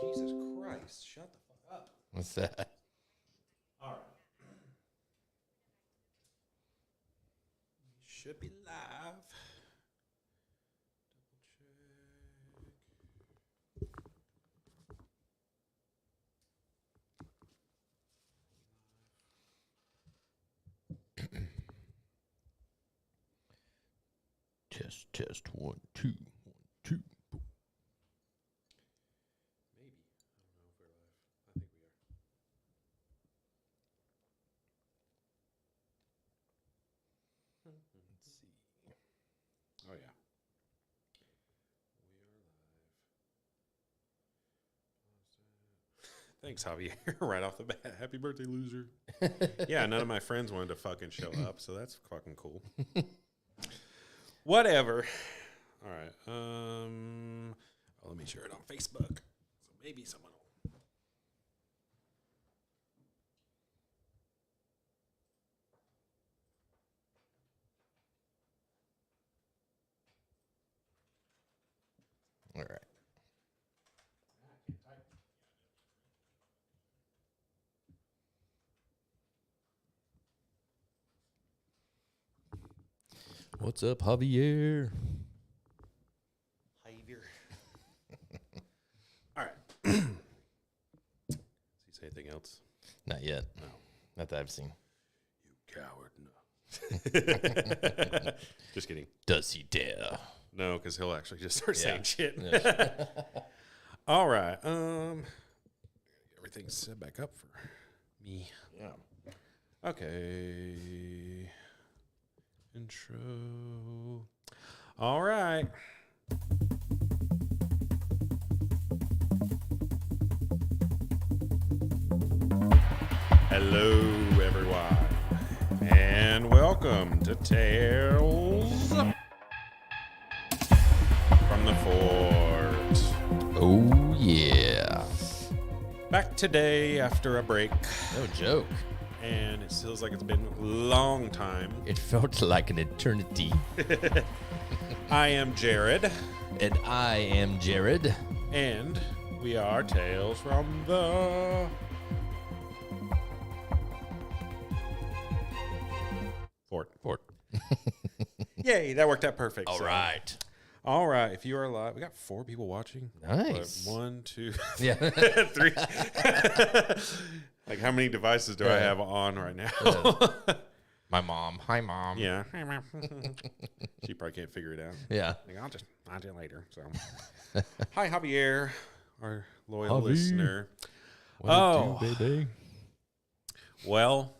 Jesus Christ. Shut the fuck up. What's that? All right. We should be live. Test 1 2 1 2. Maybe. I don't know if we're live. I think we are. Let's see. Oh, yeah. We are live. Thanks, Javier. Right off the bat. Happy birthday, loser. Yeah, none of my friends wanted to fucking show up, so that's fucking cool. Whatever. All right. Let me share it on Facebook. So maybe someone will. All right. What's up, Javier? Javier. All right. Does he say anything else? Not yet. No. Not that I've seen. You coward. No. Just kidding. Does he dare? No, because he'll actually just start saying shit. Yeah. All right. Everything's set back up for me. Yeah. Okay. Intro. All right. Hello, everyone, and welcome to Tales from the Fort. Oh, yeah. Back today after a break, No joke. and it feels like it's been a long time. It felt like an eternity. I am Jared, And I am Jared. and we are Tales from the Fort. Yay, that worked out perfect. All so. right. All right, if you are live, we got 4 people watching. Nice. What, 1, 2, Yeah. 3. Like, how many devices do I have on right now? My mom. Hi, Mom. Yeah. She probably can't figure it out. Yeah. Like, I'll do it later. So, hi, Javier, our loyal Javi. listener. What Oh. it do, baby? Well,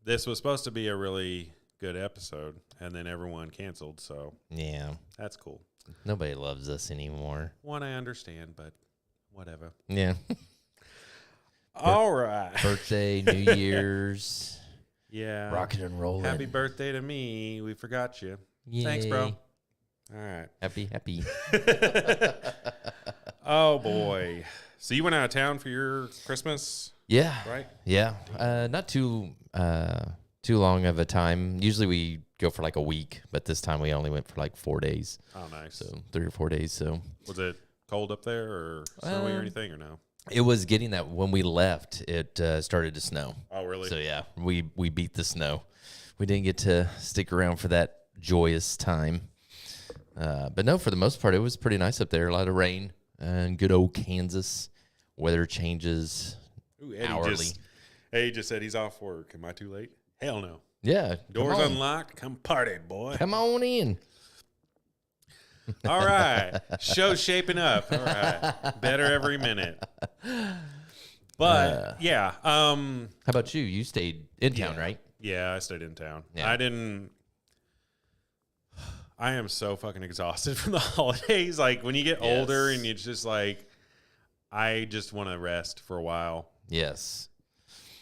this was supposed to be a really good episode, and then everyone canceled, so Yeah. that's cool. Nobody loves us anymore. One, I understand, but whatever. Yeah. All right. Birthday, New Year's, Yeah. rocking and rolling. Happy birthday to me. We forgot you. Yay. Thanks, bro. All right. Happy. Oh, boy. So you went out of town for your Christmas, Yeah. right? Yeah. Not too long of a time. Usually we go for like a week, but this time we only went for like 4 days. Oh, nice. So 3 or 4 days. So Was it cold up there or snowy or anything or no? it was getting that when we left, it started to snow. Oh, really? So yeah, we beat the snow. We didn't get to stick around for that joyous time. But no, for the most part, it was pretty nice up there. A lot of rain and good old Kansas. Weather changes Ooh, hourly. Eddie just said he's off work. Am I too late? Hell no. Yeah. Doors come on. unlocked. Come party, boy. Come on in. All right. Show's shaping up. All right. Better every minute. But, yeah. How about you? You stayed in town, Yeah. right? Yeah, I stayed in town. Yeah. I am so fucking exhausted from the holidays. Like, when you get older Yes. and it's just like, I just want to rest for a while. Yes.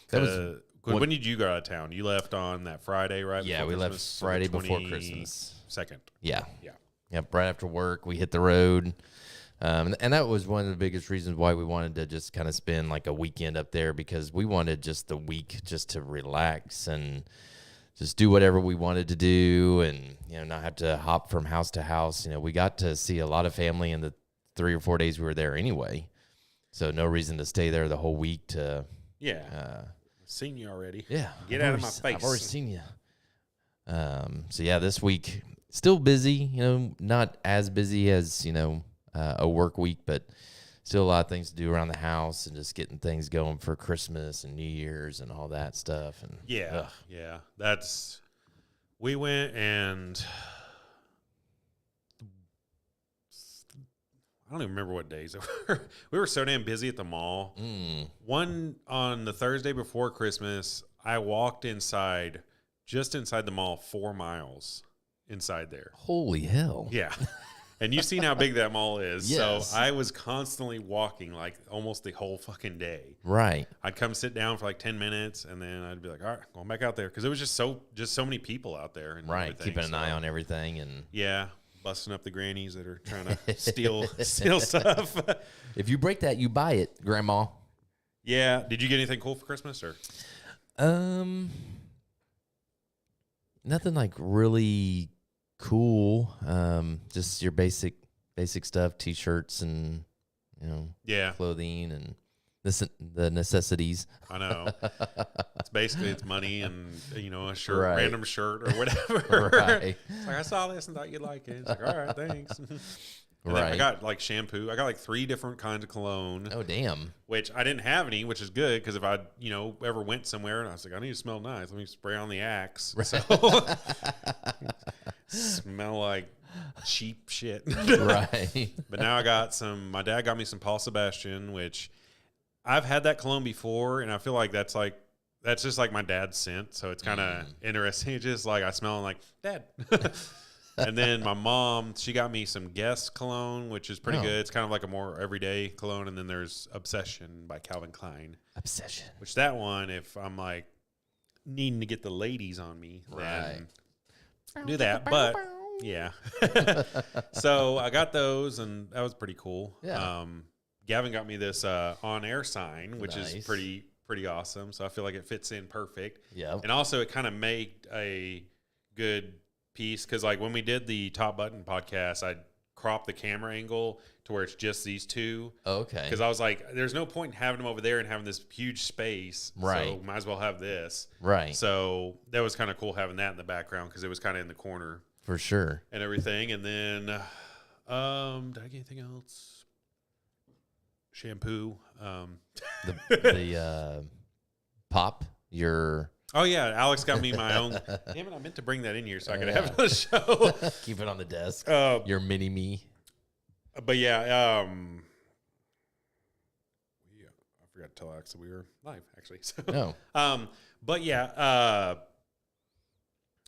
That was When did you go out of town? You left on that Friday, right? yeah. before We left Christmas? So Friday the before Christmas. 22nd. Yeah. Yeah. Yep. Right after work, we hit the road. And that was one of the biggest reasons why we wanted to just kind of spend like a weekend up there, because we wanted just the week just to relax and just do whatever we wanted to do, and, you know, not have to hop from house to house. You know, we got to see a lot of family in the 3 or 4 days we were there anyway. So no reason to stay there the whole week to. Yeah. Seen you already. Yeah. Get out of my face. I've already seen you. So yeah, this week still busy, not as busy as, a work week, but still a lot of things to do around the house and just getting things going for Christmas and New Year's and all that stuff. And yeah. We went and I don't even remember what days it were. We were so damn busy at the mall. One on the Thursday before Christmas, I walked just inside the mall 4 miles inside there. Holy hell. Yeah. And you've seen how big that mall is. Yes. So I was constantly walking like almost the whole fucking day. Right. I'd come sit down for like 10 minutes and then I'd be like, all right, going back out there. Because it was just so many people out there. And Right. everything. Keeping an eye on everything. And yeah. Busting up the grannies that are trying to steal stuff. if you break that, you buy it, Grandma. Yeah. Did you get anything cool for Christmas or? Nothing like really cool. Just your basic stuff, t-shirts and clothing and the necessities. I know. It's money and a shirt, Right. random shirt or whatever. Right. It's like I saw this and thought you'd like it. It's like, all right, thanks. And then Right. I got like shampoo. I got like 3 different kinds of cologne. Oh damn. Which I didn't have any, which is good because if I, ever went somewhere and I was like, I need to smell nice, let me spray on the Axe. So smell like cheap shit. Right. But now I got my dad got me some Paul Sebastian, which I've had that cologne before, and I feel like that's just like my dad's scent. So it's kind of interesting. It's just like I smell like Dad. And then my mom, she got me some Guess cologne, which is pretty good. It's kind of like a more everyday cologne. And then there's Obsession by Calvin Klein. Obsession. Which that one, if I'm like needing to get the ladies on me, then do that. But yeah. So I got those, and that was pretty cool. Yeah. Gavin got me this on-air sign, which is Nice. pretty awesome. So I feel like it fits in perfect. Yeah. And also it kind of made a good piece because like when we did the Top Button podcast, I cropped the camera angle to where it's just these two. Okay. Because I was like, there's no point in having them over there and having this huge space. Right. So might as well have this. Right. So that was kind of cool having that in the background because it was kind of in the corner For sure. and everything. And then, did I get anything else? Shampoo. The pop your. Oh yeah, Alex got me my own. Damn it, I meant to bring that in here so I could have it on the show. Keep it on the desk. Your mini me. But yeah, I forgot to tell Alex that we were live actually. So, No. But yeah,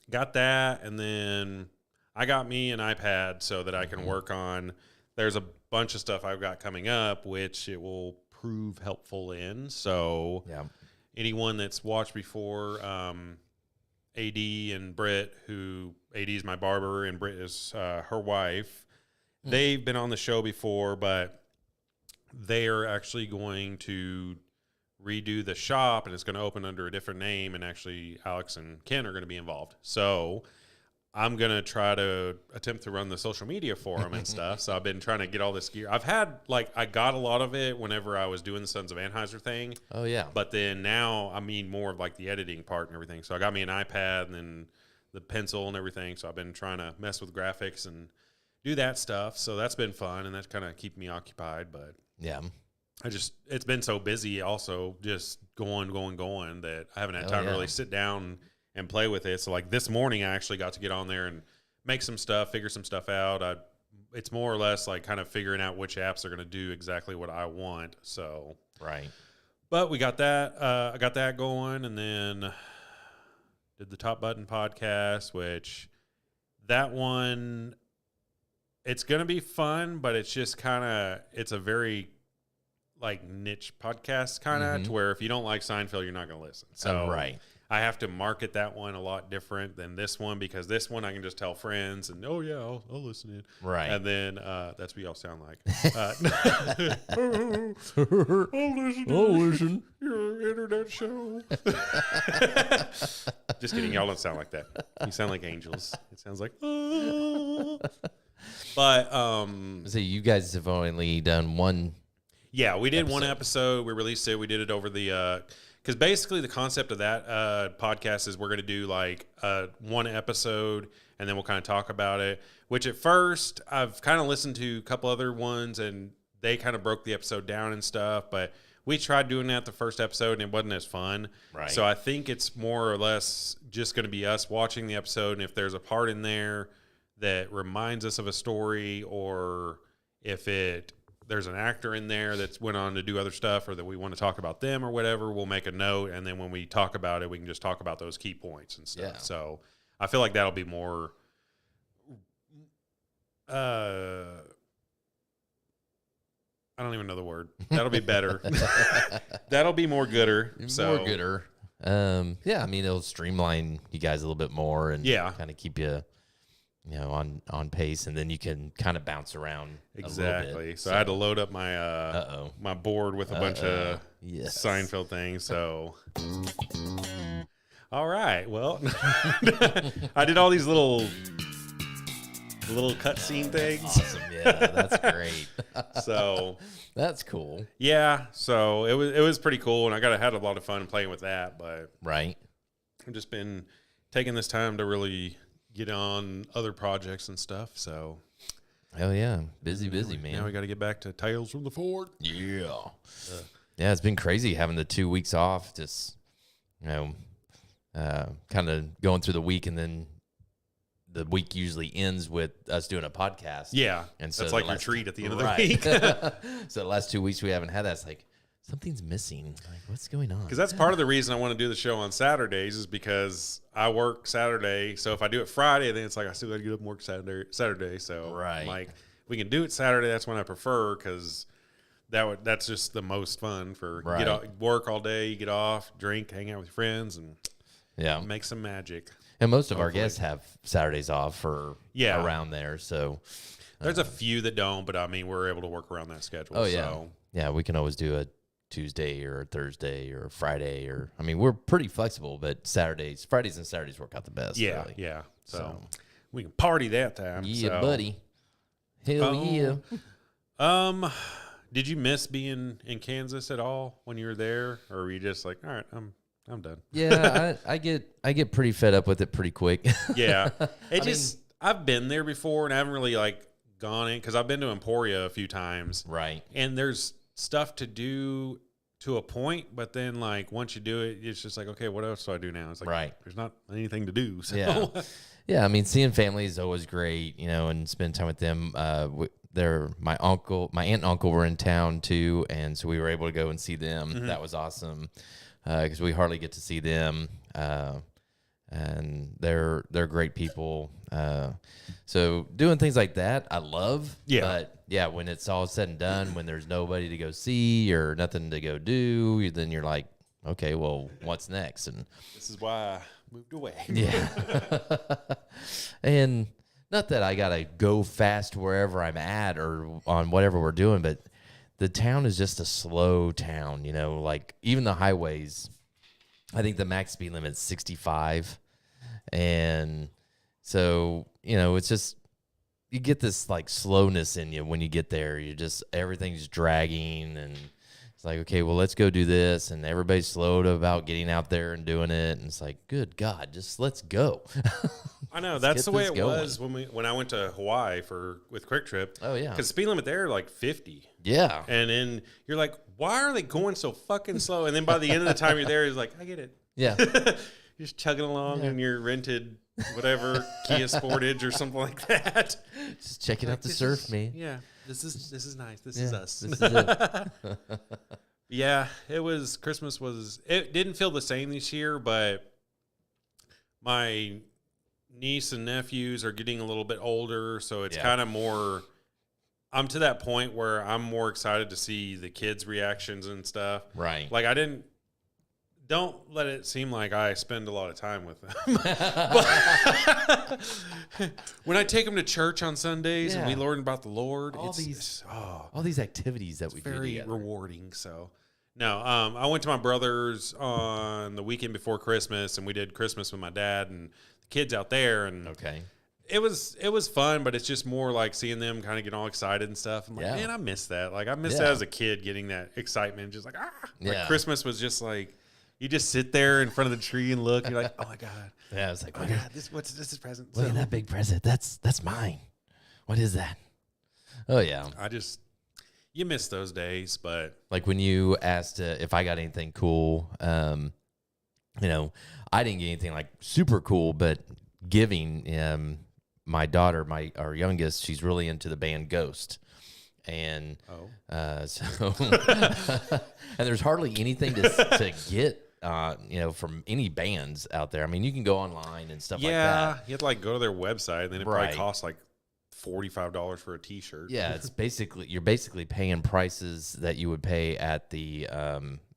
got that, and then I got me an iPad so that I can work on. There's a bunch of stuff I've got coming up, which it will prove helpful in. So Yeah. anyone that's watched before, AD and Britt, who AD is my barber and Britt is her wife, they've been on the show before, but they are actually going to redo the shop, and it's going to open under a different name, and actually Alex and Ken are going to be involved. So I'm going to try to attempt to run the social media for them and stuff. So I've been trying to get all this gear. I got a lot of it whenever I was doing the Sons of Anheuser thing. Oh yeah. But then now I mean more of like the editing part and everything. So I got me an iPad and then the pencil and everything. So I've been trying to mess with graphics and do that stuff. So that's been fun, and that's kind of keeping me occupied. But Yeah. it's been so busy also just going that I haven't had time to really sit down and play with it. So like this morning I actually got to get on there and make some stuff, figure some stuff out. It's more or less like kind of figuring out which apps are going to do exactly what I want. So, Right. but we got that, I got that going, and then did the Top Button podcast, which that one, it's going to be fun, but it's just it's a very like niche podcast kind of to where if you don't like Seinfeld, you're not going to listen. So right. I have to market that one a lot different than this one, because this one I can just tell friends and, oh yeah, I'll listen in. Right. And then that's what y'all sound like. I'll listen to your internet show. Just kidding. Y'all don't sound like that. You sound like angels. It sounds like, But So you guys have only done one Yeah, we did one episode. We released it. We did it over the because basically the concept of that podcast is we're going to do like one episode and then we'll kind of talk about it. Which at first I've kind of listened to a couple other ones and they kind of broke the episode down and stuff, but we tried doing that the first episode and it wasn't as fun. Right. So I think it's more or less just going to be us watching the episode, and if there's a part in there that reminds us of a story, or if there's an actor in there that's went on to do other stuff, or that we want to talk about them or whatever, we'll make a note, and then when we talk about it, we can just talk about those key points and stuff. Yeah. So I feel like that'll be more I don't even know the word. That'll be better. That'll be more gooder. So. More gooder. Yeah, I mean, it'll streamline you guys a little bit more and kind of keep you on pace, and then you can kind of bounce around exactly. a little bit. So I had to load up my my board with a bunch of Seinfeld things. So, all right. Well, I did all these little cutscene things. Awesome. Yeah, that's great. So that's cool. Yeah. So it was pretty cool, and I had a lot of fun playing with that. But right, I've just been taking this time to really get on other projects and stuff. So hell yeah, busy man. Now we got to get back to Tales from the Fort. Yeah. Yeah, it's been crazy having the 2 weeks off. Just kind of going through the week, and then the week usually ends with us doing a podcast. Yeah. And so that's like your treat at the end of the week. So the last 2 weeks we haven't had that. It's like something's missing. Like, what's going on? Because that's part of the reason I want to do the show on Saturdays, is because I work Saturday. So if I do it Friday, then it's like I still got to get up and work Saturday. So like we can do it Saturday. That's when I prefer, because that's just the most fun for work all day. You get off, drink, hang out with your friends, and make some magic. And most of our guests have Saturdays off for around there. So there's a few that don't, but I mean, we're able to work around that schedule. Oh, yeah. Yeah, we can always do a Tuesday or a Thursday or a Friday, or I mean, we're pretty flexible, but Fridays and Saturdays work out the best. Yeah, really. yeah. So we can party that time. Yeah, buddy. Hell yeah. Did you miss being in Kansas at all when you were there, or were you just like, all right, I'm done? Yeah, I get pretty fed up with it pretty quick. Yeah, I've been there before, and I haven't really like gone in, because I've been to Emporia a few times, right? And there's stuff to do to a point, but then like once you do it, it's just like, okay, what else do I do now? It's like there's not anything to do. So. Yeah. I mean, seeing family is always great, and spend time with them. My aunt and uncle were in town too, and so we were able to go and see them. Mm-hmm. That was awesome. Because we hardly get to see them, and they're great people. So doing things like that, I love. Yeah. But yeah, when it's all said and done, when there's nobody to go see or nothing to go do, then you're like, okay, well, what's next? And this is why I moved away. Yeah. And not that I gotta go fast wherever I'm at or on whatever we're doing, but the town is just a slow town, like even the highways, I think the max speed limit is 65. And so, it's just, you get this like slowness in you when you get there. Everything's dragging, and it's like, okay, well, let's go do this. And everybody's slow about getting out there and doing it. And it's like, good God, just let's go. I know that's the way it was when I went to Hawaii with Quick Trip. Oh yeah, because speed limit there like 50. Yeah, and then you're like, why are they going so fucking slow? And then by the end of the time you're there, it's like, I get it. Yeah, you're just chugging along in your rented whatever Kia Sportage or something like that. Just checking out the surf, man. Yeah, this is nice. This is us. This is it. Yeah, Christmas it didn't feel the same this year, but my niece and nephews are getting a little bit older, so it's kind of more, I'm to that point where I'm more excited to see the kids' reactions and stuff. Right. Like don't let it seem like I spend a lot of time with them. When I take them to church on Sundays and we learn about the Lord, all these activities that we do very together. Rewarding. So no, I went to my brother's on the weekend before Christmas, and we did Christmas with my dad and the kids out there, and It was fun, but it's just more like seeing them kind of get all excited and stuff. I'm like, Yeah. man, I miss that. Like I missed Yeah. that as a kid, getting that excitement, just like Yeah. Like Christmas was just like you just sit there in front of the tree and look. And you're like, oh my god, Yeah, it's like, oh my god, this is present. look at So that big present. That's mine. What is that? Oh yeah. you miss those days, but Like when you asked if I got anything cool, you know, I didn't get anything like super cool, but giving my daughter, our youngest, she's really into the band Ghost. And so and there's hardly anything to get from any bands out there. I mean, you can go online and stuff like that. you have to like go to their website, and then it Right. probably costs like $45 for a T-shirt. Yeah, you're basically paying prices that you would pay at the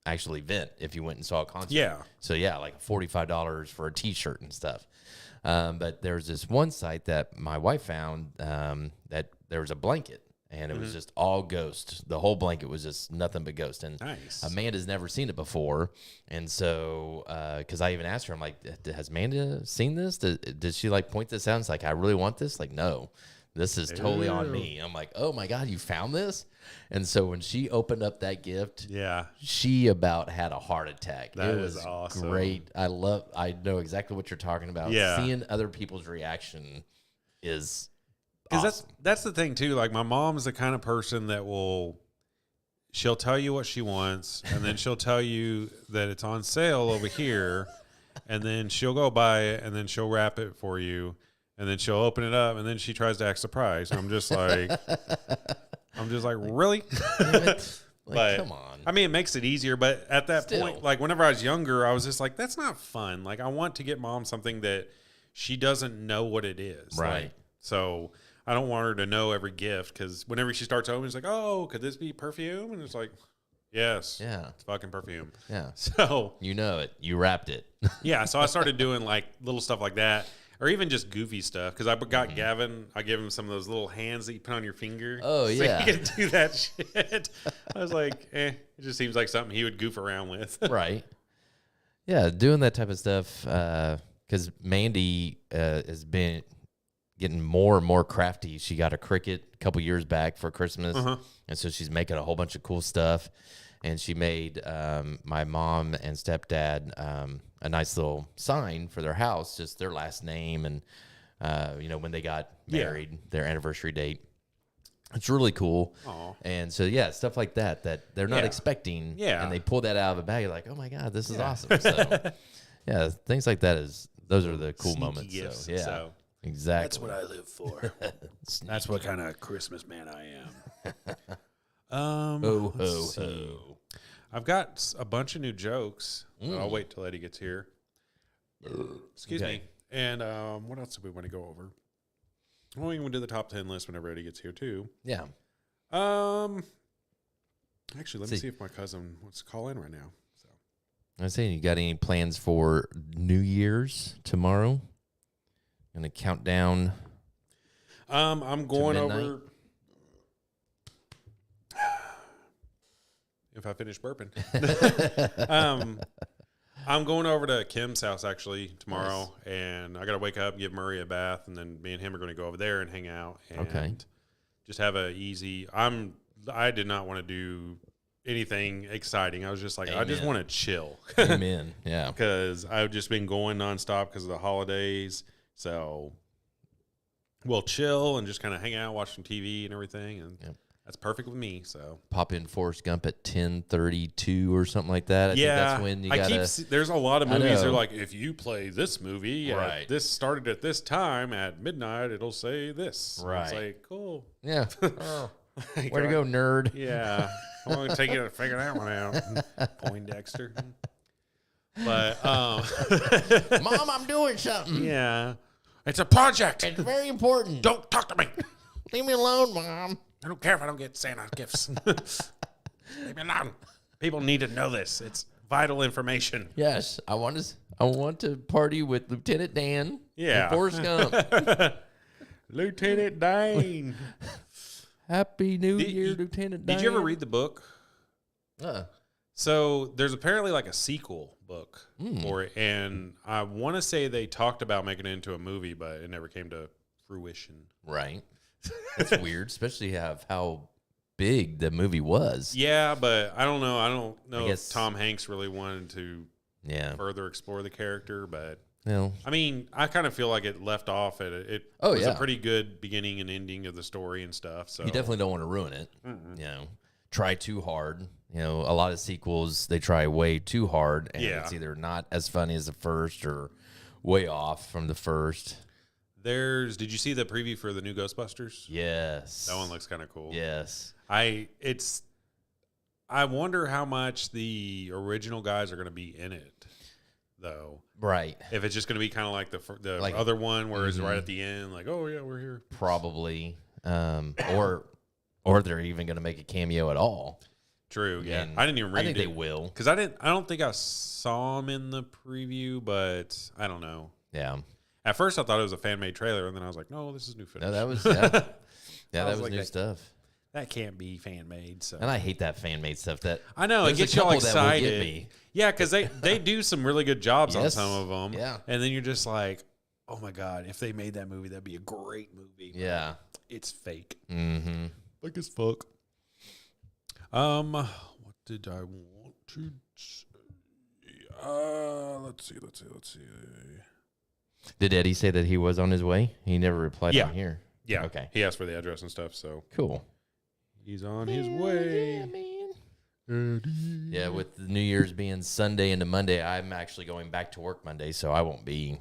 actual event if you went and saw a concert. Yeah. So yeah, like $45 for a T-shirt and stuff. But there's this one site that my wife found that there was a blanket, and it was just all Ghost. The whole blanket was just nothing but Ghost. And Nice. Amanda's never seen it before, and so because I even asked her, I'm like, has Amanda seen this? Did she like point this out? And it's like, I really want this. Like, no. This is totally on me. I'm like, oh my God, you found this? And so when she opened up that gift, Yeah. she about had a heart attack. That It is was awesome. great. I know exactly what you're talking about. Yeah. Seeing other people's reaction is Because awesome. that's the thing too. Like my mom's the kind of person that she'll tell you what she wants, and then she'll tell you that it's on sale over here, and then she'll go buy it, and then she'll wrap it for you, and then she'll open it up, and then she tries to act surprised. And I'm just like, really? Damn it. Like, But come on. I mean, it makes it easier. But at that Still. point, like whenever I was younger, I was just like, that's not fun. Like I want to get mom something that she doesn't know what it is. Right. Like, so I don't want her to know every gift, because whenever she starts opening, it's like, oh, could this be perfume? And it's like, yes, Yeah. it's fucking perfume. Yeah. So You know it. You wrapped it. yeah, so I started doing like little stuff like that, or even just goofy stuff. Because I got Gavin, I gave him some of those little hands that you put on your finger. Oh, so yeah. he could do that shit. I was like, it just seems like something he would goof around with. Right. Yeah, doing that type of stuff. Because Mandy has been getting more and more crafty. She got a Cricut a couple years back for Christmas, and so she's making a whole bunch of cool stuff. And she made my mom and stepdad a nice little sign for their house, just their last name and when they got married, their anniversary date. It's really cool. Aw. And so yeah, stuff like that they're not Yeah. expecting. Yeah. And they pull that out of a bag, you're like, oh my God, this is awesome. So yeah, things like that those are the cool Sneaky moments. gifts, So yeah. so. Exactly. That's what I live for. That's what kind of Christmas man I am. Ho, let's ho, see. ho. I've got a bunch of new jokes. But I'll wait till Eddie gets here. Excuse Okay. me. And what else do we want to go over? Well, we can do the top 10 list whenever Eddie gets here too. Yeah. Actually, let me see if my cousin wants to call in right now. So I was saying, you got any plans for New Year's tomorrow? Gonna count down. I'm going midnight? over. If I finish burping, I'm going over to Kim's house actually tomorrow, and I got to wake up, give Murray a bath, and then me and him are going to go over there and hang out and Okay. just have a easy. I did not want to do anything exciting. I was just like, I just Amen. want to chill Amen. Yeah. because I've just been going nonstop because of the holidays. So we'll chill and just kind of hang out, watch some TV and everything, and Yep. that's perfect with me. So Pop in Forrest Gump at 10:32 or something like that. I think that's when you gotta. there's a lot of I movies. They're know. like, if you play this movie, Right. this started at this time at midnight, it'll say this. And It's Right. like, cool. Yeah. Like, Where to go, nerd? Yeah. How long did it take you to figure that one out? Poindexter. But Mom, I'm doing something. yeah. It's a project. It's very important. Don't talk to me. Leave me alone, Mom. I don't care if I don't get Santa gifts. Leave me alone. People need to know this. It's vital information. Yes, I want to party with Lieutenant Dan. Yeah. And Forrest Gump. Lieutenant Dane. Happy New Year, Lieutenant Dan. Did you ever read the book? Uh, So there's apparently like a sequel book Hmm. for it, and I want to say they talked about making it into a movie, but it never came to fruition. Right. That's weird, especially how big the movie was. Yeah, but I don't know. I don't know guess- if Tom Hanks really wanted to Yeah. further explore the character, but Well, I mean, I kind of feel like it left off at it Oh, was yeah. a pretty good beginning and ending of the story and stuff. So you definitely don't want to ruin it. Mm-mm. You know, try too hard. You know, a lot of sequels they try way too hard, and Yeah. it's either not as funny as the first or way off from the first. did you see the preview for the new Ghostbusters? Yes, That one looks kind of cool. Yes, I wonder how much the original guys are going to be in it, though. right. If it's just going to be kind of like the Like- other one, where it's right Mhm. at the end, like, oh yeah, we're here. Probably, or they're even going to make a cameo at all. True. Yeah, And I didn't even read I think it they will. because I don't think I saw him in the preview, but I don't know. Yeah. At first, I thought it was a fan made trailer, and then I was like, no, this is new footage. No, that was yeah, that was was like new that- stuff. that can't be fan made. So And I hate that fan made stuff. That I know it there's a gets y'all couple that will get excited. me. Yeah, because they do some really good jobs on Yes. some of them. Yeah. And then you're just like, oh my God, if they made that movie, that'd be a great movie. Yeah. It's fake. Mm-hmm. Like as fuck. What did I want to say? Let's see. Did Eddie say that he was on his way? He never replied Yeah. on here. Yeah. Okay. He asked for the address and stuff, so Cool. he's on his way. Yeah, with the New Year's being Sunday into Monday, I'm actually going back to work Monday, so I won't be.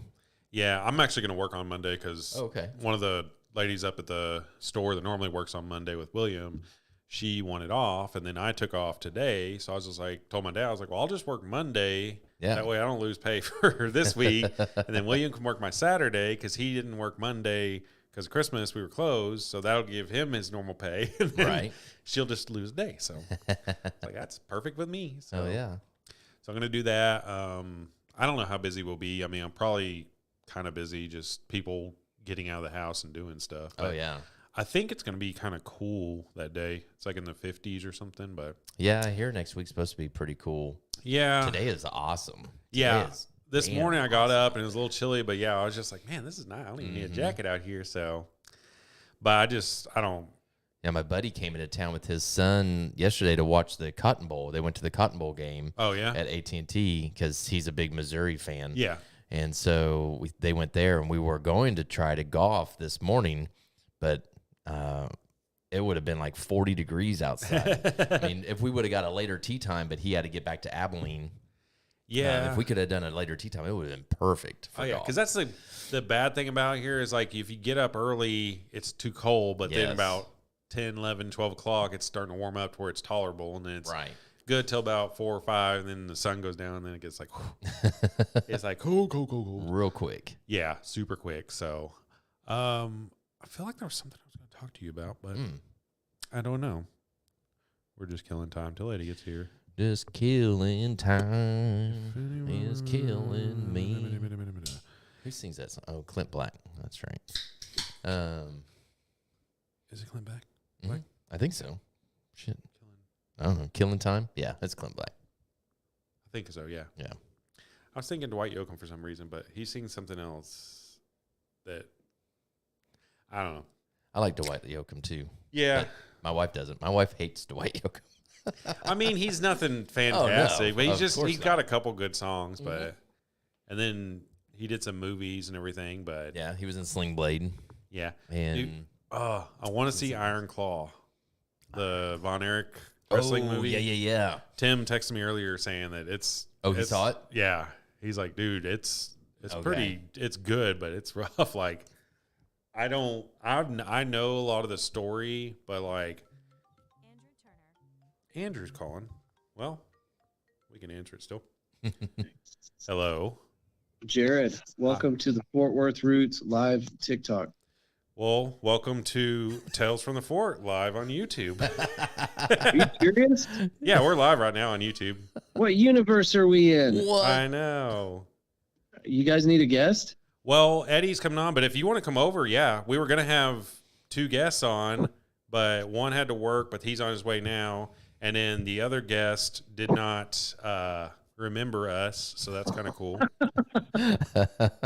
Yeah, I'm actually going to work on Monday because Okay. one of the ladies up at the store that normally works on Monday with William, she wanted off, and then I took off today. So I was just like, told my dad, I was like, well, I'll just work Monday. Yeah. That way I don't lose pay for this week. And then William can work my Saturday because he didn't work Monday because of Christmas. We were closed. So that'll give him his normal pay. And then Right. she'll just lose a day. So like, that's perfect with me. So, Oh, yeah. so I'm going to do that. I don't know how busy we'll be. I mean, I'm probably kind of busy, just people getting out of the house and doing stuff. Oh, But yeah. I think it's going to be kind of cool that day. It's like in the 50s or something, but Yeah, I hear next week's supposed to be pretty cool. yeah. Today is awesome. Today Yeah. is This damn morning I got awesome. up and it was a little chilly, but yeah, I was just like, man, this is nice. I don't even need a jacket out here. So, but I don't. Yeah, my buddy came into town with his son yesterday to watch the Cotton Bowl. They went to the Cotton Bowl game Oh, yeah. at AT&T because he's a big Missouri fan. Yeah. And so they went there, and we were going to try to golf this morning, but it would have been like 40 degrees outside. I mean, if we would have got a later tee time, but he had to get back to Abilene. Yeah. If we could have done a later tee time, it would have been perfect for Oh, yeah. golf. Because that's the bad thing about here is like if you get up early, it's too cold, but then Yes. about 10, 11, 12 o'clock, it's starting to warm up to where it's tolerable. And then it's Right. good till about 4 or 5. And then the sun goes down and then it gets like, it's like, cool. Real quick. Yeah, super quick. So, I feel like there was something I was going to talk to you about, but I don't know. We're just killing time till Eddie gets here. Just killing time is killing me. Who sings that song? Oh, Clint Black. That's right. Is it Clint Black? Mhm. I think so. Shit. Killing. I don't know. Killing time? Yeah, it's Clint Black. I think so. Yeah. Yeah. I was thinking Dwight Yoakam for some reason, but he sings something else that I don't know. I like Dwight Yoakam too. Yeah. But my wife doesn't. My wife hates Dwight Yoakam. I mean, he's nothing fantastic, but Of course he's not. got a couple good songs, but and then he did some movies and everything, but Yeah, he was in Sling Blade. yeah. And Dude, I want to see Iron Claw, the Von Erich wrestling movie. Yeah. Tim texted me earlier saying that it's. Oh, he it's- saw it? Yeah, he's like, dude, it's Okay. pretty, it's good, but it's rough. Like, I know a lot of the story, but like, Andrew Turner. Andrew's calling. Well, we can answer it still. Hello. Jared, welcome to the Fort Worth Roots live TikTok. Well, welcome to Tales from the Fort live on YouTube. Are you serious? Yeah, we're live right now on YouTube. What universe are we in? What? I know. You guys need a guest? Well, Eddie's coming on, but if you want to come over, yeah, we were going to have 2 guests on, but one had to work, but he's on his way now. And then the other guest did not remember us, so that's kind of cool.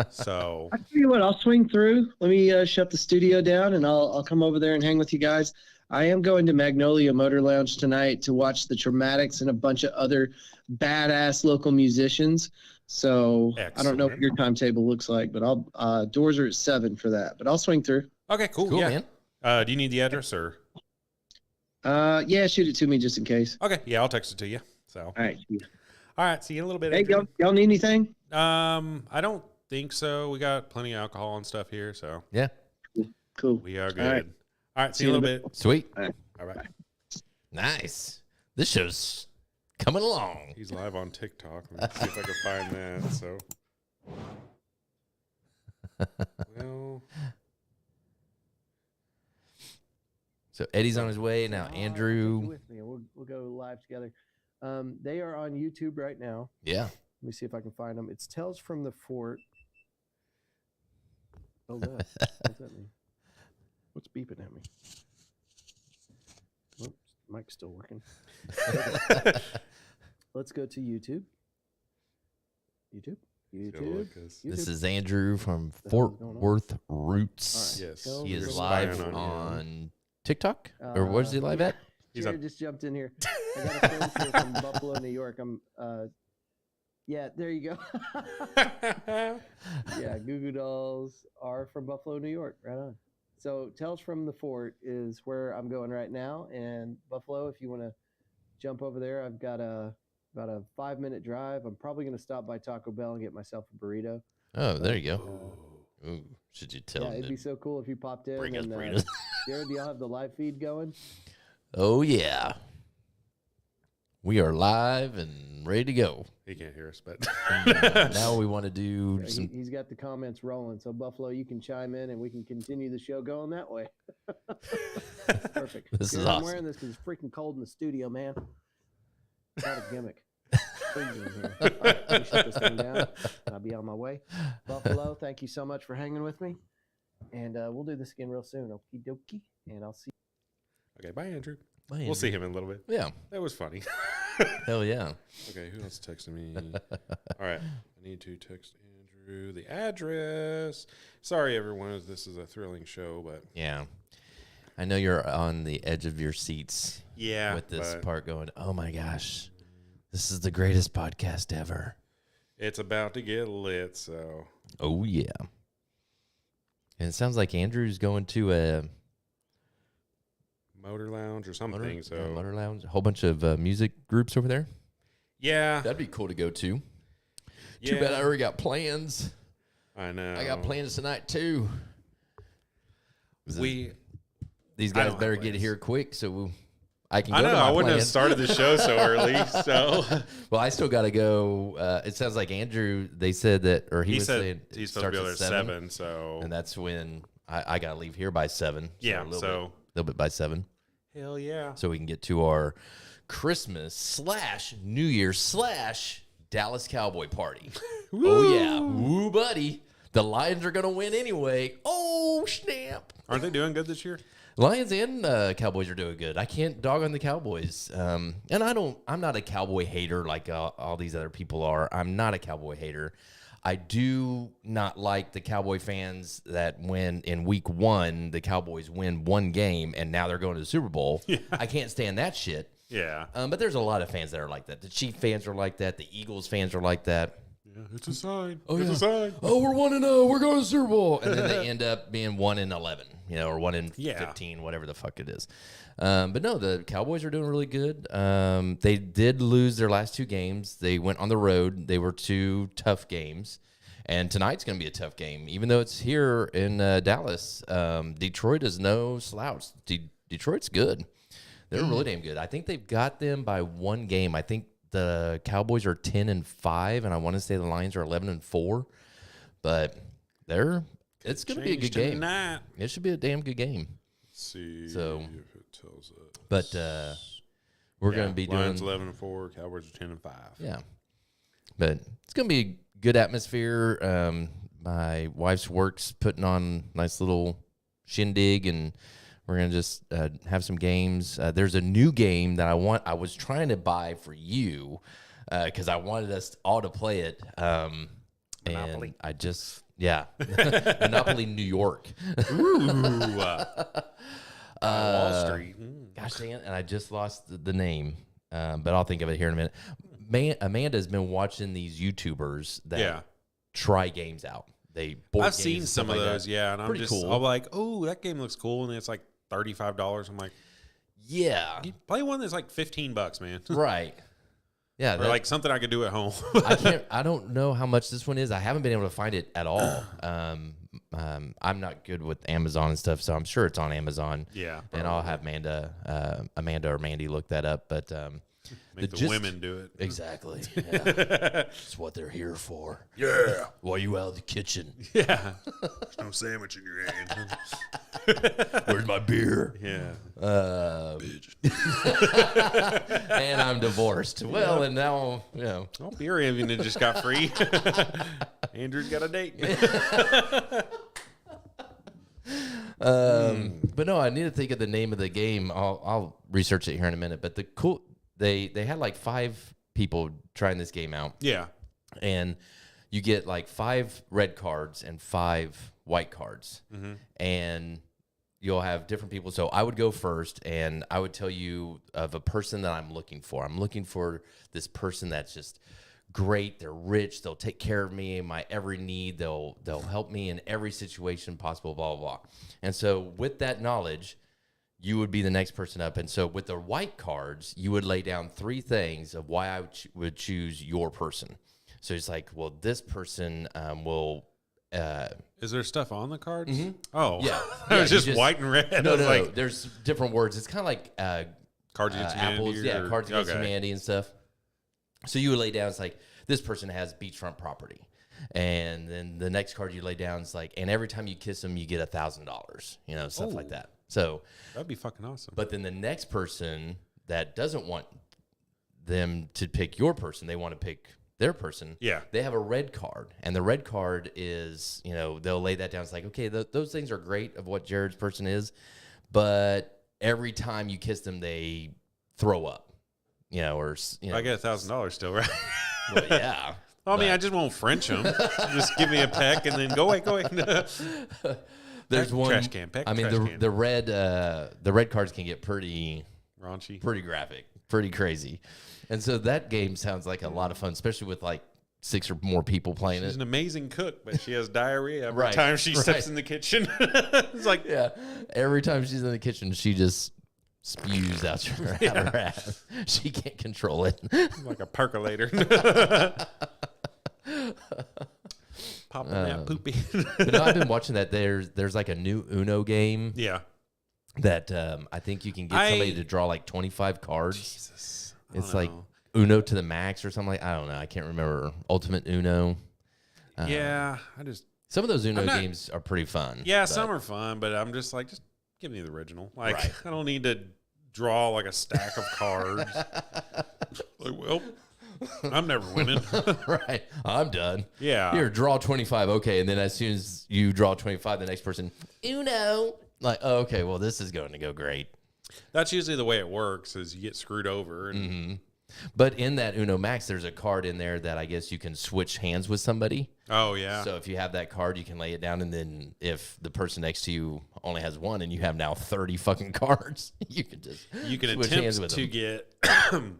So I tell you what, I'll swing through. Let me shut the studio down, and I'll come over there and hang with you guys. I am going to Magnolia Motor Lounge tonight to watch the Traumatics and a bunch of other badass local musicians. So I don't know what Excellent. your timetable looks like, but I'll doors are at 7 for that. But I'll swing through. okay, cool. Cool, Yeah. man. Do you need the address or? Yeah, shoot it to me just in case. Okay, yeah, I'll text it to you. So, All right. all right, see you in a little bit. Hey, Andrew. y'all need anything? I don't think so. We got plenty of alcohol and stuff here, so Yeah. Cool. we are good. All right. All right, see you in a little bit. Sweet. All right. Nice. This show's coming along. He's live on TikTok. Let me see if I can find that. So, well, So Eddie's on his way now. Take you Andrew. with me, and we'll go live together. They are on YouTube right now. Yeah. Let me see if I can find them. It's Tales from the Fort. Hold up. What's that mean? What's beeping at me? Oops, mic's still working. Let's go to YouTube. YouTube. This is Andrew from The hell's Fort going on? Worth Roots. All right. yes. Tell He me is what's live spying on you. on TikTok, or where's he live at? He's Jared on- just jumped in here. I got a friend here from Buffalo, New York. Yeah, there you go. Yeah, Goo Goo Dolls are from Buffalo, New York. Right on. So Tales from the Fort is where I'm going right now. And Buffalo, if you want to jump over there, I've got about a 5-minute drive. I'm probably going to stop by Taco Bell and get myself a burrito. Oh, there you go. Ooh, should you tell Yeah, him it'd be to so cool if you popped in. bring us And, burritos? Jared, do y'all have the live feed going? Oh, yeah. We are live and ready to go. He can't hear us, but Now we want to do Yeah, some. he's got the comments rolling. So Buffalo, you can chime in and we can continue the show going that way. Perfect. This is Jared, I'm awesome. wearing this because it's freaking cold in the studio, man. Not a gimmick. Freezing in here. All right, let me shut this thing down. And I'll be on my way. Buffalo, thank you so much for hanging with me. And we'll do this again real soon. Okie dokie. And I'll see okay. Bye, Andrew. Bye, We'll Andrew. see him in a little bit. Yeah. That was funny. Hell yeah. Okay, who else texted me? All right, I need to text Andrew the address. Sorry, everyone. This is a thrilling show, but Yeah. I know you're on the edge of your seats yeah, with this but part going, oh my gosh, this is the greatest podcast ever. it's about to get lit. So Oh, yeah. And it sounds like Andrew's going to a motor lounge or something. motor, so motor lounge, a whole bunch of music groups over there. yeah, That'd be cool to go to. yeah. Too bad I already got plans. I know. I got plans tonight, too. These I guys don't have better get plans. here quick so I can go I to know. my I wouldn't have plans. started the show so early. So Well, I still got to go. It sounds like Andrew, they said that, or he, he was said saying it he's supposed to be starts there at at 7. So and that's when I got to leave here by 7. yeah. a little So little bit by 7, hell yeah. so we can get to our Christmas / New Year's / Dallas Cowboy party. Oh yeah, woo, buddy! The Lions are gonna win anyway. Oh snap! Aren't they doing good this year? Lions and Cowboys are doing good. I can't dog on the Cowboys, and I'm not a Cowboy hater like all these other people are. I'm not a Cowboy hater. I do not like the Cowboy fans that when in week 1 the Cowboys win one game and now they're going to the Super Bowl. I can't stand that shit. Yeah. But there's a lot of fans that are like that. The Chief fans are like that. The Eagles fans are like that. Yeah, it's a sign. Oh, it's yeah. a sign. Oh, we're 1-0. We're going to the Super Bowl, and then they end up being 1-11, or 1-15, Yeah. whatever the fuck it is. But no, the Cowboys are doing really good. They did lose their last 2 games. They went on the road. They were 2 tough games, and tonight's going to be a tough game, even though it's here in Dallas. Detroit is no slouch. Detroit's good. They're really damn good. I think they've got them by 1 game. I think the Cowboys are 10-5, and I want to say the Lions are 11-4. But it's going to be a good game. Tonight. It should be a damn good game. Let's see So- if it tells us. But we're going to be Lions doing 11-4, Cowboys are 10-5. yeah. But it's going to be a good atmosphere. My wife's work's putting on a nice little shindig, and we're going to just have some games. There's a new game that I was trying to buy for you. because I wanted us all to play it. Monopoly. And I just, yeah. Monopoly New York. Ooh, Wall Street. Gosh dang it. And I just lost the name, but I'll think of it here in a minute. Amanda's been watching these YouTubers that try games out. I've seen some of those, yeah, and Pretty cool. I'm like, oh, that game looks cool, and it's like $35. I'm like, yeah, you play one that's like $15, man. right. Yeah, Or like something I could do at home. I don't know how much this one is. I haven't been able to find it at all. I'm not good with Amazon and stuff, so I'm sure it's on Amazon. Yeah, and I'll have Amanda or Mandy look that up. But make the women do it. Exactly. Yeah. That's what they're here for. Yeah. While you out of the kitchen. Yeah. There's no sandwich in your hand. Where's my beer? Yeah. And I'm divorced. Well, and now, Oh, beer even just got free. Andrew's got a date. But no, I need to think of the name of the game. I'll research it here in a minute. But they had like 5 people trying this game out. Yeah. And you get like 5 red cards and 5 white cards. Mm-hmm. And you'll have different people. So I would go first, and I would tell you of a person that I'm looking for. I'm looking for this person that's just great. They're rich. They'll take care of me in my every need. They'll help me in every situation possible, blah, blah, blah. And so with that knowledge, you would be the next person up. And so with the white cards, you would lay down 3 things of why I would choose your person. So it's like, well, this person will... Is there stuff on the cards? Mm-hmm. Oh, Yeah. it was just white and red. No, I was no. There's different words. It's kind of like Cards Against Humanity. apples. Yeah, Cards Against Humanity and stuff. So you would lay down, it's like, this person has beachfront property. And then the next card you lay down is like, and every time you kiss them, you get $1,000, stuff like that. So that'd be fucking awesome. But then the next person that doesn't want them to pick your person, they want to pick their person. Yeah. They have a red card, and the red card is, they'll lay that down. It's like, okay, those things are great of what Jared's person is, but every time you kiss them, they throw up, I get $1,000 still, right? Well, yeah. I mean, I just won't French them. Just give me a peck and then go away. There's Peck, one trash can. Peck, I mean, trash can. the red cards can get pretty Raunchy. pretty graphic, pretty crazy. And so that game sounds like a lot of fun, especially with like 6 or more people playing She's it. an amazing cook, but she has diarrhea every Right, time she right. steps in the kitchen. It's like, Yeah. Every time she's in the kitchen, she just spews out her ass. She can't control it. like a percolator. Popping that poopy. But no, I've been watching that. There's like a new Uno game Yeah. that I think you can get somebody to draw like 25 cards. Jesus. I It's don't like know. Uno to the max or something like, I don't know. I can't remember. Ultimate Uno. Yeah. Some of those Uno I'm not- games are pretty fun. Yeah, but- some are fun, but I'm just like, just give me the original. Like, Right. I don't need to draw like a stack of cards. Like, well, I'm never winning. Right. I'm done. Yeah. Here, draw 25. Okay. And then as soon as you draw 25, the next person, Uno. Like, oh, okay, well, this is going to go great. That's usually the way it works is you get screwed over. And But in that Uno Max, there's a card in there that I guess you can switch hands with somebody. Oh, yeah. So if you have that card, you can lay it down. And then if the person next to you only has one and you have now 30 fucking cards, you can just you can switch hands attempt with to them. get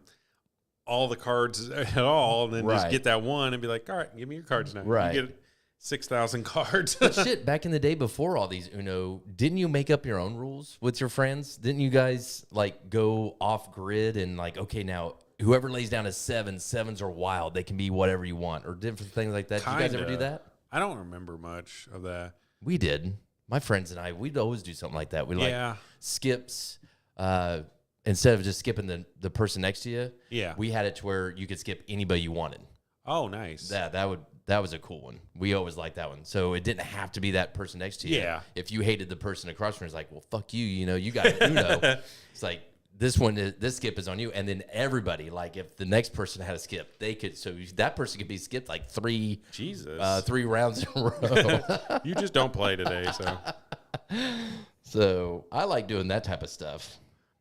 all the cards at all and then just Right. get that one and be like, all right, give me your cards now. Right. You get 6,000 cards. But shit, back in the day before all these Uno, didn't you make up your own rules with your friends? Didn't you guys like go off grid and like, okay, now whoever lays down a 7, 7s are wild. They can be whatever you want or different things like that. Did you guys ever do Kinda. that? I don't remember much of that. We did. My friends and I, we'd always do something like that. We like Yeah. skips. Instead of just skipping the person next to you, Yeah. we had it to where you could skip anybody you wanted. Oh, nice. That was a cool one. We always liked that one. So it didn't have to be that person next to you. Yeah. If you hated the person across from you, it's like, well, fuck you. You got Uno. It's like this skip is on you, and then everybody, like, if the next person had a skip, they could. So that person could be skipped like 3 rounds in a row. You just don't play today, so. So I like doing that type of stuff.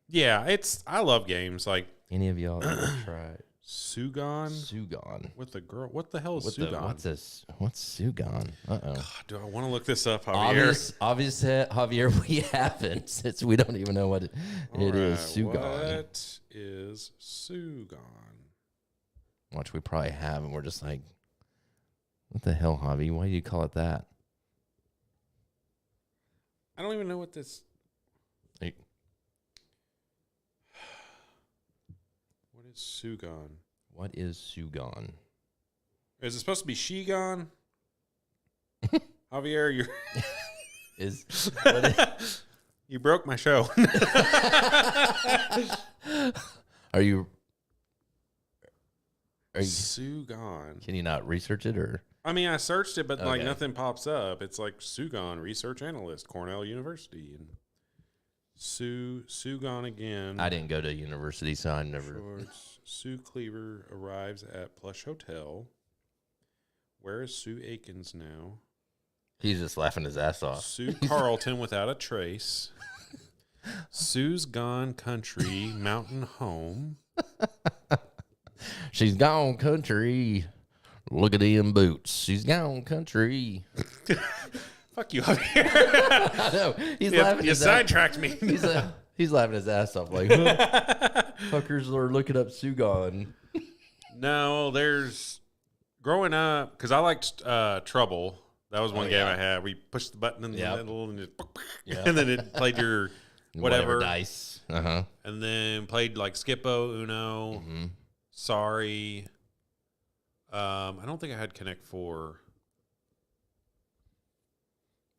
Yeah, I love games. Like, Any of y'all ever tried? Sugan Sugan. with the girl. What the hell is What's Sugan? this? What's Sugan? Uh-oh. God, do I want to look this up, Javier? Obvious, Javier, we haven't, since we don't even know what it is. All right, Sugan. What is Sugan? Watch, we probably have, and we're just like, what the hell, Javi? Why do you call it that? I don't even know what this. Hey. What is Sugan? What is Sugan? Is it supposed to be Shigan? Javier, you Is what you broke my show. are you? Sugan. Can you not research it, or I mean, I searched it, but like Okay. nothing pops up. It's like Sugan, research analyst, Cornell University, and Sugan again. I didn't go to university, so I never. Shorts. Sue Cleaver arrives at Plush Hotel. Where is Sue Akins now? He's just laughing his ass off. Sue Carlton without a trace. Sue's Gone Country Mountain Home. She's gone country. Look at them boots. She's gone country. Fuck you, Javier. I know. He's you laughing you his ass. sidetracked me. He's laughing his ass off like, huh? Fuckers are looking up Sugan. No, there's growing up because I liked Trouble. That was one game yeah. I had. We pushed the button in the Yep. middle and just, Yep. and then it played your whatever, dice. Uh-huh. and then played like Skippo, Uno, Mm-hmm. Sorry. I don't think I had Connect 4.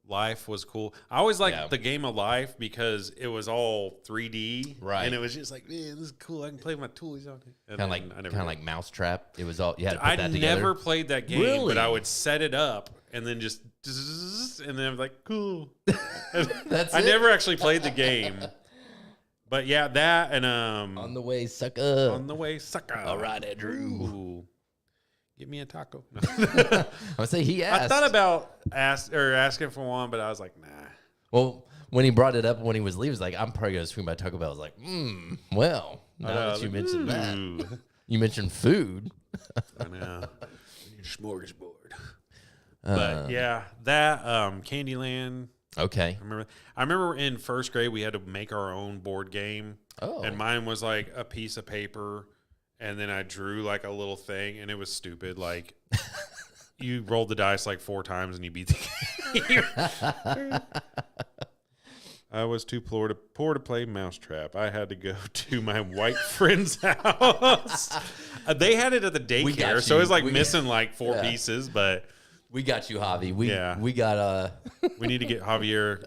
Life was cool. I always liked the game of Life because it was all 3D, Right. And it was just like, man, this is cool. I can play with my toys on it. Kind of like Mousetrap. It was all you had to put I that together. never played that game, Really? but I would set it up and then just, and then I was like, cool. That's I it? never actually played the game, but yeah, that and On the way, sucker. on the way, sucker. All right, Andrew. Ooh. Give me a taco. I would say he asked. I thought about asking for one, but I was like, nah. Well, when he brought it up when he was leaving, he was like, I'm probably going to swing by Taco Bell. I was like, well, now that you mentioned that. Ooh. You mentioned food. I know. Smorgasbord. But yeah, that Candyland. Okay. I remember in first grade we had to make our own board game. Oh. And mine was like a piece of paper, and then I drew like a little thing, and it was stupid. Like you rolled the dice like 4 times and you beat the game. I was too poor to play Mousetrap. I had to go to my white friend's house. They had it at the We got daycare, so it was you. like We- missing like 4 Yeah. pieces, but We got you, Javi. We got we need to get Javier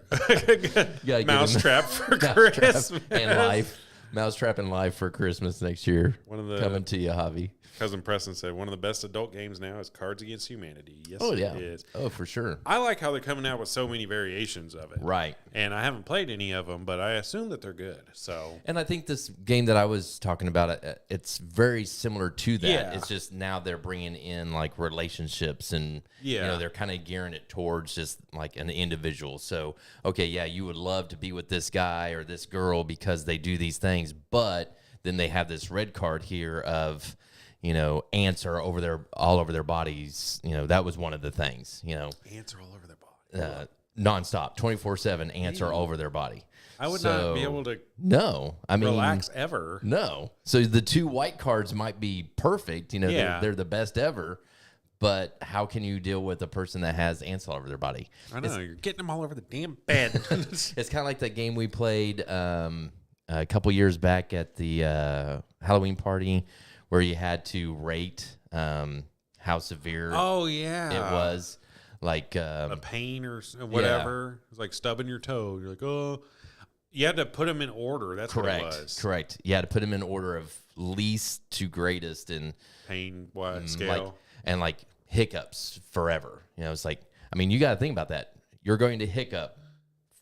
give him Mousetrap for Mousetrap Christmas. and Life. Mousetrap and Life for Christmas next year. One of the Coming to you, Javi. cousin Preston said one of the best adult games now is Cards Against Humanity. Yes, Oh, yeah. it is. Oh, for sure. I like how they're coming out with so many variations of it. Right. And I haven't played any of them, but I assume that they're good. So And I think this game that I was talking about, it's very similar to that. Yeah. It's just now they're bringing in like relationships and, you Yeah. know, they're kind of gearing it towards just like an individual. So, okay, yeah, you would love to be with this guy or this girl because they do these things, but then they have this red card here of, you know, ants are all over their bodies. You know, that was one of the things, you know, ants are all over their body. nonstop, 24/7, ants are all over their body. I would So, not be able to No, I mean, relax ever. no. So the 2 white cards might be perfect. You know, Yeah. they're the best ever. But how can you deal with a person that has ants all over their body? I know. You're getting them all over the damn bed. It's kind of like that game we played a couple years back at the Halloween party where you had to rate how severe oh, yeah. it was. Like A pain or whatever. It's like stubbing your toe. You're like, oh. You had to put them in order. That's what it was. correct. You had to put them in order of least to greatest and Pain, what, scale. like hiccups forever. You know, it's like, I mean, you got to think about that. You're going to hiccup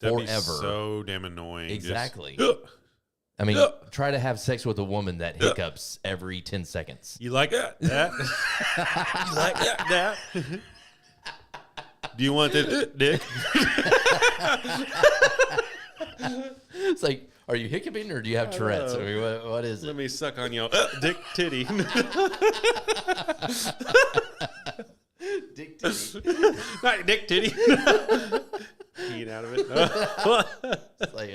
That'd forever. be so damn annoying. Just, Exactly. "Ugh." I mean, try to have sex with a woman that hiccups every 10 seconds. You like that? You like that? Do you want this dick? It's like, are you hiccuping or do you have Tourette's? I mean, what is Let it? me suck on your dick titty. Dick titty. Not dick titty. Eat out of it. It's like,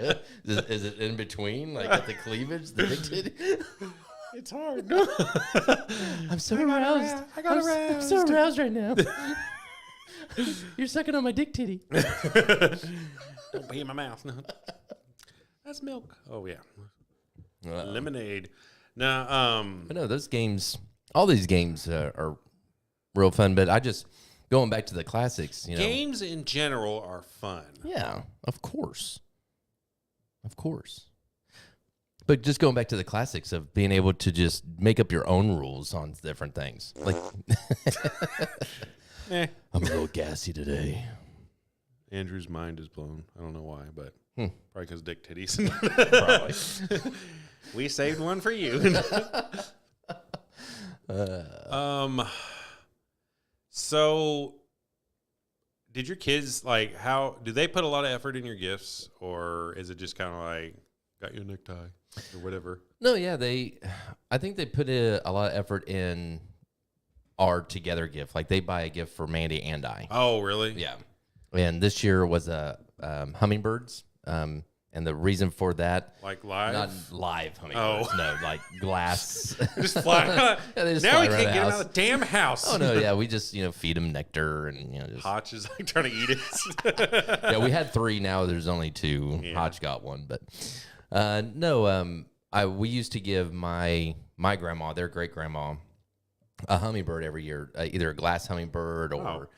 is it in between, like at the cleavage, the dick titty? It's hard. I'm so aroused. I'm so aroused right now. You're sucking on my dick titty. Don't pee in my mouth. No. That's milk. Oh yeah. Lemonade. Now, But no, those games, all these games are real fun. But I just going back to the classics, you know. games in general are fun. Yeah, of course. But just going back to the classics of being able to just make up your own rules on different things. Like, Eh. I'm a little gassy today. Andrew's mind is blown. I don't know why, but probably because dick titties. Probably. We saved one for you. So did your kids how do they put a lot of effort in your gifts, or is it just kind of like got you a necktie or whatever? No, yeah, I think they put a lot of effort in our together gift. Like they buy a gift for Mandy and I. Oh, really? Yeah. And this year was hummingbirds. And the reason for that, Like live? not live hummingbirds, no, like glass. Just fly. Yeah, they just Now fly we around can't the get them house. out of the damn house. Oh no, yeah, we just feed them nectar and just. Hotch is like trying to eat it. Yeah, we had 3. Now there's only 2. Yeah. Hodge got 1, but no. We used to give my grandma, their great grandma, a hummingbird every year, either a glass hummingbird or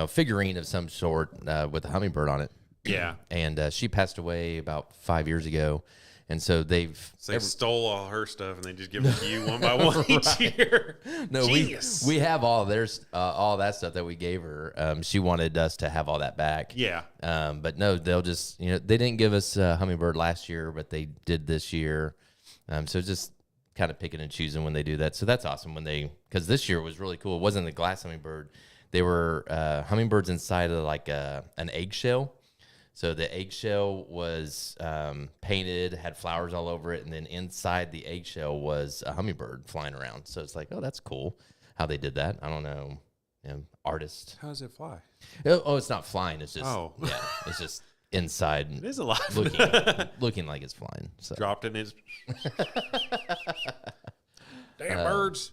figurine of some sort with a hummingbird on it. Yeah. And she passed away about 5 years ago, and so they've So they stole all her stuff and they just give it to you one by one each year. no, Genius. we have all all that stuff that we gave her. She wanted us to have all that back. Yeah. But no, they'll just they didn't give us a hummingbird last year, but they did this year. So just kind of picking and choosing when they do that. So that's awesome because this year was really cool. It wasn't the glass hummingbird. They were hummingbirds inside of like an eggshell. So the eggshell was painted, had flowers all over it, and then inside the eggshell was a hummingbird flying around. So it's like, oh, that's cool how they did that. I don't know, artist. How does it fly? Oh, it's not flying. It's just Oh. it's just inside It and is alive. looking like it's flying. So Dropped in his. Damn birds.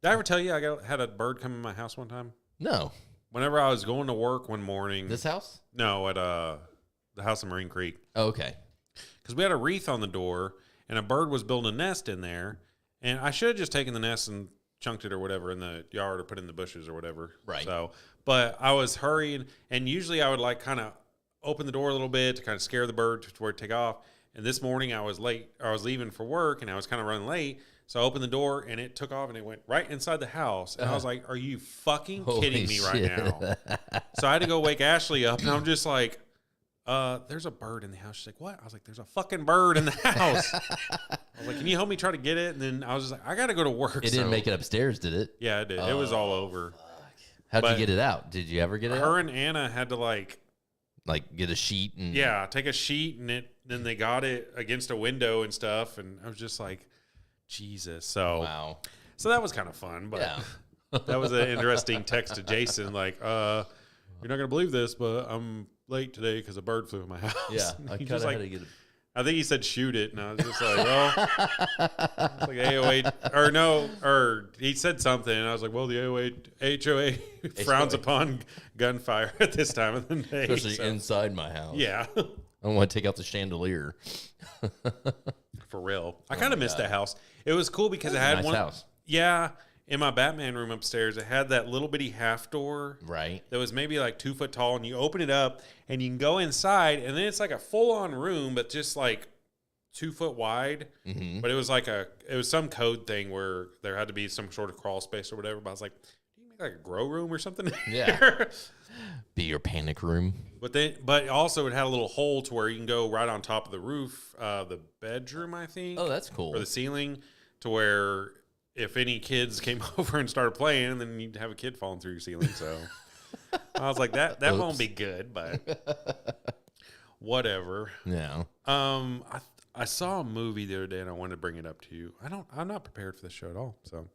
Did I ever tell you had a bird come in my house one time? no, Whenever I was going to work one morning. this house. No, at the house in Marine Creek. Oh, okay. Because we had a wreath on the door, and a bird was building a nest in there. And I should have just taken the nest and chunked it or whatever in the yard or put it in the bushes or whatever. Right. So, but I was hurrying, and usually I would kind of open the door a little bit to kind of scare the bird to where it take off. And this morning I was late. I was leaving for work, and I was kind of running late. So I opened the door, and it took off, and it went right inside the house. And I was like, "Are you fucking kidding me right shit. now?" So I had to go wake Ashley up, and I'm just like, there's a bird in the house. She's like, what? I was like, there's a fucking bird in the house. I was like, can you help me try to get it? And then I was just like, I got to go to work. It didn't make it upstairs, did it? Yeah, it did. It was all over. How'd But you get it out? Did you ever get it out? Her and Anna had to like Get a sheet and take a sheet, and then they got it against a window and stuff. And I was just like, Jesus. So, Wow. so that was kind of fun, but Yeah. that was an interesting text to Jason. Like, you're not going to believe this, but I'm late today because a bird flew in my house. Yeah, And I he kind just of like, had to get it. I think he said shoot it, and I was just like, well, it's like AOA, or no, or he said something, and I was like, well, the HOA frowns upon gunfire at this time of the day. Especially so, inside my house. yeah, I don't want to take out the chandelier. for real. I kind of missed that house. It was cool because it had Nice one. house. Yeah, in my Batman room upstairs, it had that little bitty half door. Right. That was maybe like 2 foot tall, and you open it up and you can go inside, and then it's like a full on room, but just like 2 foot wide. Mm-hmm. But it was like it was some code thing where there had to be some sort of crawl space or whatever. But I was like, do you make like a grow room or something? Yeah. Be your panic room. but also it had a little hole to where you can go right on top of the roof, the bedroom, I think. Oh, that's cool. Or the ceiling, to where if any kids came over and started playing, then you'd have a kid falling through your ceiling. So I was like, that won't be good. But whatever. Yeah. I saw a movie the other day and I wanted to bring it up to you. I'm not prepared for this show at all. So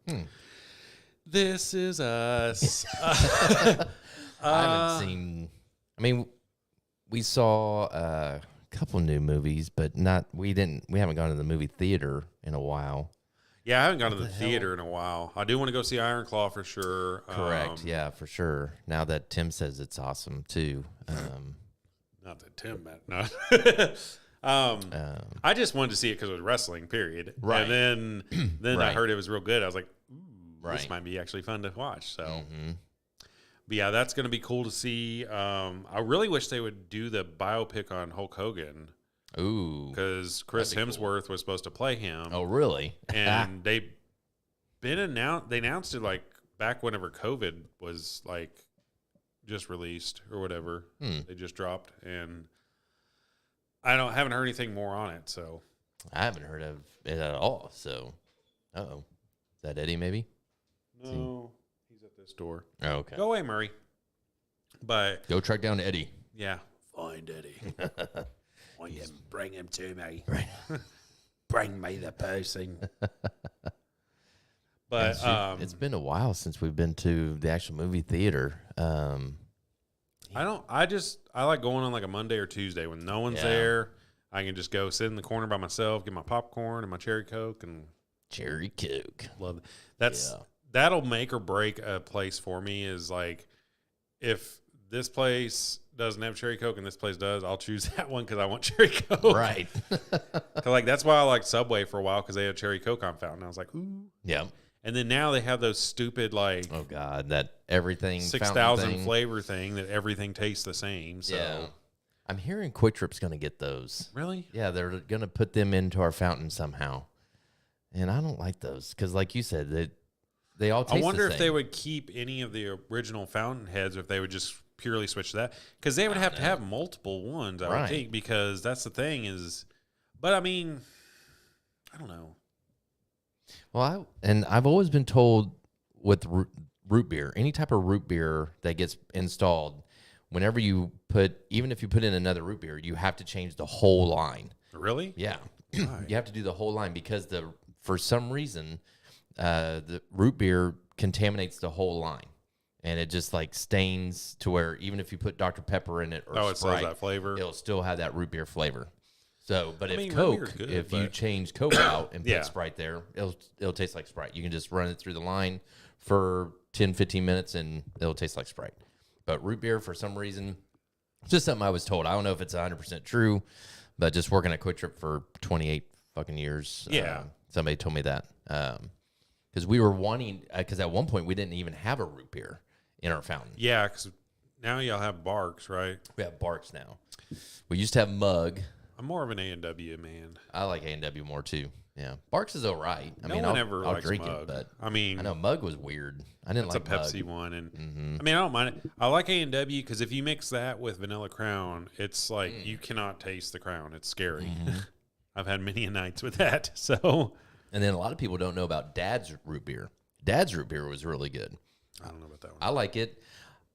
This Is Us. I haven't seen. I mean, we saw a couple new movies, but not. We haven't gone to the movie theater in a while. Yeah, I haven't gone to the theater in a while. I do want to go see Iron Claw for sure. Correct. Yeah, for sure. Now that Tim says it's awesome too. Not that Tim meant not. I just wanted to see it because it was wrestling. Period. Right. And then I Right. heard it was real good. I was like, ooh, this Right. might be actually fun to watch. So. Mm-hmm. But yeah, that's going to be cool to see. I really wish they would do the biopic on Hulk Hogan Ooh. because Chris That'd be cool. Hemsworth was supposed to play him. Oh, really? And they announced it like back whenever COVID was like just released or whatever. They just dropped, and I haven't heard anything more on it. So I haven't heard of it at all. So, is that Eddie? Maybe. no, he's at this door. Oh, okay. Go away, Murray. But Go track down Eddie. yeah, find Eddie. Bring him to me. Right. Bring me the person. But It's been a while since we've been to the actual movie theater. I like going on like a Monday or Tuesday when no one's Yeah. there. I can just go sit in the corner by myself, get my popcorn and my cherry Coke, and Cherry Coke. love it. That'll make or break a place for me. Is like if this place doesn't have cherry Coke and this place does, I'll choose that one because I want cherry Coke. Right. 'Cause, like that's why I liked Subway for a while because they had cherry Coke on fountain. I was like, ooh. Yeah. And then now they have those stupid like Oh God, that everything 6,000 fountain thing. flavor thing that everything tastes the same. So Yeah. I'm hearing Quick Trip's going to get those. really, Yeah, they're going to put them into our fountain somehow. And I don't like those because, like you said, they all taste I wonder the if they same. would keep any of the original fountain heads, or if they would just purely switch to that, because they would have to have multiple ones. I would Right. think, because that's the thing is. But I mean, I don't know. Well, I've always been told with root beer, any type of root beer that gets installed, whenever you even if you put in another root beer, you have to change the whole line. Really? Yeah, Why? you have to do the whole line because for some reason, the root beer contaminates the whole line, and it just like stains to where even if you put Dr. Pepper in it or Oh, it still has Sprite, that flavor. it'll still have that root beer flavor. So, but I if mean, root Coke, beer's good, if you but- change Coke out and put Yeah. Sprite there, it'll taste like Sprite. You can just run it through the line for 10, 15 minutes and it'll taste like Sprite. But root beer, for some reason, it's just something I was told. I don't know if it's 100% true, but just working at Quick Trip for 28 fucking years. Yeah. Somebody told me that. Because we were wanting, because at one point we didn't even have a root beer in our fountain. Yeah, because now y'all have Barks, right? We have Barks now. We used to have Mug. I'm more of an A&W man. I like A&W more too. Yeah, Barks is all right. I No mean, one I'll, ever I'll likes drink Mug. it, but I mean, I know Mug was weird. I didn't it's like a Pepsi Mug. one, and I mean, I don't mind it. I like A&W because if you mix that with Vanilla Crown, it's like you cannot taste the Crown. It's scary. I've had many nights with that. So And then a lot of people don't know about Dad's root beer. Dad's root beer was really good. I don't know about that one. I like it.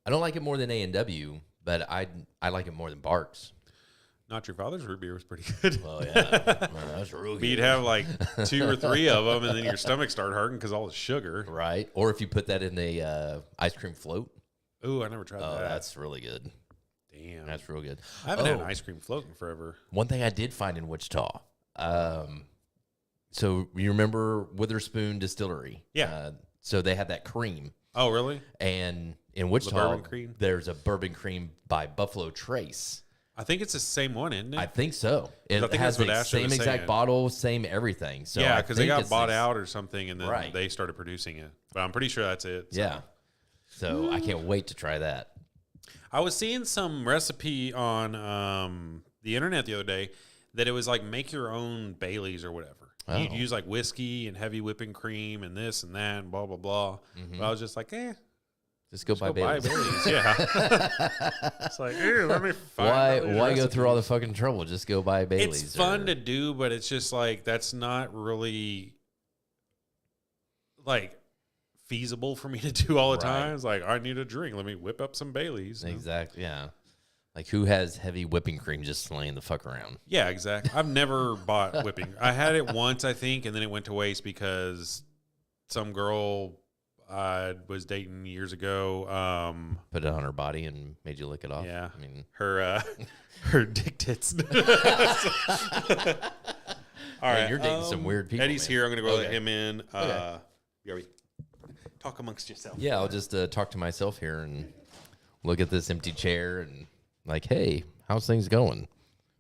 I don't like it more than A&W, but I like it more than Barks. Not Your Father's root beer was pretty good. Oh yeah, that's real good. You'd have like 2 or 3 of them, and then your stomach start hurting because all the sugar. Right, or if you put that in a ice cream float. Ooh, I never tried Oh, that. that's really good. Damn. That's real good. I haven't had Oh. an ice cream float in forever. One thing I did find in Wichita. So you remember Witherspoon Distillery? Yeah. So they had that cream, Oh, really? and in Wichita, bourbon cream? there's a bourbon cream by Buffalo Trace. I think it's the same one, isn't it? I think so. It think has that's what the Ashley same was exact saying. bottle, same everything. So yeah, I because they think got it's bought out or something, and then Right. they started producing it. But I'm pretty sure that's it. So. Yeah. So I can't wait to try that. I was seeing some recipe on the internet the other day that it was like make your own Baileys or whatever. You'd Oh. use like whiskey and heavy whipping cream and this and that and blah blah blah. But I was just like, Just go buy go buy Baileys. Baileys. Yeah. It's like, let me find Why go through all the fucking trouble? Just go buy Baileys. It's fun to do, but it's just like that's not really like feasible for me to do all the Right. time. It's like I need a drink. Let me whip up some Baileys. Exactly. Yeah. Like, who has heavy whipping cream just laying the fuck around? Yeah, exactly. I've never bought whipping. I had it once, I think, and then it went to waste because some girl I was dating years ago. Put it on her body and made you lick it off? Yeah. I mean, Her dick tits. All right, you're dating some weird people, Eddie's man. here. I'm going to go let Okay. him in. Okay. Talk amongst yourself. yeah, I'll just talk to myself here and look at this empty chair and like, hey, how's things going?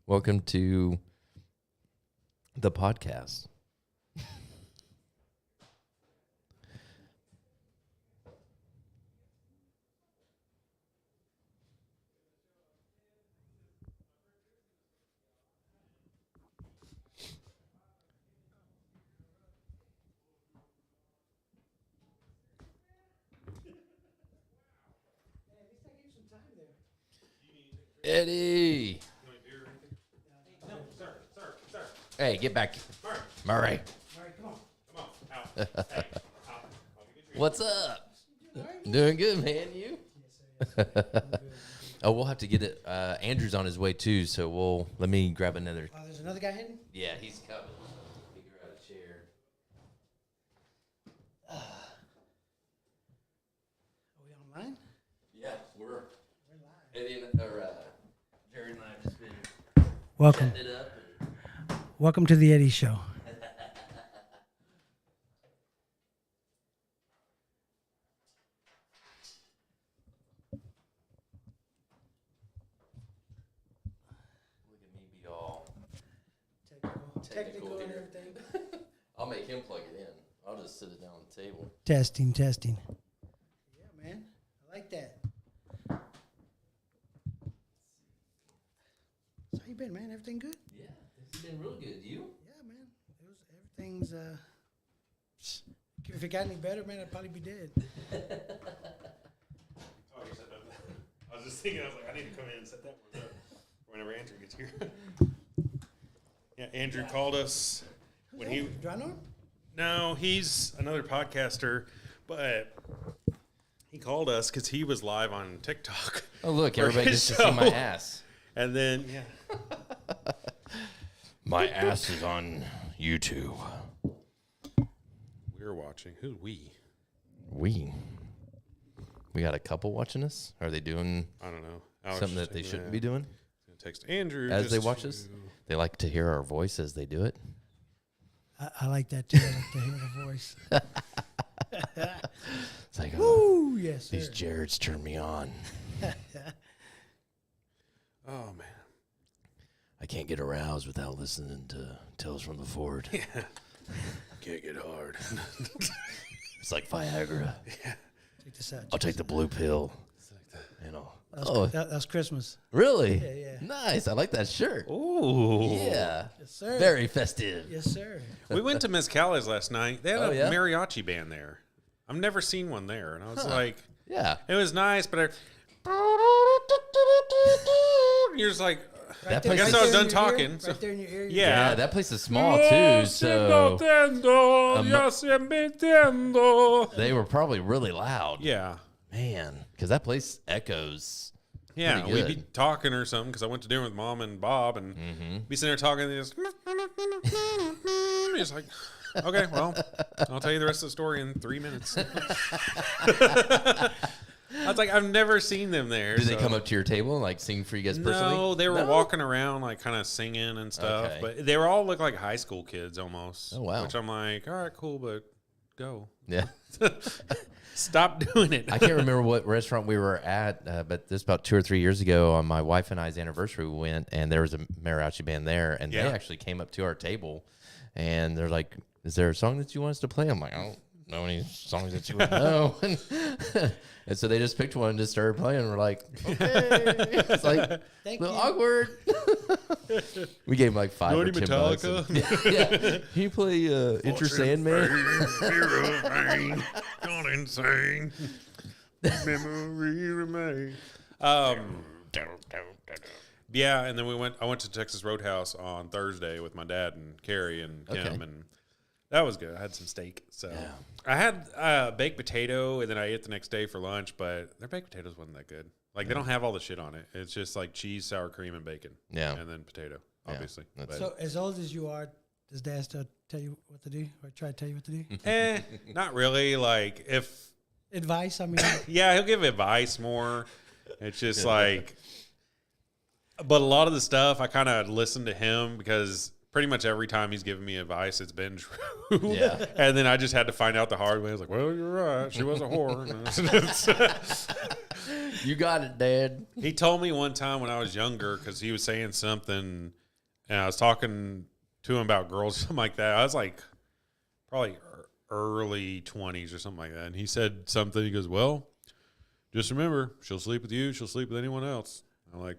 Welcome to the podcast. Eddie. Hey, get back. Murray. What's up? Doing good, man. You? Oh, we'll have to get it. Andrew's on his way too, so let me grab another. Oh, there's another guy hidden? Yeah, he's coming. Figure out a chair. Are we online? Yeah, we're Eddie or Jerry and I have just been Welcome. setting it up. Welcome to the Eddie Show. Look at me be all. Technical and here. everything. I'll make him plug it in. I'll just sit it down on the table. Testing. Yeah, man. I like that. So how you been, man? Everything good? Yeah, it's been real good. You? Yeah, man. Everything's if it got any better, man, I'd probably be dead. Oh, you said that. I was just thinking, I was like, I need to come in and set that one up whenever Andrew gets here. Yeah, Andrew called us when he. Drano? No, he's another podcaster, but he called us because he was live on TikTok. Oh, look, for everybody his gets to see my show. ass. And then, yeah. My ass is on YouTube. We're watching. Who we? We got a couple watching us. Are they doing I don't know. Alex something just that they texted shouldn't me. be doing Text Andrew as just they watch us? to- They like to hear our voice as they do it. I like that too. I like to hear the voice. It's like, oh, Ooh, yes, sir. these Jareds turn me on. Oh man. I can't get aroused without listening to Tales from the Ford. Can't get hard. It's like Viagra. Check this out. I'll take the blue pill. You know. That's Christmas. Really? Yeah, yeah. Nice. I like that shirt. Ooh. Yeah. Yes, sir. Very festive. Yes, sir. We went to Mezcales last night. They had Oh, a yeah? mariachi band there. I've never seen one there. And I was like, Yeah. it was nice, but you're just like, That I place guess is, I was there done in your ear, talking. so- Right there in your ear. Yeah. yeah, that place is small too, so they were probably really loud. Yeah. Man, because that place echoes. Yeah, Pretty we'd be good. talking or something because I went to dinner with Mom and Bob and be sitting there talking and just, just like, okay, well, I'll tell you the rest of the story in 3 minutes. I was like, I've never seen them there. Did they so- come up to your table and like sing for you guys personally? No, they were No? walking around like kind of singing and stuff, Okay. but they were all look like high school kids almost. Oh, wow. Which I'm like, all right, cool, but go. Yeah. Stop doing it. I can't remember what restaurant we were at, but this about 2 or 3 years ago on my wife and I's anniversary, we went and there was a mariachi band there, and Yeah. they actually came up to our table, and they're like, "Is there a song that you want us to play?" I'm like, "I don't know any songs that you would know," and so they just picked one and just started playing. And we're like, "Okay," it's like a Thank little you. awkward. We gave him like $5 Know or any $10. Metallica? Yeah, can you play Enter Sandman? Gone insane. Memory remain. Yeah, and then I went to Texas Roadhouse on Thursday with my dad and Carrie and Kim, Okay. and that was good. I had some steak. So Yeah. I had baked potato, and then I ate it the next day for lunch, but their baked potatoes wasn't that good. Like they don't have all the shit on it. It's just like cheese, sour cream, and bacon. Yeah. And then potato, Yeah, obviously. that's- But, So as old as you are, does Dad still tell you what to do, or try to tell you what to do? not really. Like if Advice? I mean, yeah, he'll give advice more. It's just like, but a lot of the stuff I kind of listen to him because pretty much every time he's given me advice, it's been true. Yeah. And then I just had to find out the hard way. I was like, well, you're right. She was a whore. You got it, Dad. He told me one time when I was younger because he was saying something and I was talking to him about girls, something like that. I was like probably early 20s or something like that. And he said something. He goes, well, just remember, she'll sleep with you. She'll sleep with anyone else. I'm like,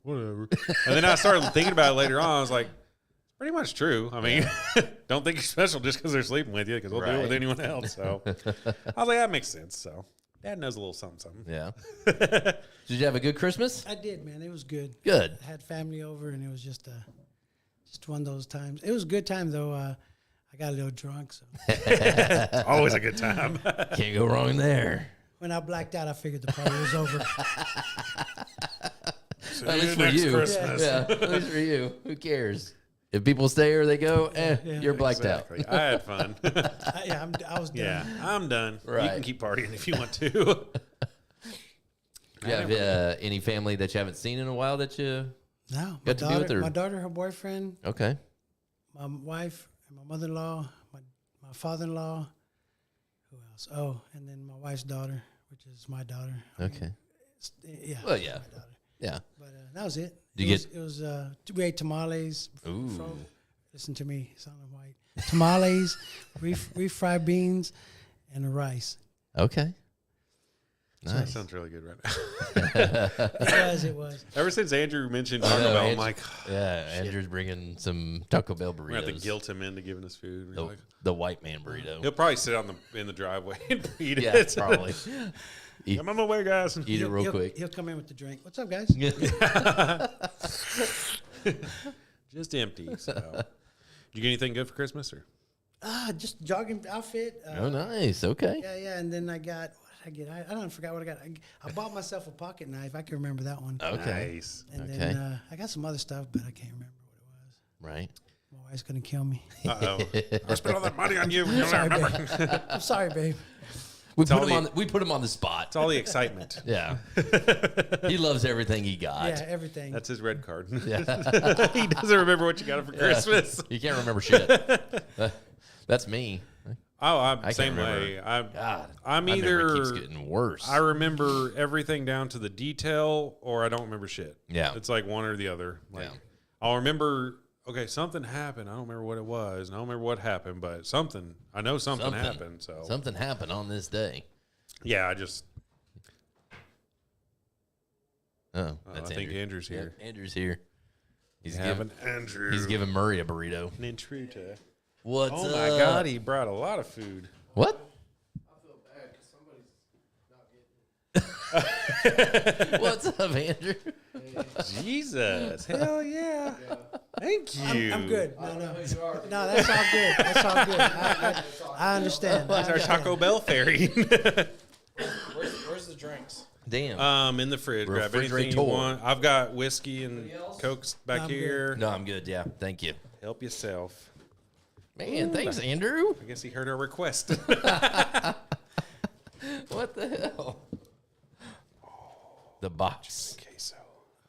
whatever. And then I started thinking about it later on. I was like, it's pretty much true. I mean, don't think you're special just because they're sleeping with you because they'll do it with Right. anyone else. So I was like, that makes sense. So Dad knows a little something, something. Yeah. Did you have a good Christmas? I did, man. It was good. Good. I had family over, and it was just one of those times. It was a good time though. I got a little drunk, so Always a good time. Can't go wrong there. when I blacked out, I figured the party was over. At least for you. Yeah, at least for you. Who cares? If people stay or they go, Yeah. you're blacked Exactly. I had fun. I was done. Yeah, I'm done. You Right. can keep partying if you want to. out. Do you have any family that you haven't seen in a while that you... No, my Got to be with daughter, her. my daughter, her boyfriend, Okay. my wife, and my mother-in-law, my father-in-law. Who else? Oh, and then my wife's daughter, which is my daughter. Okay. Yeah. Well, it's yeah. my daughter. Yeah. But that was it. Did you It was we ate tamales. Ooh. Listen to me, son of white. Tamales, refried beans, and the rice. Okay. That Nice. sounds really good right now. It was. Ever since Andrew mentioned I Taco know, Bell, I'm Andrew- like, Yeah, Andrew's bringing some Taco Bell we're going to have burritos. to guilt him into giving us food. We're The, like- the white man burrito. he'll probably sit in the driveway and eat Yeah, it. probably. Eat, I'm on my way, guys. eat it real quick. He'll come in with the drink. What's up, guys? Just empty. So. Did you get anything good for Christmas? Or? Just jogging outfit. Oh, nice. Okay. Yeah. And then I got, what did I get? I don't forgot what I got. I bought myself a pocket knife. I can remember that one. Okay. Nice. And okay. then I got some other stuff, but I can't remember what it was. Right. My wife's going to kill me. Uh-oh. I spent all that money on you. Sorry, babe. I'm sorry, babe. We all put him on the spot. It's all the excitement. Yeah. He loves everything he got. Yeah, everything. That's his red card. Yeah. He doesn't remember what you got for Christmas. You can't remember shit. That's me. Oh, I'm can't same remember. way. God. I'm My memory keeps either getting worse. I remember everything down to the detail, or I don't remember shit. Yeah. It's like one or the other. Like, Yeah. I'll remember. Okay, something happened. I don't remember what it was, and I don't remember what happened, but something. I know something happened. So Something happened on this day. yeah, I just. Oh, I that's think Andrew. Andrew's here. Yeah, Andrew's here. He's Having giving Andrew. he's giving Murray a burrito. an intruder. What's Oh up? my God, he brought a lot of food. What? What's up, Andrew? Jesus, hell yeah! Thank you. I'm good. No, that's all good. That's all good. I understand. It's our Taco Bell fairy. Where's the drinks? Damn. In the fridge. Grab anything you Refrigerator. want. I've got whiskey and Cokes back I'm good. here. No, I'm good. Yeah, thank you. Help yourself. Man, thanks, Andrew. I guess he heard our request. What the hell? The box. Queso.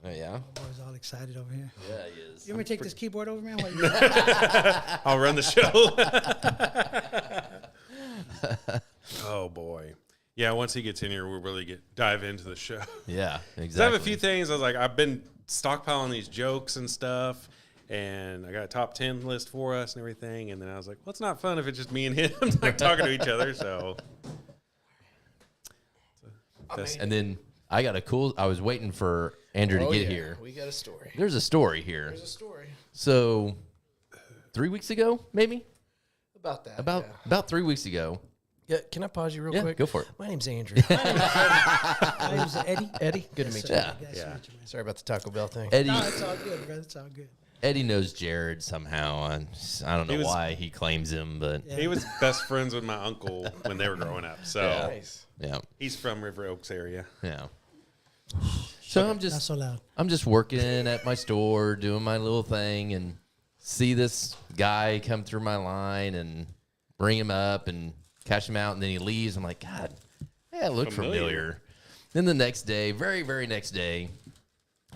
Oh, yeah? Boy's all excited over here. Yeah, he is. You want me to take this keyboard over, man? What you I'll run the show. Oh boy. Yeah, once he gets in here, we'll really dive into the show. Yeah, 'Cause exactly. I have a few things. I was like, I've been stockpiling these jokes and stuff, and I got a top 10 list for us and everything. And then I was like, well, it's not fun if it's just me and him like talking to each other. So, And then I got I was waiting for Andrew to get here. We got a story. There's a story here. There's a story So 3 weeks ago, maybe? about that. About 3 weeks ago. Yeah. Can I pause you real Yeah, quick? go for it. My name's Andrew. My name's Eddie. Eddie, good to meet you. Yeah. Nice to meet you, man. Sorry about the Taco Bell thing. Eddie No, it's all good, brother. It's all good. Eddie knows Jared somehow. I don't know He was- why he claims him, but He was best friends with my uncle when they were growing up. So Nice. yeah, he's from River Oaks area. yeah. So I'm Not just so loud. I'm just working at my store, doing my little thing, and see this guy come through my line and bring him up and cash him out, and then he leaves. I'm like, God, yeah, look familiar. Then the next day, very, very next day,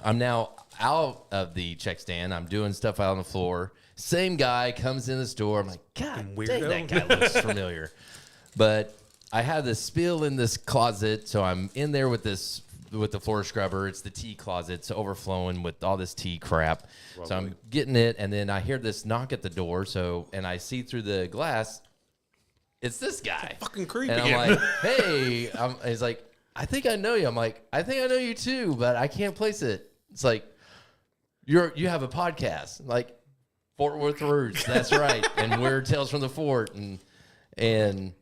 I'm now out of the check stand. I'm doing stuff out on the floor. Same guy comes in the store. I'm like, God, dang, Weirdo. that guy looks familiar. But I have this spill in this closet, so I'm in there with the floor scrubber. It's the tea closet. It's overflowing with all this tea crap. So I'm getting it, and then I hear this knock at the door. And I see through the glass, it's this guy. Fucking creepy. And I'm like, hey, he's like, I think I know you. I'm like, I think I know you too, but I can't place it. It's like, you have a podcast, like Fort Worth Roots. That's right. And we're Tales from the Fort. And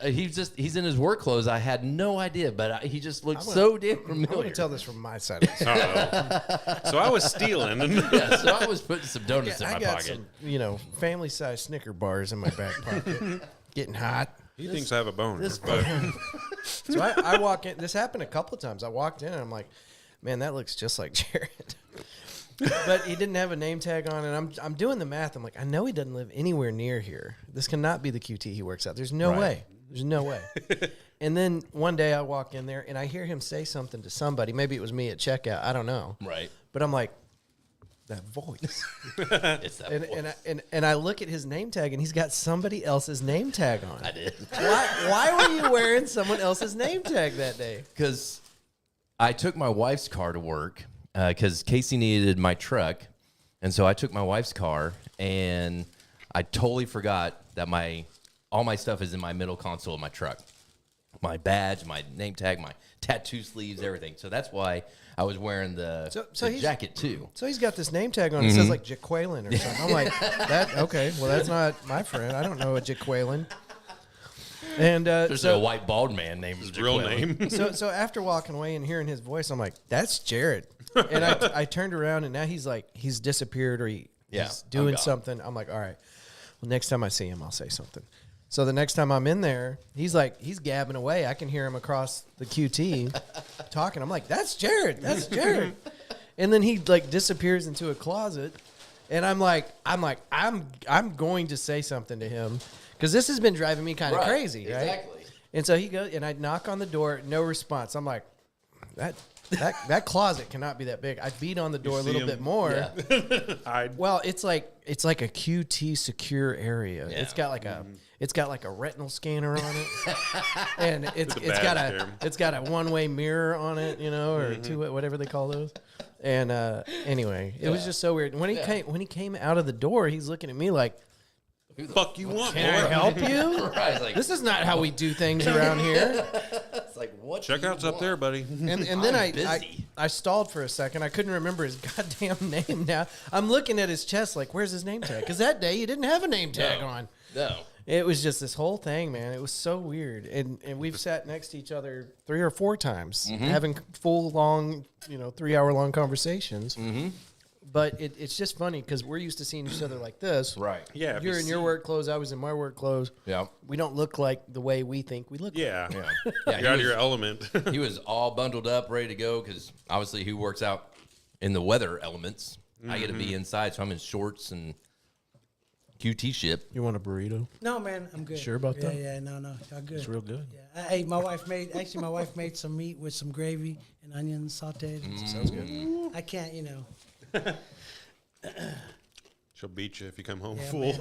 he's in his work clothes. I had no idea, but he just looked so damn I'm going familiar. to tell this from my side. Of the story. Uh-oh. So I was stealing. Yeah, so I was putting some donuts in I my got pocket. some, family-sized Snicker bars in my back pocket. Getting hot. He thinks I have a boner. So I walk in. This happened a couple of times. I walked in and I'm like, man, that looks just like Jared. But he didn't have a name tag on, and I'm doing the math. I'm like, I know he doesn't live anywhere near here. This cannot be the QT he works at. There's no way. There's no way. And then one day I walk in there and I hear him say something to somebody. Maybe it was me at checkout. I don't know. Right. But I'm like, that voice. It's that And I look at his name tag and he's got somebody else's name tag on. I did. Why were you wearing someone else's name tag that day? Because I took my wife's car to work because Casey needed my truck. And so I took my wife's car, and I totally forgot that all my stuff is in my middle console of my truck. My badge, my name tag, my tattoo sleeves, everything. So that's why I was wearing the he's- jacket too. So he's got this name tag on. It says like Jaqueline or something. I'm like, okay, well, that's not my friend. I don't know a Jaqueline. And There's a white bald man named His real Jaqueline. name. so after walking away and hearing his voice, I'm like, that's Jared. And I turned around and now he's disappeared or he's Yeah, doing I'm gone. something. I'm like, all right, well, next time I see him, I'll say something. So the next time I'm in there, he's gabbing away. I can hear him across the QT talking. I'm like, that's Jared. That's Jared. And then he disappears into a closet. And I'm going to say something to him because this has been driving me kind of crazy, right? Exactly. And so he goes, and I knock on the door, no response. I'm like, that closet cannot be that big. I beat on the door a see little him? bit more. I Well, it's like a QT secure area. Yeah. It's got like a retinal scanner on it, and it's With a got badge a one-way mirror on it, or two, whatever they call those. And anyway, it was just so weird. When he came out of the door, he's looking at me like, fuck you want, "Can I boy? help you? Right, it's like, This is not how we do things around here." it's like what? Checkouts up there, buddy. And then I'm I busy. stalled for a second. I couldn't remember his goddamn name now. I'm looking at his chest like, where's his name tag? Because that day he didn't have a name tag on. No. It was just this whole thing, man. It was so weird. And we've sat next to each other 3 or 4 times having full long, 3-hour long conversations. Mm-hmm. But it's just funny because we're used to seeing each other like this. Right. Yeah, if You're you in your see- work clothes. I was in my work clothes. Yeah. We don't look like the way we think we look. Yeah, Yeah, you're he out of was- your element. He was all bundled up, ready to go, because obviously he works out in the weather elements. I get to be inside, so I'm in shorts and QT shit. You want a burrito? No, man, I'm good. Sure about that? Yeah, no, y'all good. It's real good. Yeah, hey, my wife made some meat with some gravy and onions sauteed. Sounds good. I can't, She'll beat you if you come home Yeah, full.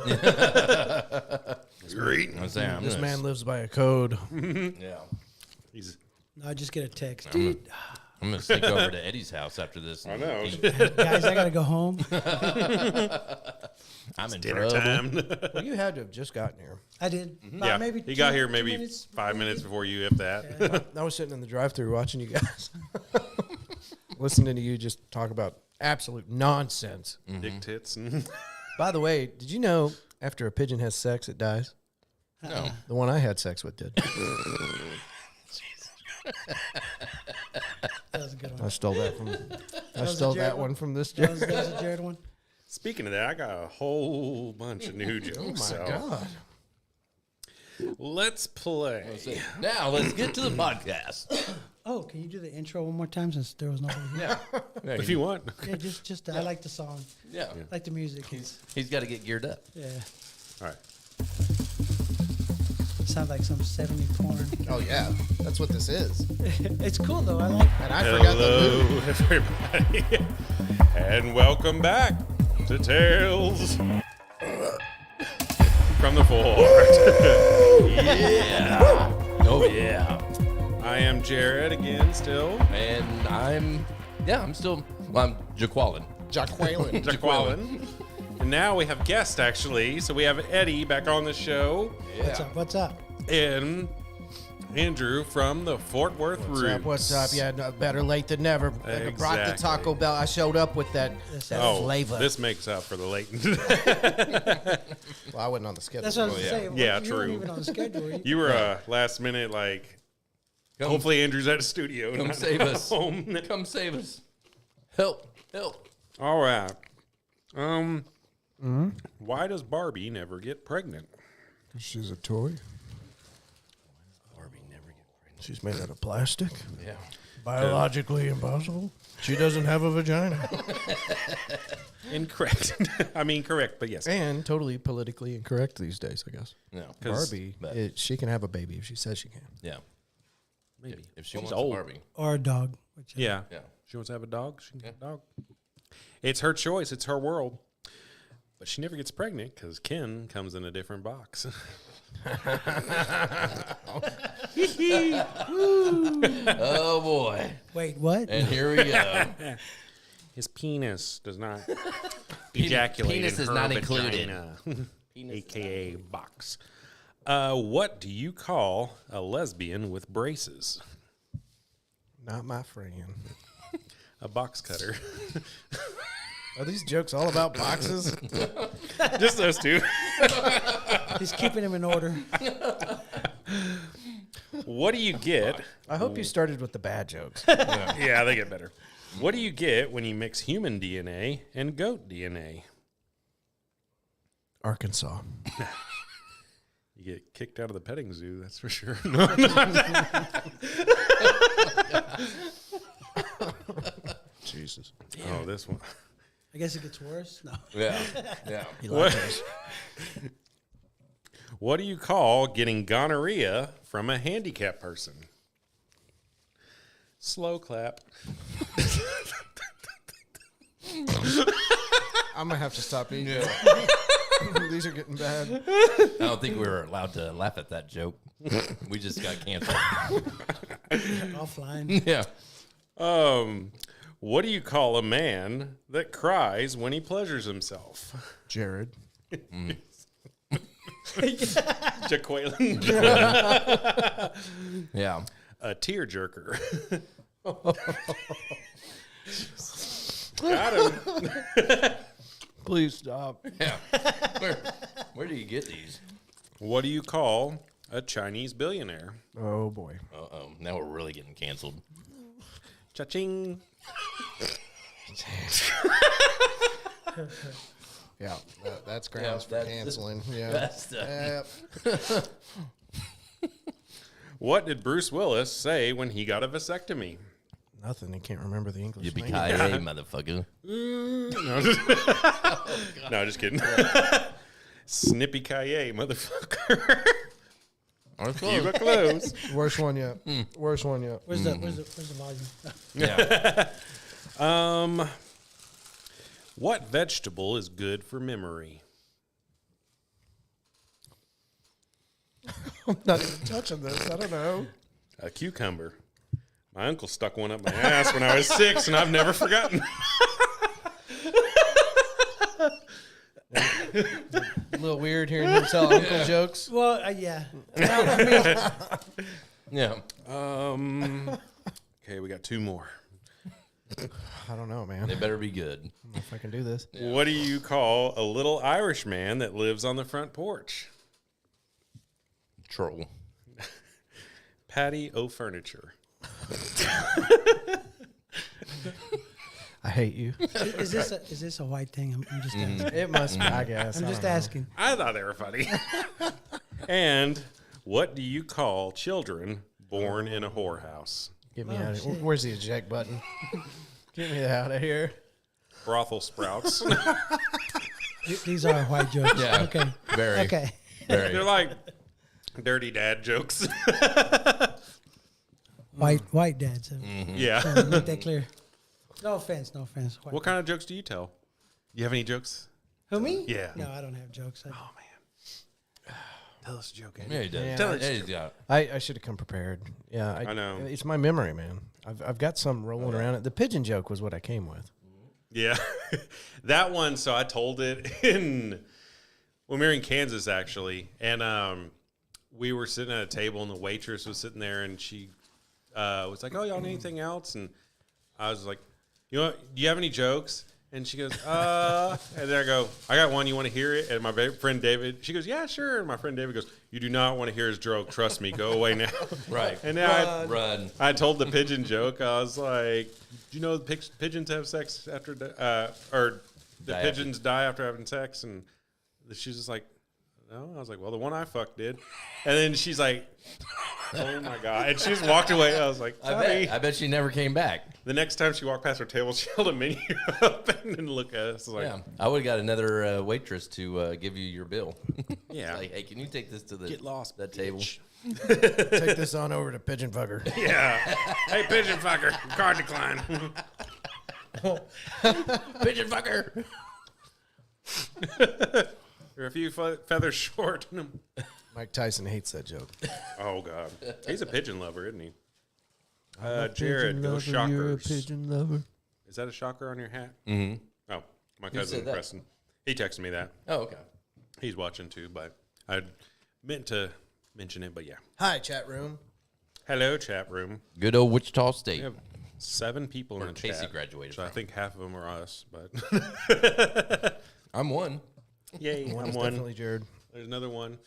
Great. I'm saying, I'm This gonna- man lives by a code. Yeah. He's, No, I just get a text. I'm Dude, gonna sneak over to Eddie's house after this. I know. guys, I gotta go home. I'm in Dinner trouble. time. Well, you had to have just gotten here. I did. About Yeah, maybe he got two- here 2 maybe minutes 5 before minutes you. before you, if that. I was sitting in the drive-thru watching you guys, listening to you just talk about absolute nonsense. Dick tits. By the way, did you know after a pigeon has sex, it dies? No. The one I had sex with did. That was a good I one. stole that from. I was a stole Jared that one? one from this. That was a Jared one. Speaking of that, I got a whole bunch of new jokes. Oh my so god. let's play. Now let's get to the podcast. Oh, can you do the intro one more time since there was nobody here? Yeah, If you want. Yeah, just I like the song. yeah. I like the music. He's got to get geared up. Yeah. All right. Sounds like some 70 porn. Oh yeah, that's what this is. It's cool though. I like And I forgot the Hello, everybody, and welcome back to Tales from the Fort. Yeah. Oh yeah. I am Jared again, still. And I'm still. Well, I'm Jaqueline. Jaqueline. Jaqueline. And now we have guests, actually. So we have Eddie back on the show, what's up? What's up? and Andrew from the Fort Worth Roots. What's up? Yeah, no, better late than never. I brought the Exactly. Taco Bell. I showed up with that Oh, flavor. this makes up for the latent. Well, I wasn't on the schedule. That's what I was saying. Yeah, you weren't true. even on the schedule. You were last minute, like. Come, Hopefully, Andrew's at a studio. come not save us. home. Come save us. Help! Help! All right. Why does Barbie never get pregnant? She's a toy. Barbie never get pregnant. She's made out of plastic. Yeah. Biologically impossible. She doesn't have a vagina. Incorrect. I mean, correct, but yes. And totally politically incorrect these days, I guess. No. 'Cause- Barbie, but- she can have a baby if she says she can. Yeah. Maybe. If she She's wants old. a Barbie. Or a dog. Whichever. Yeah. Yeah. She wants to have a dog. She can have a dog. It's her choice. It's her world. But she never gets pregnant because Ken comes in a different box. Oh boy. Wait, what? And here we go. His penis does not ejaculate penis in is her not included. vagina, AKA box. What do you call a lesbian with braces? Not my friend. A box cutter. Are these jokes all about boxes? Just those two. He's keeping him in order. What do you get? I hope you started with the bad jokes. Yeah, they get better. What do you get when you mix human DNA and goat DNA? Arkansas. You get kicked out of the petting zoo, that's for sure. Jesus. Oh, this one. I guess it gets worse. No. Yeah. Yeah. What, what do you call getting gonorrhea from a handicapped person? Slow clap. I'm going to have to stop eating. These are getting bad. I don't think we were allowed to laugh at that joke. We just got canceled. Offline. Yeah. What do you call a man that cries when he pleasures himself? Jared. Jaqueline. Yeah. A tear jerker. Got him. Please stop. Yeah. Where do you get these? What do you call a Chinese billionaire? Oh, boy. Uh-oh. Now we're really getting canceled. Cha-ching. Yeah, that's grounds for canceling. Yeah. That's the, Yep. What did Bruce Willis say when he got a vasectomy? Nothing. He can't remember the English name. Yippee-ki-yay, motherfucker. No, just kidding. Snippy Kaye, motherfucker. You were close. Worst one yet. Worst one yet. Where's the volume? Yeah. What vegetable is good for memory? I'm not even touching this. I don't know. A cucumber. My uncle stuck one up my ass when I was 6, and I've never forgotten. A little weird hearing him tell uncle jokes. Well, yeah. No, I mean, Yeah. Okay, we got 2 more. I don't know, man. They better be good. I don't know if I can do this. What do you call a little Irish man that lives on the front porch? Troll. Patty O' Furniture. I hate you. Is this a white thing? I'm just asking. It must be, I guess. I'm I just don't know. asking. I thought they were funny. And what do you call children born in a whorehouse? Get me Oh, out of here. shit. Where's the eject button? Get me out of here. Brothel sprouts. These are white jokes. Yeah. Okay. Very. Okay. Very. They're like dirty dad jokes. White dads. Yeah. So make that clear. No offense. No offense. White What kind of jokes do you tell? You have any jokes? Who, me? Yeah. No, I don't have jokes. Oh man. Tell us a joke, Andy. Yeah, he does. Yeah, Tell it's it. Yeah. I should have come prepared. Yeah, I know. It's my memory, man. I've got some rolling around it. The pigeon joke was what I came with. Yeah. That one, so I told it when we were in Kansas actually. And we were sitting at a table and the waitress was sitting there and she was like, "Oh, y'all need anything else?" And I was like, "You know, do you have any jokes?" And she goes, and then I go, "I got one. You want to hear it?" And my friend David, she goes, "Yeah, sure." And my friend David goes, "You do not want to hear his joke. Trust me. Go away now." Right. And now Run. I told the pigeon joke. I was like, "Do you know pigeons have sex after, or the Die pigeons die after having sex?" And she's just like, "No." I was like, "Well, the one I fucked did." And then she's like, "Oh my god!" And she just walked away. I was like, "Sorry." I bet she never came back. The next time she walked past her table, she held a menu up and didn't look at us. I was like, Yeah. I would have got another waitress to give you your bill. Yeah. Like, hey, can you take this to the Get lost, that table? Take this on over to Pigeon Fucker. "Yeah, hey, pigeon fucker, card decline." Pigeon fucker. You're a few feathers short. Mike Tyson hates that joke. Oh god, he's a pigeon lover, isn't he? Jared, go Shockers. Pigeon lover. Is that a shocker on your hat? Mm-hmm. Oh, my Who cousin said that? Preston. He texted me that. Oh, okay. He's watching too, but I meant to mention it. But yeah, Hi, chat room. hello chat room. Good old Wichita State. We have 7 people Where in the Casey chat. graduated So I from. think half of them are us. But I'm one. yay, One I'm is one. definitely Jared. There's another one.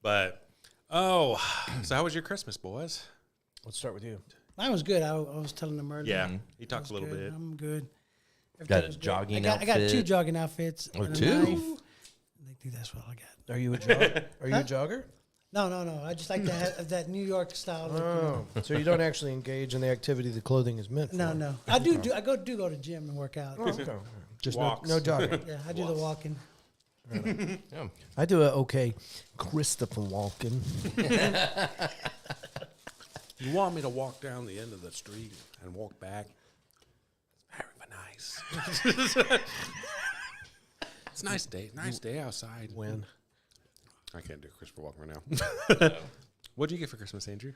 But so how was your Christmas, boys? Let's start with you. Mine was good. I was telling them earlier. Yeah, Mm-hmm. he talks a little Good. bit. I'm good. Got Everything a was good. jogging I got 2 outfit. jogging outfits. Oh, and a 2? knife. I think that's what I got. Are you a Are you a jogger? No. I just like to have that New York style. Look, Oh, so you don't actually engage in the activity the clothing is meant for? No. I do go to the gym and work out. Oh, okay. Just no, Walks. no jogging. Yeah, I do the walking. Yeah. I do a okay Christopher Walken. You want me to walk down the end of the street and walk back? Very nice. It's a nice day. Nice day outside. When? I can't do Christopher Walken right now. What'd you get for Christmas, Andrew?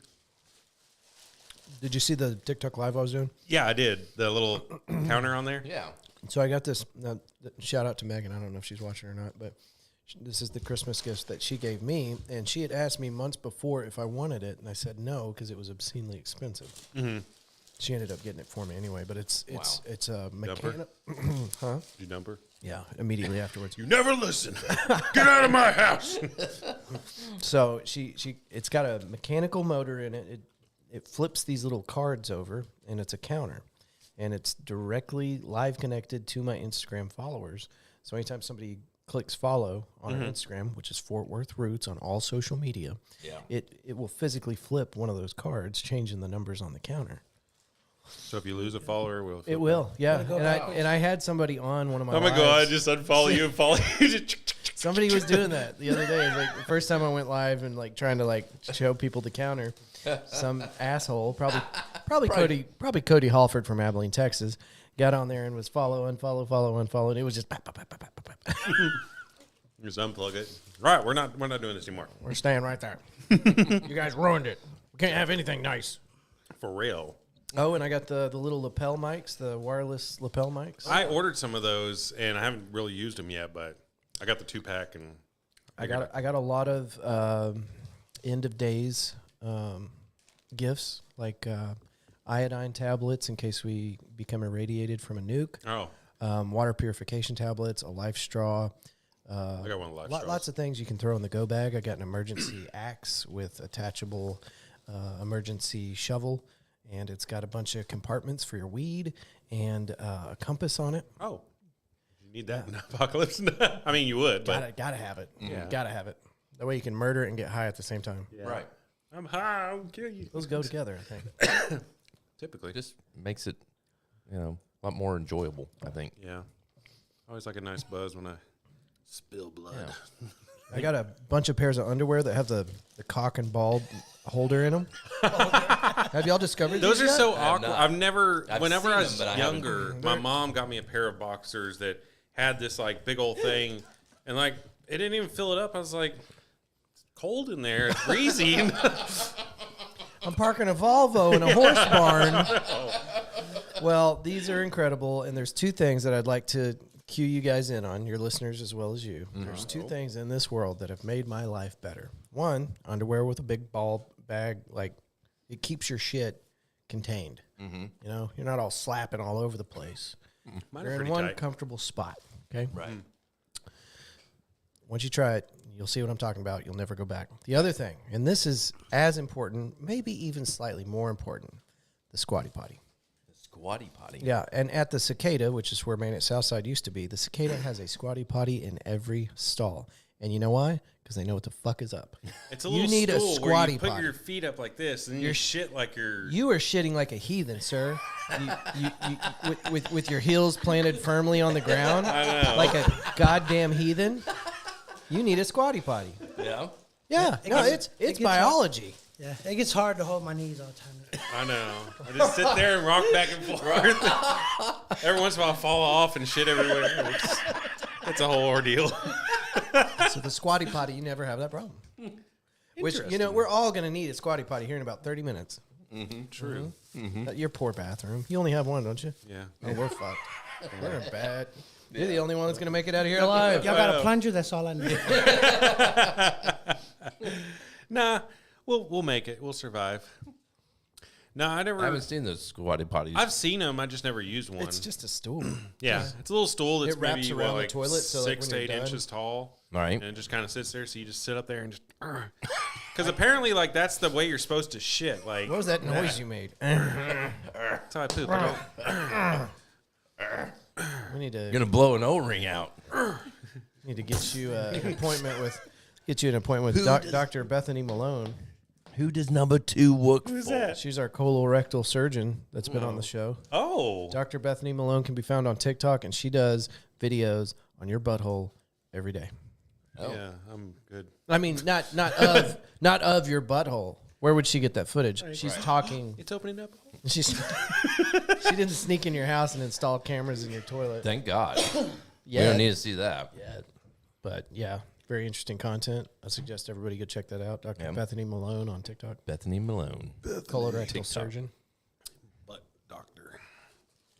Did you see the TikTok live I was doing? Yeah, I did. The little counter on there. Yeah. So I got this. Shout out to Megan. I don't know if she's watching or not, but this is the Christmas gift that she gave me, and she had asked me months before if I wanted it, and I said no because it was obscenely expensive. Mm-hmm. She ended up getting it for me anyway, but it's a Dumper? mechanic. Huh? Did you dump her? Yeah, immediately afterwards. You never listen. Get out of my house. So it's got a mechanical motor in it. It flips these little cards over, and it's a counter, and it's directly live connected to my Instagram followers. So anytime somebody clicks follow on our Instagram, which is Fort Worth Roots on all social media, Yeah. it will physically flip one of those cards, changing the numbers on the counter. So if you lose a follower, we'll. It will, yeah. go And I had somebody on one of my. Oh my lives. god! Just unfollow you and follow you. Somebody was doing that the other day. Like the first time I went live and like trying to like show people the counter, some asshole, probably Cody Halford from Abilene, Texas, got on there and was follow. And it was just Just unplug it. Right, we're not doing this anymore. we're staying right there. You guys ruined it. We can't have anything nice. For real. Oh, and I got the little lapel mics, the wireless lapel mics. I ordered some of those and I haven't really used them yet, but I got the 2-pack and I got a lot of end of days gifts like iodine tablets in case we become irradiated from a nuke. oh, Water purification tablets, a life straw. I got one of the live Lots of things you can throw in the go bag. I got an emergency axe with attachable emergency shovel and it's got a bunch of compartments for your weed and a compass on it. Oh, you need that in apocalypse? I mean, you would, but Gotta have it. Yeah. Gotta have it. That way you can murder and get high at the same time. Right. I'm high. I'll kill you. Those go together, I think. Typically, Just makes it, a lot more enjoyable, I think. yeah. I always like a nice buzz when I spill blood. Yeah. I got a bunch of pairs of underwear that have the cock and ball holder in them. Have y'all discovered Those these are yet? so have awkward. not. I've never. I've Whenever seen I them, was but I haven't. younger, my mom got me a pair of boxers that had this like big old thing, and like it didn't even fill it up. I was like, it's cold in there. It's freezing. I'm parking a Volvo in a horse barn. Well, these are incredible, and there's two things that I'd like to cue you guys in on, your listeners as well as you. There's two things in this world that have made my life better. One, underwear with a big ball bag, like it keeps your shit contained. You know, you're not all slapping all over the place. Mine You're are in pretty one tight. comfortable spot. Okay. Right. Once you try it, you'll see what I'm talking about. You'll never go back. The other thing, and this is as important, maybe even slightly more important, the squatty potty. Squatty potty. Yeah, and at the Cicada, which is where Main at Southside used to be, the Cicada has a squatty potty in every stall. And you know why? Because they know what the fuck is up. It's a You little need a stool where squatty you put potty. your feet up like this, and you shit like you're. You are shitting like a heathen, sir. With your heels planted firmly on the ground, I know. like a goddamn heathen. You need a squatty potty. Yeah. Yeah, no, it's gets biology. Yeah, it gets hard to hold my knees all the time. I know. I just sit there and rock back and forth. Every once in a while, I fall off and shit everywhere. It's a whole ordeal. So the squatty potty, you never have that problem. Which, you know, we're all going to need a squatty potty here in about 30 minutes. True. Your poor bathroom. You only have one, don't you? Yeah. Oh, we're fucked. We're in bad. You're the only one that's going to make it out of here alive. Y'all got a plunger? That's all I need. Nah, we'll make it. We'll survive. No, I never. I haven't seen those squatty potties. I've seen them. I just never used one. It's just a stool. yeah, it's a little stool that's It wraps maybe around the like toilet, so, like, 6 when to you're 8 done- inches tall. All right. And it just kind of sits there, so you just sit up there and just. Because apparently, like that's the way you're supposed to shit. Like What was that noise you made? that's how I poop. We need to Gonna blow an O-ring out. get you an appointment with Dr. Bethany Malone. Who does number 2 work Who's for? that? She's our colorectal surgeon that's been on the show. Oh, Dr. Bethany Malone can be found on TikTok, and she does videos on your butthole every day. yeah, I'm good. I mean, not of your butthole. Where would she get that footage? She's talking. It's opening up. She didn't sneak in your house and install cameras in your toilet. Thank God. We Yeah, don't need to see that. but yeah, very interesting content. I suggest everybody go check that out. Dr. Yeah. Bethany Malone on TikTok, Bethany Malone. colorectal surgeon. Butt doctor.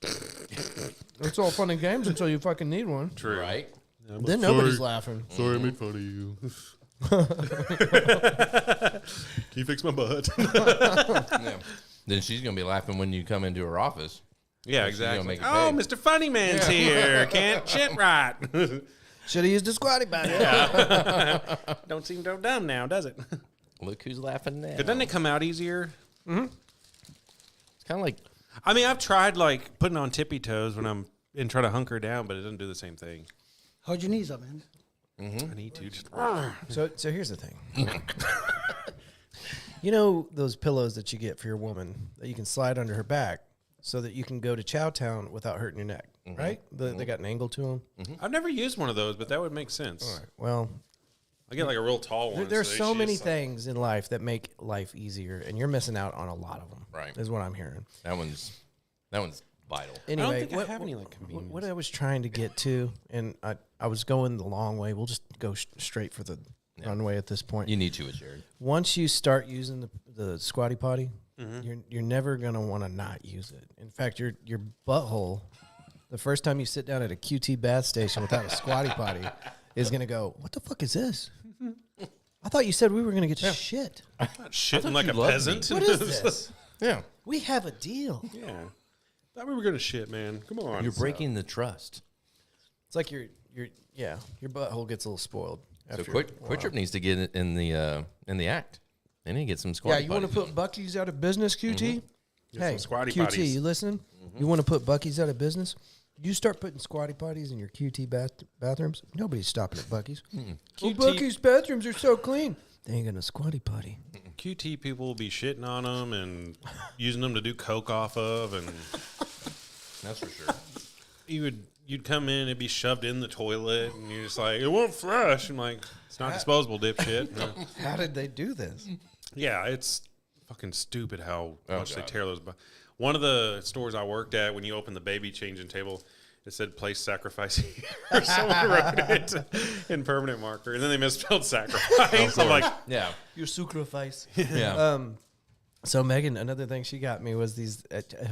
It's all fun and games until you fucking need one. True. Right? Then nobody's laughing. Sorry, I made fun of you. Can you fix my butt? Yeah. Then she's gonna be laughing when you come into her office. Yeah, She's gonna exactly. make it Oh, pay. Mr. Funny Man's here. Can't shit right. Should have used a squatty potty. Don't seem so dumb now, does it? Look who's laughing now. But doesn't it come out easier? It's kind of like I mean, I've tried like putting on tippy toes when I'm and try to hunker down, but it doesn't do the same thing. Hold your knees up, man. I need to just. So here's the thing. You know those pillows that you get for your woman that you can slide under her back so that you can go to Chowtown without hurting your neck, right? They got an angle to them. I've never used one of those, but that would make sense. Well, I get like a real tall one. there's they so should many just, like- things in life that make life easier, and you're missing out on a lot of them. Right. Is what I'm hearing. that one's vital. Anyway, think I have any, like, what I was trying to get to, and I was going the long way. We'll just go straight for the runway at this point. You need to, Jared. Once you start using the squatty potty, Mm-hmm. you're never gonna want to not use it. In fact, your butthole, the first time you sit down at a QT bath station without a squatty potty, is gonna go, "What the fuck is this? I thought you said we were gonna get shit. Not shitting like you a loved peasant. What is this? Yeah. We have a deal." Yeah. Thought we were gonna shit, man. Come on. You're breaking the trust. It's like your butthole gets a little spoiled. So after a Quick while. Trip needs to get in the act. They need to get some Yeah, squatty you want to potties. put Bucky's out of business, QT? Get Hey, some squatty QT, potties. you listening? You want to put Buc-ee's out of business? You start putting squatty potties in your QT bathrooms. Nobody's stopping at Buc-ee's. Oh, QT Buc-ee's bathrooms are so clean. They ain't gonna squatty potty. QT people will be shitting on them and using them to do coke off of, and That's for sure. you'd come in, it'd be shoved in the toilet, and you're just like, it won't flush. I'm like, it's not disposable, dipshit. How did they do this? Yeah, it's fucking stupid how much they God. tear those. One of the stores I worked at, when you open the baby changing table, it said place sacrifice here. Someone wrote it in permanent marker, and then they misspelled sacrifice. I'm like, Yeah. Your sacrifice. Yeah. So Megan, another thing she got me was these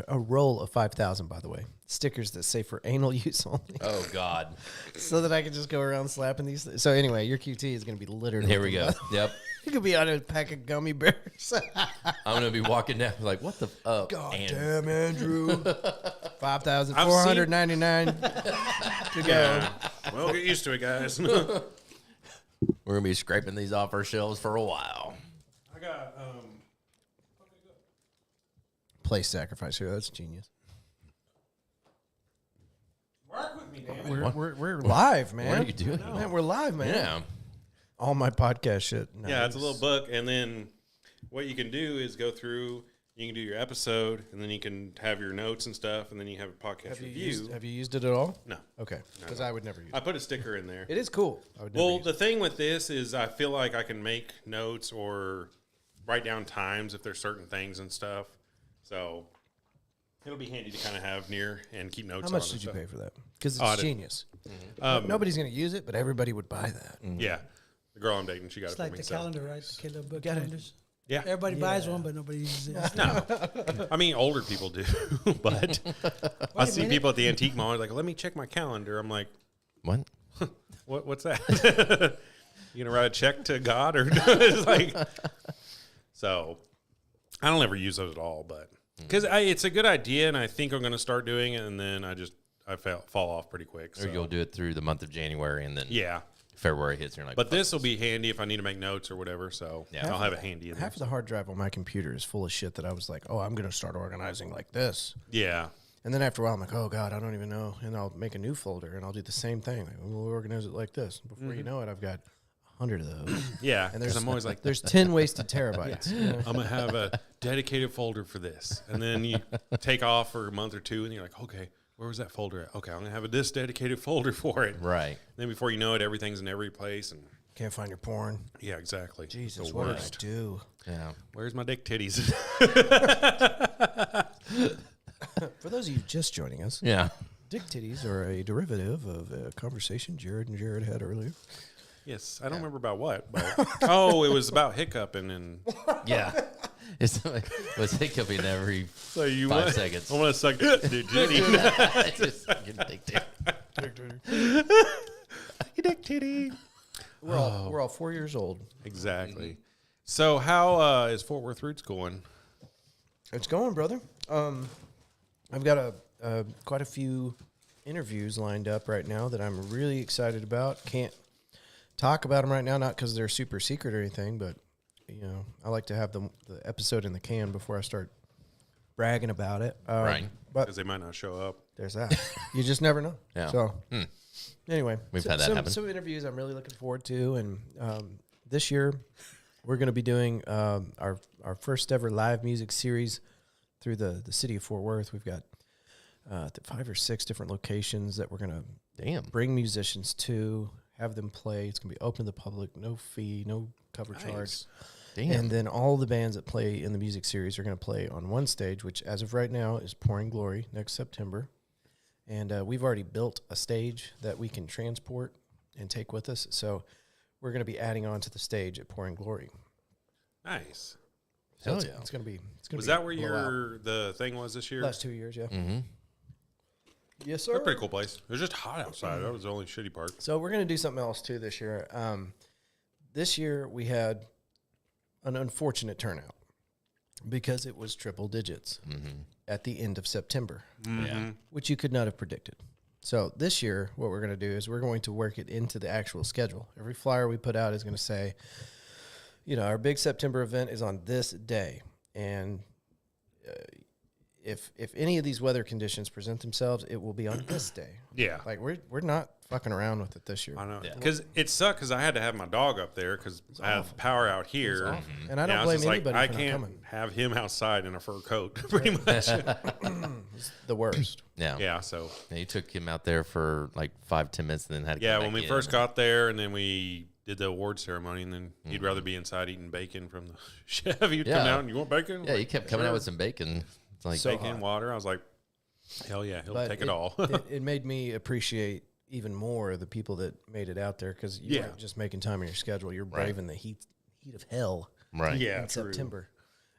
a roll of 5,000, by the way, stickers that say for anal use only, Oh God. so that I can just go around slapping these. So anyway, your QT is going to be littered. Here with we them. go. Yep. You could be on a pack of gummy bears. I'm gonna be walking down like, what the? God and- damn, Andrew. 5,499 to go. yeah. Well, get used to it, guys. We're gonna be scraping these off our shelves for a while. I got Place sacrifice here. That's genius. work with me, Dan. We're live, man. What are you doing? Man, we're live, man. Yeah. All my podcast shit. Yeah, it's a little Nice. book, and then what you can do is go through. You can do your episode, and then you can have your notes and stuff, and then you have a podcast Have you, review. used it at all? No, Okay, because I would never use I it. put a sticker in there. It is cool. I would never Well, use the thing with this is I feel like I can make notes or write down times if there's certain things and stuff. So it'll be handy to kind of have near and keep notes How on. much and did you stuff. pay for that? Because it's Oh, I didn't- genius. Nobody's going to use it, but everybody would buy that. Yeah. The girl I'm dating, she got It's it for like me. the so. calendar, right? The Caleb book Got it. calendars. Yeah. Everybody buys one, but nobody uses it. No. I mean, older people do, but I see minute. people at the antique mall like, let me check my calendar. I'm like, What? what's that? You gonna write a check to God or it's like? So I don't ever use those at all, but because it's a good idea, and I think I'm gonna start doing it, and then I fall off pretty quick. Or So. you'll do it through the month of January, and then Yeah, February hits, and you're like, but this will be handy if I need to make notes or whatever. So Yeah. I'll have it handy in there. Half of the hard drive on my computer is full of shit that I was like, oh, I'm going to start organizing like this. Yeah, And then after a while, I'm like, oh, God, I don't even know. And I'll make a new folder, and I'll do the same thing. Like, we'll organize it like this. Before you know it, I've got 100 of those. yeah. And Because I'm always like, there's 10 wasted terabytes. You know? I'm gonna have a dedicated folder for this, and then you take off for a month or two, and you're like, okay, where was that folder at? Okay, I'm gonna have this dedicated folder for it. right. Then before you know it, everything's in every place, and Can't find your porn. yeah, exactly. Jesus, the what did I worst. do? Yeah. Where's my dick titties? For those of you just joining us, Yeah. dick titties are a derivative of a conversation Jared and Jared had earlier. Yes, I don't remember about what, but oh, it was about hiccuping, and Yeah. It's was hiccuping every so you 5 want- seconds. I want to suck dick titty. Just fucking dictate. Dick titty. We're all 4 years old. Exactly. So how is Fort Worth Roots going? It's going, brother. I've got quite a few interviews lined up right now that I'm really excited about. Can't talk about them right now, not because they're super secret or anything, but you know, I like to have the episode in the can before I start bragging about it. Right. But Because they might not show up. there's that. You just never know. Yeah. So anyway, We've had that happen. Some interviews I'm really looking forward to, and this year we're going to be doing our first ever live music series through the city of Fort Worth. We've got 5 or 6 different locations that we're going to Damn. bring musicians to, have them play. It's going to be open to the public, no fee, no cover charge. Damn. And then all the bands that play in the music series are going to play on one stage, which as of right now is Pouring Glory next September. And we've already built a stage that we can transport and take with us. So we're going to be adding on to the stage at Pouring Glory. Nice. So Hell it's, yeah. it's going to be. It's going Was to be that where the thing was this year? last 2 years? Yeah. Mm-hmm. Yes, It's a pretty cool place. It was just hot outside. That was the only shitty part. So we're going to do something else too this year. This year we had an unfortunate turnout because it was triple digits at the end of September, Yeah. which you could not have predicted. So this year, what we're going to do is we're going to work it into the actual schedule. Every flyer we put out is going to say, you know, our big September event is on this day. And if any of these weather conditions present themselves, it will be on this day. Yeah. Like we're not fucking around with it this year. I know. Yeah. Because it sucked because I had to have my dog up there because I have power out here. And I don't was blame just like, anybody I for can't not coming. have him outside in a fur coat, pretty much. It's the worst. Yeah. Yeah, so And you took him out there for like 5-10 minutes and then had to yeah, come when back we in. first got there, and then we did the award ceremony, and then he'd rather be inside eating bacon from the chef. He'd come Yeah. out and you want bacon? Yeah, Like, you kept coming sure. out with some bacon. It's like, So bacon, hot. water. I was like, hell yeah, he'll But take it all. it made me appreciate even more the people that made it out there because you Yeah. weren't just making time in your schedule. You're Right. braving the heat of hell right. yeah, in true. September.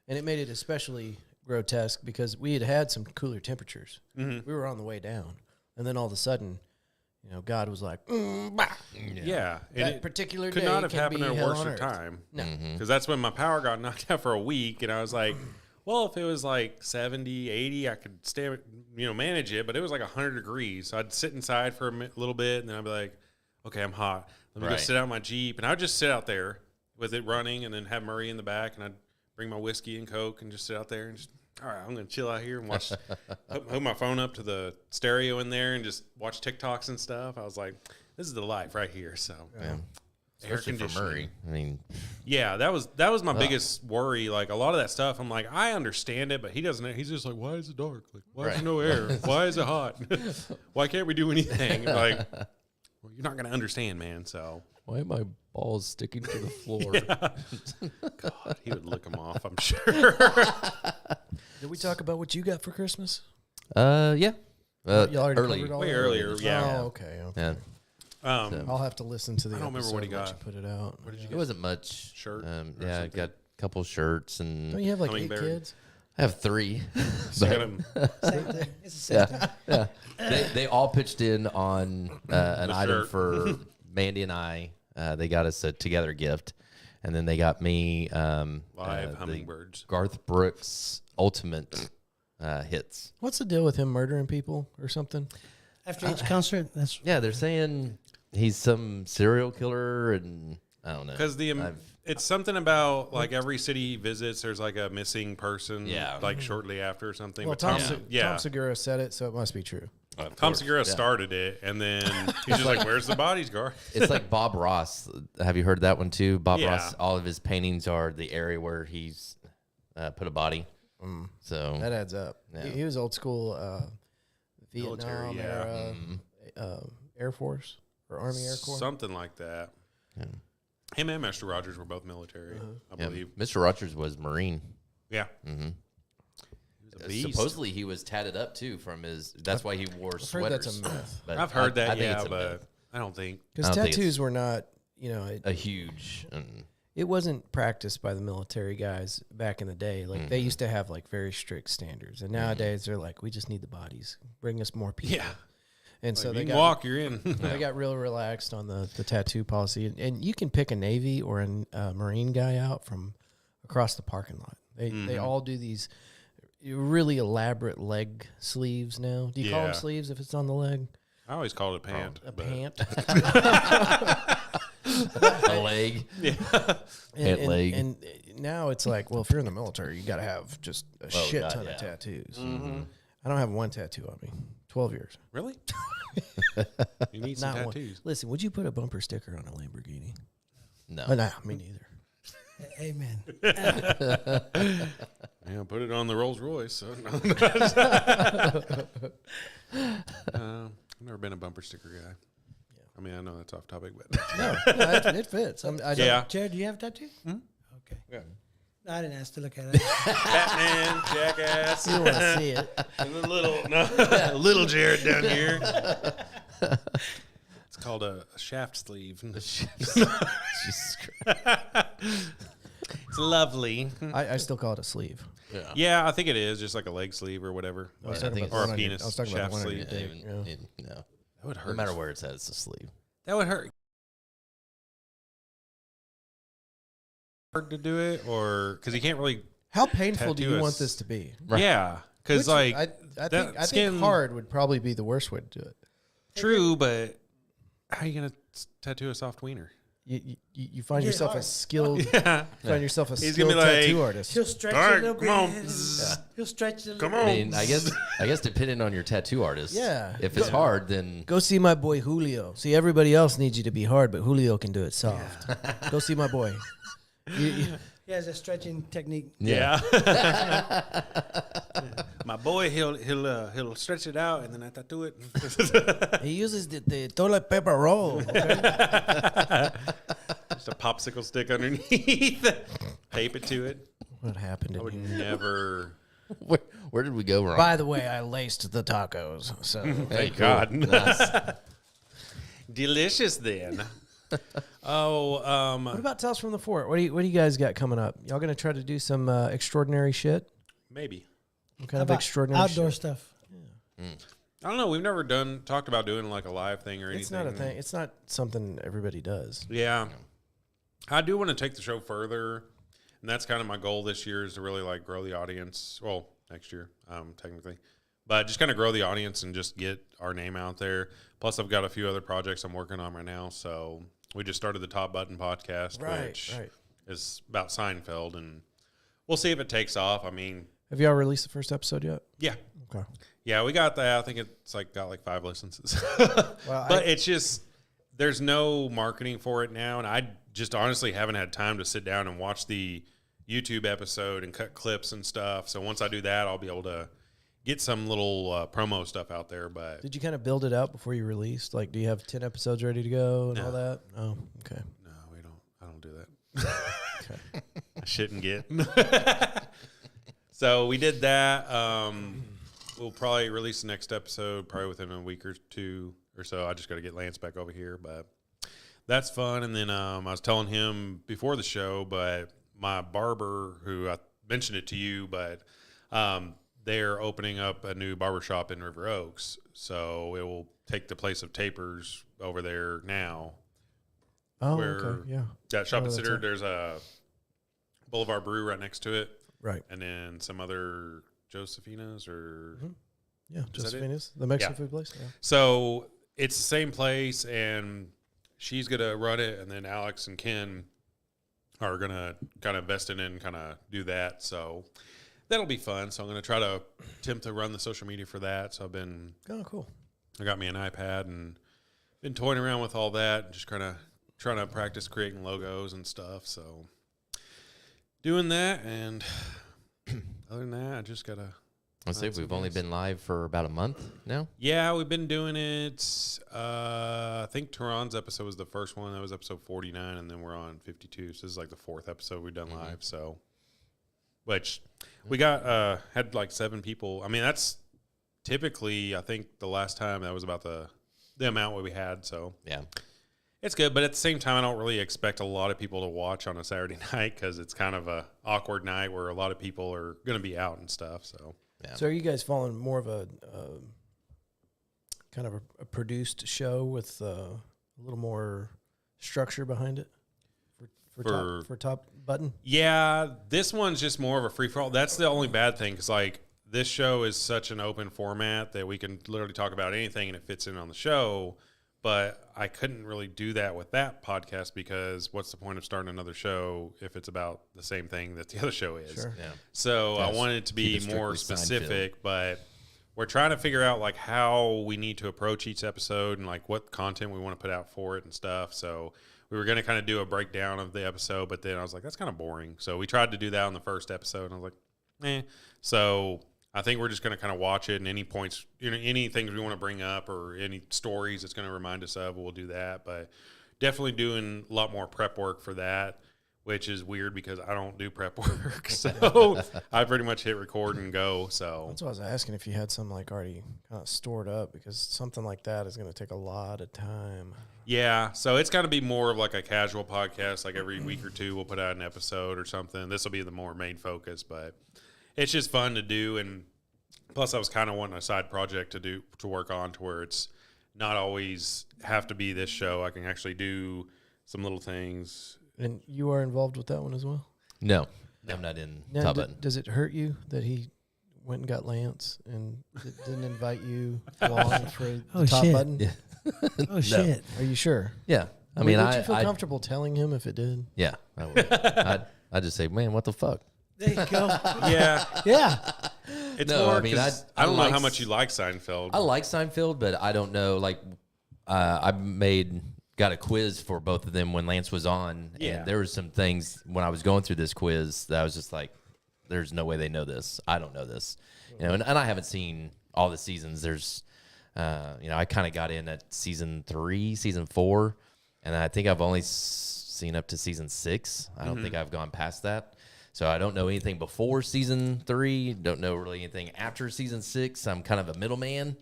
And it made it especially grotesque because we had some cooler temperatures. Mhm. We were on the way down. And then all of a sudden, God was like, Yeah, and that it particular could day not have can happened be at a hell worse on earth. time. No. Because that's when my power got knocked out for a week, and I was like, well, if it was like 70, 80, I could stay, manage it, but it was like 100 degrees. So I'd sit inside for a little bit, and then I'd be like, okay, I'm hot. Let me go Right. sit out in my Jeep. And I would just sit out there with it running and then have Murray in the back, and I'd bring my whiskey and Coke and just sit out there and just, all right, I'm going to chill out here and watch, hook my phone up to the stereo in there and just watch TikToks and stuff. I was like, this is the life right here. So, Yeah. air Especially for conditioning. Murray. I mean, Yeah, that was my biggest worry. Like a lot of that stuff, I'm like, I understand it, but he doesn't. He's just like, why is it dark? Like, why is Right. there no air? Why is it hot? Why can't we do anything? Like, well, you're not gonna understand, man. So, why are my balls sticking to the floor? God, he would lick them off. I'm sure. Did we talk about what you got for Christmas? Yeah. You already Early. covered all Way that? earlier, yeah. Oh, okay. Yeah. I'll have to listen to the I don't remember what he episode once got. you put it out. What did you It get? wasn't much. Shirt or Yeah, I something? got a couple shirts and Don't you have like 8 Hummingbird. kids? I have 3. So you got him- Same thing. It's the same thing. Yeah. They all pitched in on an The item shirt. for Mandy and I. They got us a together gift. And then they got me live the hummingbirds. Garth Brooks Ultimate hits. What's the deal with him murdering people or something? After each concert, that's Yeah, they're saying he's some serial killer, and I don't know. Because it's something about like every city he visits, there's like a missing person. Yeah. Like shortly after or something. Well, but Tom, Tom Segura said it, so it must be true. Tom Segura started it, and then he's just like, "Where's the bodies, Gar?" It's like Bob Ross. Have you heard that one too? Bob Yeah. Ross. All of his paintings are the area where he's put a body. So That adds up. Yeah. He was old school Military, Vietnam yeah. era Air Force or Army Air Corps. Something like that. Yeah. Him and Master Rogers were both military, I yeah, believe. Mr. Rogers was Marine. Yeah, Mm-hmm. he was a beast. Supposedly he was tatted up too from his. That's why he wore I've heard sweaters. that's a myth. But I've heard I that, think yeah, it's a but myth. I don't think. Because I don't think tattoos it's- were not, a huge. it wasn't practiced by the military guys back in the day. Like they used to have like very strict standards, and nowadays they're like, we just need the bodies, bring us more people. Yeah, And so like, they you can got walk, you're in. they got real relaxed on the tattoo policy, and you can pick a Navy or a Marine guy out from across the parking lot. They all do these really elaborate leg sleeves now. Do you call them Yeah. sleeves if it's on the leg? I always called it a pant. A but- pant. A leg. Yeah, Pant leg. And now it's like, well, if you're in the military, you got to have just a shit God, ton yeah. of tattoos. I don't have one tattoo on me. 12 years. really? You need some Not one. tattoos. Listen, would you put a bumper sticker on a Lamborghini? No. Nah, me neither. amen. Yeah, put it on the Rolls Royce. So I've never been a bumper sticker guy. I mean, I know that's off topic, but No, it fits. yeah, Jared, do you have a tattoo? Okay. Yeah. No, I didn't ask to look at it. Batman, Jackass, You want to see it. and the little Jared down here. It's called a shaft sleeve. Jesus Christ. It's lovely. I still call it a sleeve. Yeah, I think it is just like a leg sleeve or whatever. I was I talking think about or the a one on your- penis I was talking about shaft the one on sleeve. your Yeah, dick, even- yeah. no. That would hurt. No matter where it's at, it's a sleeve. That would hurt. Hard to do it, or because you can't really. How painful do Tattoo you want is- this to be? Yeah, because Which like I that think skin- hard would probably be the worst way to do it. true, but how are you gonna tattoo a soft wiener? You find Yeah, yourself a hard. skilled. Yeah. Find yourself a He's skilled gonna be like, tattoo artist. He'll stretch All right, it a little come on. bit. and Zzz. He'll stretch it a Come little I on. bit. mean, I guess depending on your tattoo artist. Yeah. If it's hard, then Go see my boy Julio. See, everybody else needs you to be hard, but Julio can do it soft. Go see my boy. He has a stretching technique. Yeah. My boy, he'll stretch it out and then I tattoo it. He uses the toilet paper roll. Okay? Just a popsicle stick underneath. Tape it to it. What happened I in would here? never. where did we go wrong? By the way, I laced the tacos. So Thank cool. God. Nice. Delicious then. Oh, what about Tales from the Fort? What do you guys got coming up? Y'all gonna try to do some extraordinary shit? maybe. What How kind of about extraordinary outdoor shit? stuff? I don't know. We've never talked about doing like a live thing or anything. It's not a thing. It's not something everybody does. Yeah. I do want to take the show further. And that's kind of my goal this year is to really like grow the audience. Well, next year, technically. But just kind of grow the audience and just get our name out there. Plus, I've got a few other projects I'm working on right now. So we just started the Top Button podcast, which is about Seinfeld. And we'll see if it takes off. I mean, Have y'all released the first episode yet? yeah. Okay. Yeah, we got that. I think it's like got like 5 listens. Well, but it's just there's no marketing for it now, and I just honestly haven't had time to sit down and watch the YouTube episode and cut clips and stuff. So once I do that, I'll be able to get some little promo stuff out there. But Did you kind of build it out before you released? Like, do you have 10 episodes ready to go and No. all that? Oh, okay. no, we don't. I don't do that. Okay. I shouldn't get. So we did that. We'll probably release the next episode probably within a week or two or so. I just got to get Lance back over here, but that's fun. And then I was telling him before the show, but my barber, who I mentioned it to you, but they're opening up a new barbershop in River Oaks. So it will take the place of Tapers over there now. Oh, Where- okay. Yeah. That shop Oh, and that's Sitter, it. there's a Boulevard Brew right next to it. Right. And then some other Josephina's or Yeah. Is that it? Josephine's, the Mexican Yeah. food place. Yeah. so it's the same place, and she's gonna run it, and then Alex and Ken are gonna kind of invest in it and kind of do that. So that'll be fun. So I'm gonna try to attempt to run the social media for that. So Oh, cool. I got me an iPad and been toying around with all that, and just kind of trying to practice creating logos and stuff. So doing that, and other than that, I just gotta. Let's see. We've only been live for about a month now. Yeah, we've been doing it. I think Tehran's episode was the first one. That was episode 49, and then we're on 52. So this is like the 4th episode we've done live. So, which we got had like 7 people. I mean, that's typically I think the last time that was about the amount we had. So Yeah. it's good, but at the same time, I don't really expect a lot of people to watch on a Saturday night because it's kind of a awkward night where a lot of people are going to be out and stuff. So. Yeah. So are you guys following more of a kind of a produced show with a little more structure behind it for top button? Yeah, this one's just more of a free for all. That's the only bad thing because like this show is such an open format that we can literally talk about anything and it fits in on the show. But I couldn't really do that with that podcast because what's the point of starting another show if it's about the same thing that the other show is? Sure. Yeah. So I Yes. wanted it to be Keep it more strictly specific, but we're trying to figure out like how we need to approach each episode and like what content we want to put out for it and stuff. So we were going to kind of do a breakdown of the episode, but then I was like, that's kind of boring. So we tried to do that on the first episode, and I was like, So I think we're just going to kind of watch it, and any points, any things we want to bring up or any stories it's going to remind us of, we'll do that. But definitely doing a lot more prep work for that, which is weird because I don't do prep work. So I pretty much hit record and go. So That's what I was asking, if you had some like already kind of stored up, because something like that is going to take a lot of time. yeah, so it's going to be more of like a casual podcast. Like every week or two, we'll put out an episode or something. This will be the more main focus, but it's just fun to do. And plus, I was kind of wanting a side project to work on to where it's not always have to be this show. I can actually do some little things. And you are involved with that one as well? No, I'm not in Now, top button. does it hurt you that he went and got Lance and didn't invite you along for the Oh, top shit. button? Yeah. Oh shit! Are you sure? Yeah. I mean, would you feel I comfortable telling him if it did? yeah, I would. I'd just say, man, what the fuck? There you go. Yeah, Yeah. it's No, more. I mean, 'cause I I don't know like how much you like Seinfeld. I like Seinfeld, but I don't know. Like, I got a quiz for both of them when Lance was on, Yeah. and there were some things when I was going through this quiz that I was just like, "There's no way they know this. I don't know this." You know, and I haven't seen all the seasons. There's, I kind of got in at season 3, season 4, and I think I've only seen up to season 6. I don't think I've gone past that. So I don't know anything before season 3. Don't know really anything after season 6. I'm kind of a middleman.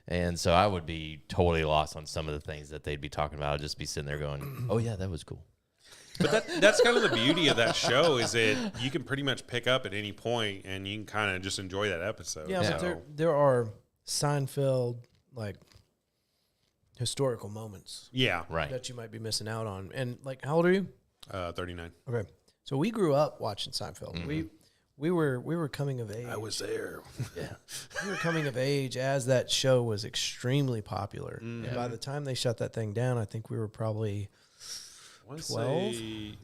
And so I would be totally lost on some of the things that they'd be talking about. I'd just be sitting there going, oh, yeah, that was cool. But that's kind of the beauty of that show is that you can pretty much pick up at any point and you can kind of just enjoy that episode. Yeah, but there are Seinfeld like historical moments Yeah. Right. that you might be missing out on. And like, how old are you? 39. Okay, so we grew up watching Seinfeld. We were coming of age. I was there. We were coming of age as that show was extremely popular. And by the time they shut that thing down, I think we were probably 12,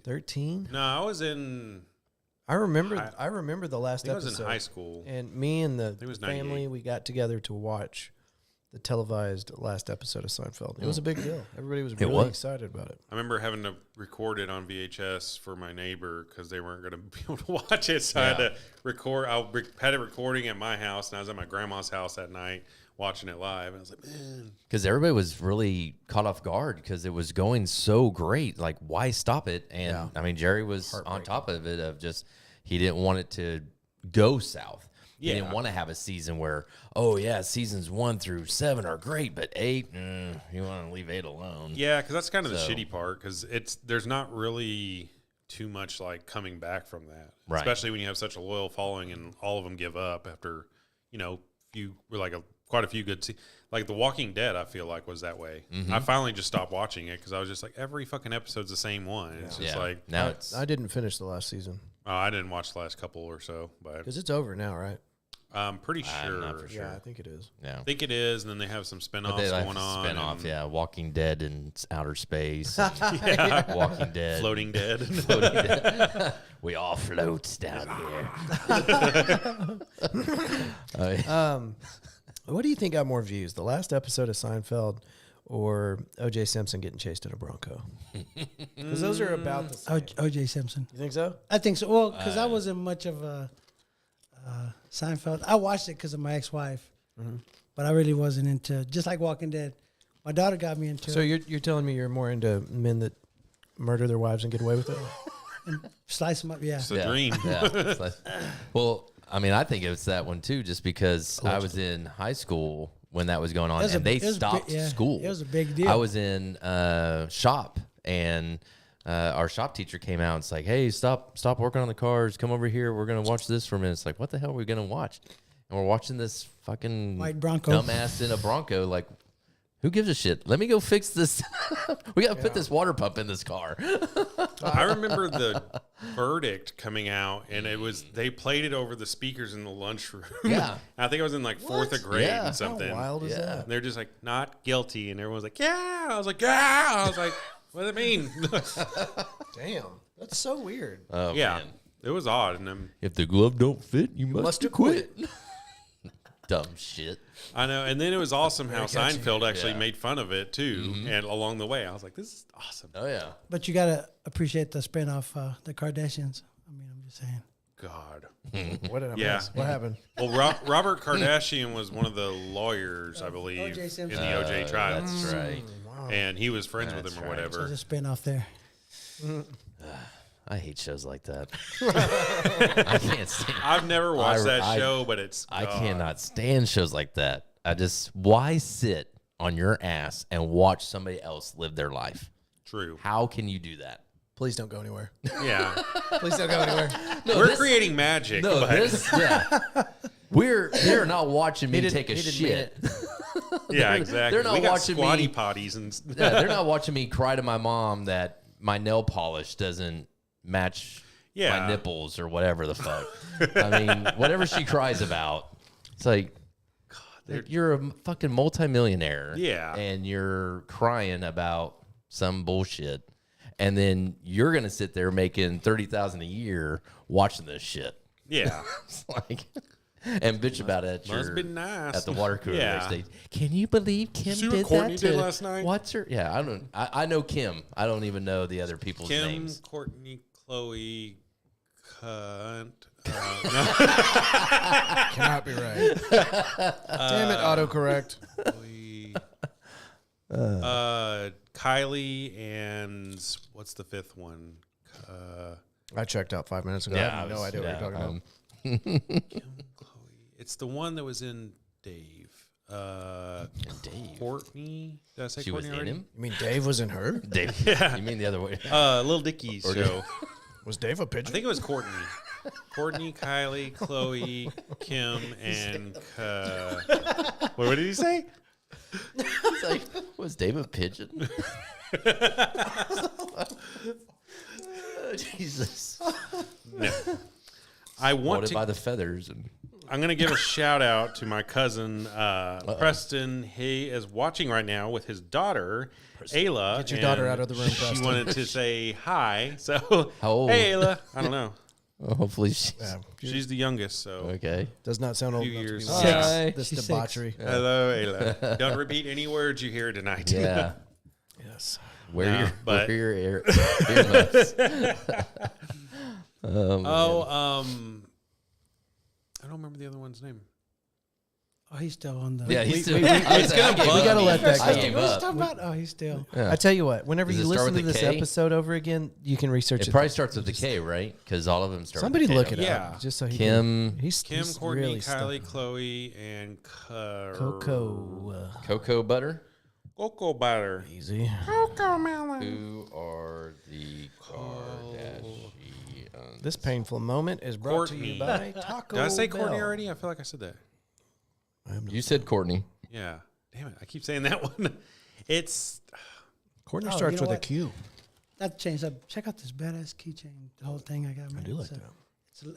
13. No, I was in. I remember the last I was episode. in high school. And me and the it was family, 98. we got together to watch the televised last episode of Seinfeld. It was a big deal. Everybody was really was. excited about it. I remember having to record it on VHS for my neighbor because they weren't going to be able to watch it. So I had to record. Had it recording at my house, and I was at my grandma's house that night watching it live. And I was like, man. Because everybody was really caught off guard because it was going so great. Like, why stop it? And, I mean, Jerry was on top of it of just he didn't want it to go south. He didn't want to have a season where, oh, yeah, seasons 1 through 7 are great, but 8, you want to leave 8 alone. Yeah, because that's kind of the So- shitty part because there's not really too much like coming back from that, Right. especially when you have such a loyal following and all of them give up after quite a few good like The Walking Dead. I feel like was that way. I finally just stopped watching it because I was just like every fucking episode's the same one. It's just like now it's I didn't finish the last season I didn't watch the last couple or so, but because it's over now, right? I'm pretty sure. not for sure. Yeah, I think it is. yeah. I think it is, and then they have some But spinoffs they going on. spin-off, and yeah. Walking Dead in outer space. and Walking Dead. Floating Dead. Floating Dead. We all float down here. Oh, yeah. What do you think got more views, the last episode of Seinfeld or O.J. Simpson getting chased in a Bronco? Because those are about the same. O.J. Simpson. You think so? I think so. Well, because I wasn't much of a Seinfeld. I watched it because of my ex-wife, but I really wasn't into. Just like Walking Dead, my daughter got me into. So it. you're telling me you're more into men that murder their wives and get away with it? Slice them up, yeah. It's a dream. Yeah. It's like- well, I mean, I think it's that one too, just because I was in high school when that was going on, It was and a- they it was a stopped big- yeah, school. it was a big deal. I was in shop, and our shop teacher came out and it's like, "Hey, stop working on the cars. Come over here. We're gonna watch this for a minute." It's like, what the hell are we gonna watch? And we're watching this fucking White Bronco. dumbass in a Bronco. Like, who gives a shit? Let me go fix this. We gotta put this water pump in this car. I remember the verdict coming out, and they played it over the speakers in the lunchroom. Yeah. I think I was in like fourth grade Yeah. How and something. How wild is Yeah. that? And they're just like not guilty, and everyone's like, "Yeah." I was like, "Yeah." I was like, "What does it mean?" Damn, that's so weird. Oh, yeah, man. it was odd, and If the glove don't fit, you must Must have quit. quit. Dumb shit. I know. And then it was awesome how catchy. Seinfeld actually Yeah. made fun of it too, and along the way, I was like, "This is awesome." Oh yeah. But you gotta appreciate the spinoff, the Kardashians. I mean, I'm just saying. God. What did I Yeah. miss? What happened? Well, Robert Kardashian was one of the lawyers, I believe, O.J. in Simpson. the OJ trial, That's right. Wow. and he was friends with That's him or right. So whatever. there's a spinoff there. I hate shows like that. I can't stand. I've never watched that I- show, but it's I God. cannot stand shows like that. Why sit on your ass and watch somebody else live their life? True. How can you do that? Please don't go anywhere. Yeah, Please don't go anywhere. we're creating magic. No, but they're not watching me didn't- take a he didn't mean shit. yeah, exactly. they're not we got watching squatty me- potties and Yeah, they're not watching me cry to my mom that my nail polish doesn't match Yeah. my nipples or whatever the fuck. I mean, whatever she cries about, it's like, you're a fucking multimillionaire. Yeah. And you're crying about some bullshit, and then you're gonna sit there making $30,000 a year watching this shit. Yeah. It's like, and bitch about it Must be nice. at the water cooler Yeah. next day. Can you believe Kim See what did Courtney that did to last night? What's her? Yeah, I don't. I know Kim. I don't even know the other people's Kim, names. Courtney, Chloe, cunt. Cannot be right. Damn it, autocorrect. Chloe, Kylie, and what's the fifth one? I checked out 5 minutes ago. I have no idea what you're talking about. Kim, Chloe. It's the one that was in Dave. Dave. Courtney. Did I say She was Courtney in already? him. You mean Dave was in her? Dave. You mean the other way? Lil Dicky's show. Was Dave a I pigeon? think it was Courtney. Courtney, Kylie, Chloe, Kim, and what did he say? It's like, was Dave a pigeon? Jesus. No. I want Wanted to. by the feathers. And I'm going to give a shout out to my cousin Preston. He is watching right now with his daughter, Ayla. Get your daughter and out of the room, She Preston. wanted to say hi. So, How old? hey, Ayla. I don't know. well, hopefully she's Yeah. She's the youngest, so. okay. Does not sound old Few enough to be years. listening to Hi. this She's debauchery. Hello, Ayla. Don't repeat any words you hear tonight. Yeah. Yes. Wear No, your but- wear your earmuffs. I don't remember the other one's name. Oh, he's still on the. Yeah, he's still. it's gonna bug We gotta me. let that I go. gave What was up. talking about? Oh, he's still. Yeah. I tell you what, whenever Does you it start listen to with this a K? episode over again, you can research it. It probably starts with the K, right? Because all of them start. Somebody with a look K. it Yeah. up. Just so he Kim, can, he's Kim, he's Courtney, really Kylie, stuck. Chloe, and Coco. Cocoa butter. Cocoa Butter. Easy. Who are the Kardashians? This painful moment is brought to Courtney. you by Taco Did I say Courtney Bell. already? I feel like I said that. You said Courtney. Yeah. Damn it. I keep saying that one. It's Courtney Oh, starts you know with a what? Q. That changed up. Check out this badass keychain. The whole thing I got. I do like that.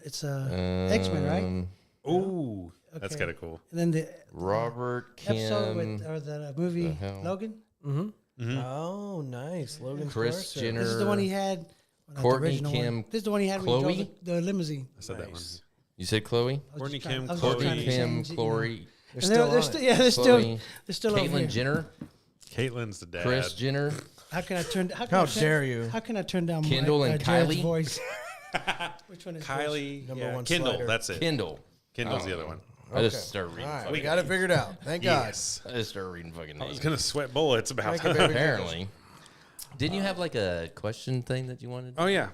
It's X-Men, right? ooh, that's Okay. kind of cool. And then the Robert Kim. episode with or the movie the hell? Logan. Oh, nice. Logan Chris Forrester. Jenner. This is the one he had. well, not the Courtney, original Kim, one. This is the one he had when he Chloe? drove the limousine. I said that one. Nice. You said Chloe. I was Courtney, just trying- Kim, I was just Chloe. trying to Kim, change it, you know. Chloe, They're And still on they're it. yeah, they're Chloe, still over Caitlyn here. Jenner, Caitlin's the dad. Chris Jenner, How can I turn? How How dare you. How can I turn down Kendall and Jared's Kylie? voice? Which one is which? Kylie. Number yeah, one Kendall. slider. That's it. Kendall. Kendall's the other one. I just started All reading. right, fucking we got it figured out. Thank God. Yes. I just started reading fucking I was names. going to sweat bullets about Thank you, that. baby. Apparently. Didn't you have like a question thing that you wanted? Oh, yeah.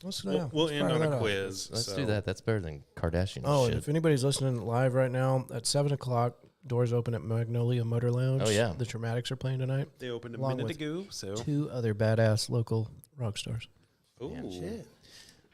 Let's, We'll end fire on that a off. quiz. Let's so. do that. That's better than Kardashian Oh, and shit. if anybody's listening live right now, at 7 o'clock, doors open at Magnolia Motor Lounge. Oh, yeah. The Dramatics are playing tonight. They opened a Along minute with ago, so. 2 other badass local rock stars. Ooh. Shit.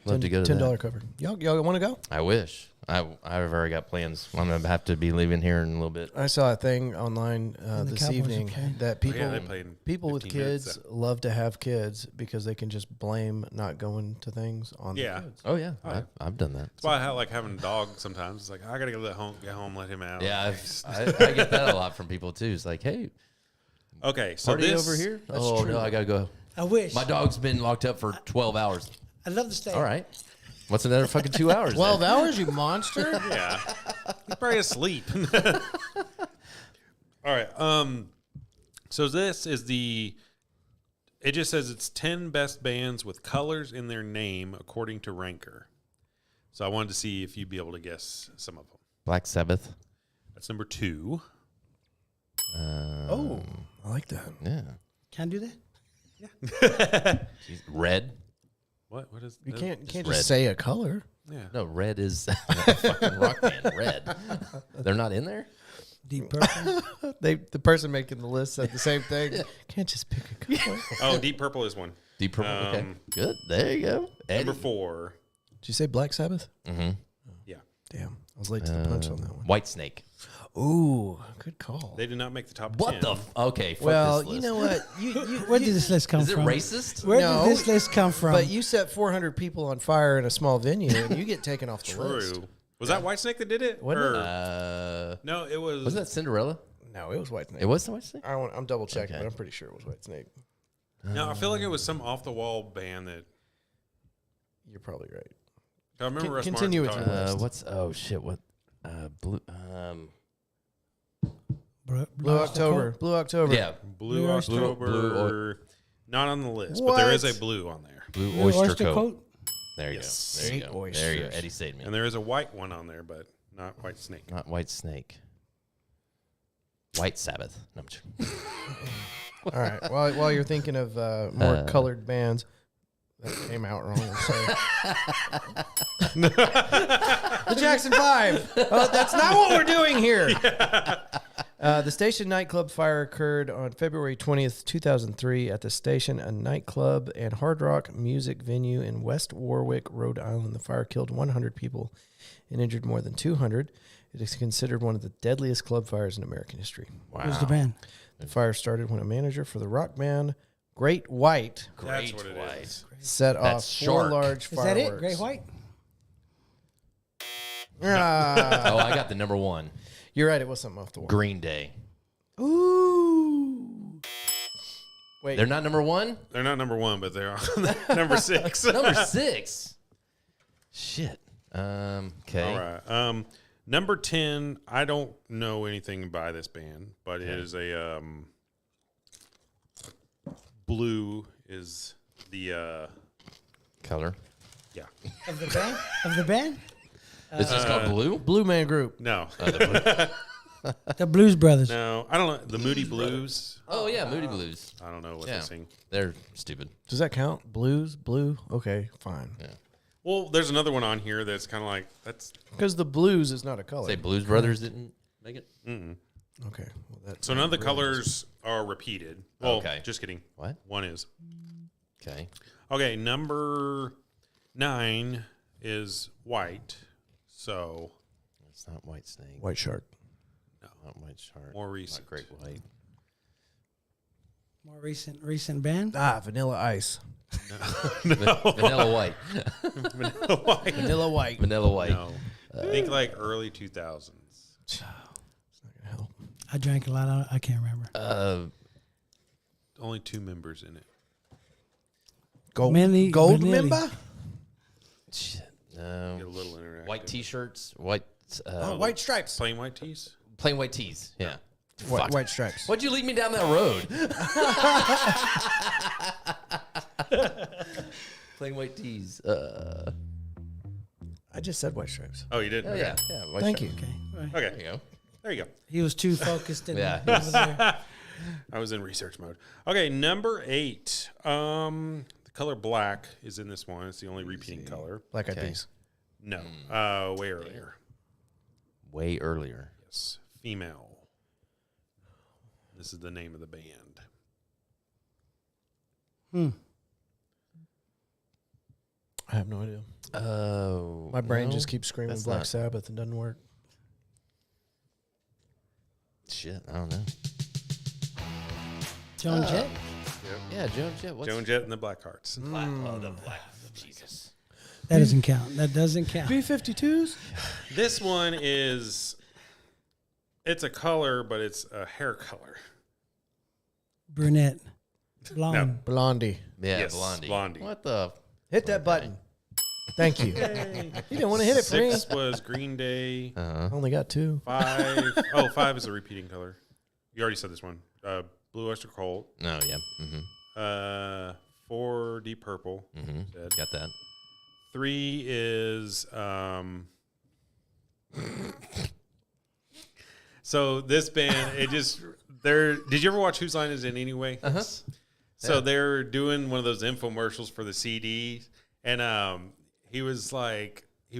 Love to go to $10 that. cover. Y'all want to go? I wish. I've already got plans. I'm gonna have to be leaving here in a little bit. I saw a thing online the this Cowboys are evening playing. that people Yeah, they played in people with 15 minutes, kids love to have kids because they can just blame not going to things on Yeah. the kids. Oh yeah, yeah. I've done that. That's why I like having a dog sometimes. It's like, I got to get home, let him out. Yeah, Thanks. I get that a lot from people too. It's like, hey, Okay, so party this over here. That's Oh true. no, I gotta go. I wish. My dog's been locked up for 12 hours. I'd love to stay. All right, what's another fucking 2 hours? 12 then? hours, you monster? Yeah. He's probably asleep. All right. So this is it just says it's 10 best bands with colors in their name according to Ranker. So I wanted to see if you'd be able to guess some of them. Black Sabbath. That's number 2. Oh, I like that. Yeah. Can I do that? Jeez. Red. What is You can't Red. just say a color. Yeah. No, red is a fucking rock band. Red. They're not in there. Deep Purple. The person making the list said the same thing. Can't just pick a color. Oh, Deep Purple is one. Deep Purple. Okay. Um, Good. There you go. Number Eddie. 4. Did you say Black Sabbath? Mm-hmm. Yeah. Damn, I was late to the punch on that one. White Snake. Ooh, good call. They did not make the top 10. What the? Okay. Fuck Well, this list. you know what? Where did this list come Is it from? racist? Where No. did this list come from? But you set 400 people on fire in a small venue, and you get taken off the list. True. Was that Whitesnake that did it? Wasn't it? Or- no, it was. Wasn't that Cinderella? No, it was White Snake. It was the White Snake. I'm double checking, Okay. but I'm pretty sure it was White Snake. No, I feel like it was some off the wall band that You're probably right. I remember. Russ Continue Martin with your talking- list. What blue Blue October. Blue October. yeah, Blue Blue Oyster- October. Blue not on the list, but there is What? a blue on there, blue Blue oyster coat. coat. There you Yes. go. There you Snake go. There you go. oysters. Eddie saved me. and there is a white one on there, but not white snake. Not White Snake. White Sabbath. No, I'm joking. All right. While you're thinking of more colored bands, that came out wrong. Sorry. The Jackson 5. Oh, that's not what we're doing here. The Station nightclub fire occurred on February 20th, 2003 at the Station, a nightclub and hard rock music venue in West Warwick, Rhode Island. The fire killed 100 people and injured more than 200. It is considered one of the deadliest club fires in American history. Wow. Who's the band? The fire started when a manager for the rock band Great White That's Great what it White. is. set That's off 4 Shark. large Is fireworks. that it? Great White. Ah, Oh, I got the number one. you're right. It was something off the wall. Green Day. Ooh. Wait. They're not number one? They're not number one, but they're on number 6. Number 6. Shit. Okay. All right. Number 10. I don't know anything by this band, but it is a blue is the Color. yeah. Of the band? Of the band? It's just called Blue? Blue Man Group. No. The Blues Brothers. No, I don't know. The Moody Blues. Oh, yeah, Moody Blues. I don't know what Yeah. they sing. They're stupid. Does that count? Blues? Blue? Okay, fine. Well, there's another one on here that's kind of like that's Because the blues is not a color. Say Blues Brothers didn't make it? Okay. Well, that, so none of the colors are repeated. Well, Okay. just kidding. What? One is. Okay. Okay, number 9 is white. So It's not White Snake. White Shark. Not White Shark. more recent. Not Great White. More recent band. Ah, Vanilla Ice. Vanilla White. White. Vanilla White. Vanilla White. No. I think like early 2000s. It's not gonna help. I drank a lot. I can't remember. Only 2 members in it. Gold. Manly Gold Vanilli. member. Shit. Get a No. little interactive. White T-shirts. White. Oh, White Stripes. Plain white tees. Plain white tees. Yeah. Fuck. White Stripes. Why'd you lead me down that road? Plain white tees. I just said White Stripes. Oh, you did? Oh, yeah. Yeah. White Thank Stripes. you. Okay. There Okay. you go. There you go. He was too focused in Yeah, over there. I was in research mode. Okay, number 8. The color black is in this one. It's the only repeating color. Black Eyed Okay. Peas. No. Way earlier. Way earlier. Yes. Female. This is the name of the band. I have no idea. Oh. My brain no? just keeps screaming That's Black not- Sabbath and doesn't work. Shit. I don't know. Joan Jett. Yeah, Joan Jett. What's Joan Jett and the Blackhearts. Black? Oh, the Black. Jesus. That doesn't count. That doesn't count. B-52s? This one is, it's a color, but it's a hair color. Brunette. Blonde. Blondie. Yeah, Yes, Blondie. Blondie. What the? Hit that button. Thank you. You didn't want to hit it for me. 6 was Green Day. I only got 2. 5. Oh, 5 is a repeating color. You already said this one. Blue Oyster Cult. No, yeah. Mm-hmm. 4 Deep Purple. Mm-hmm. Said. Got that. 3 is so this band it just they're did you ever watch Whose Line Is It Anyway? Uh-huh. So Yeah. they're doing one of those infomercials for the CD and he was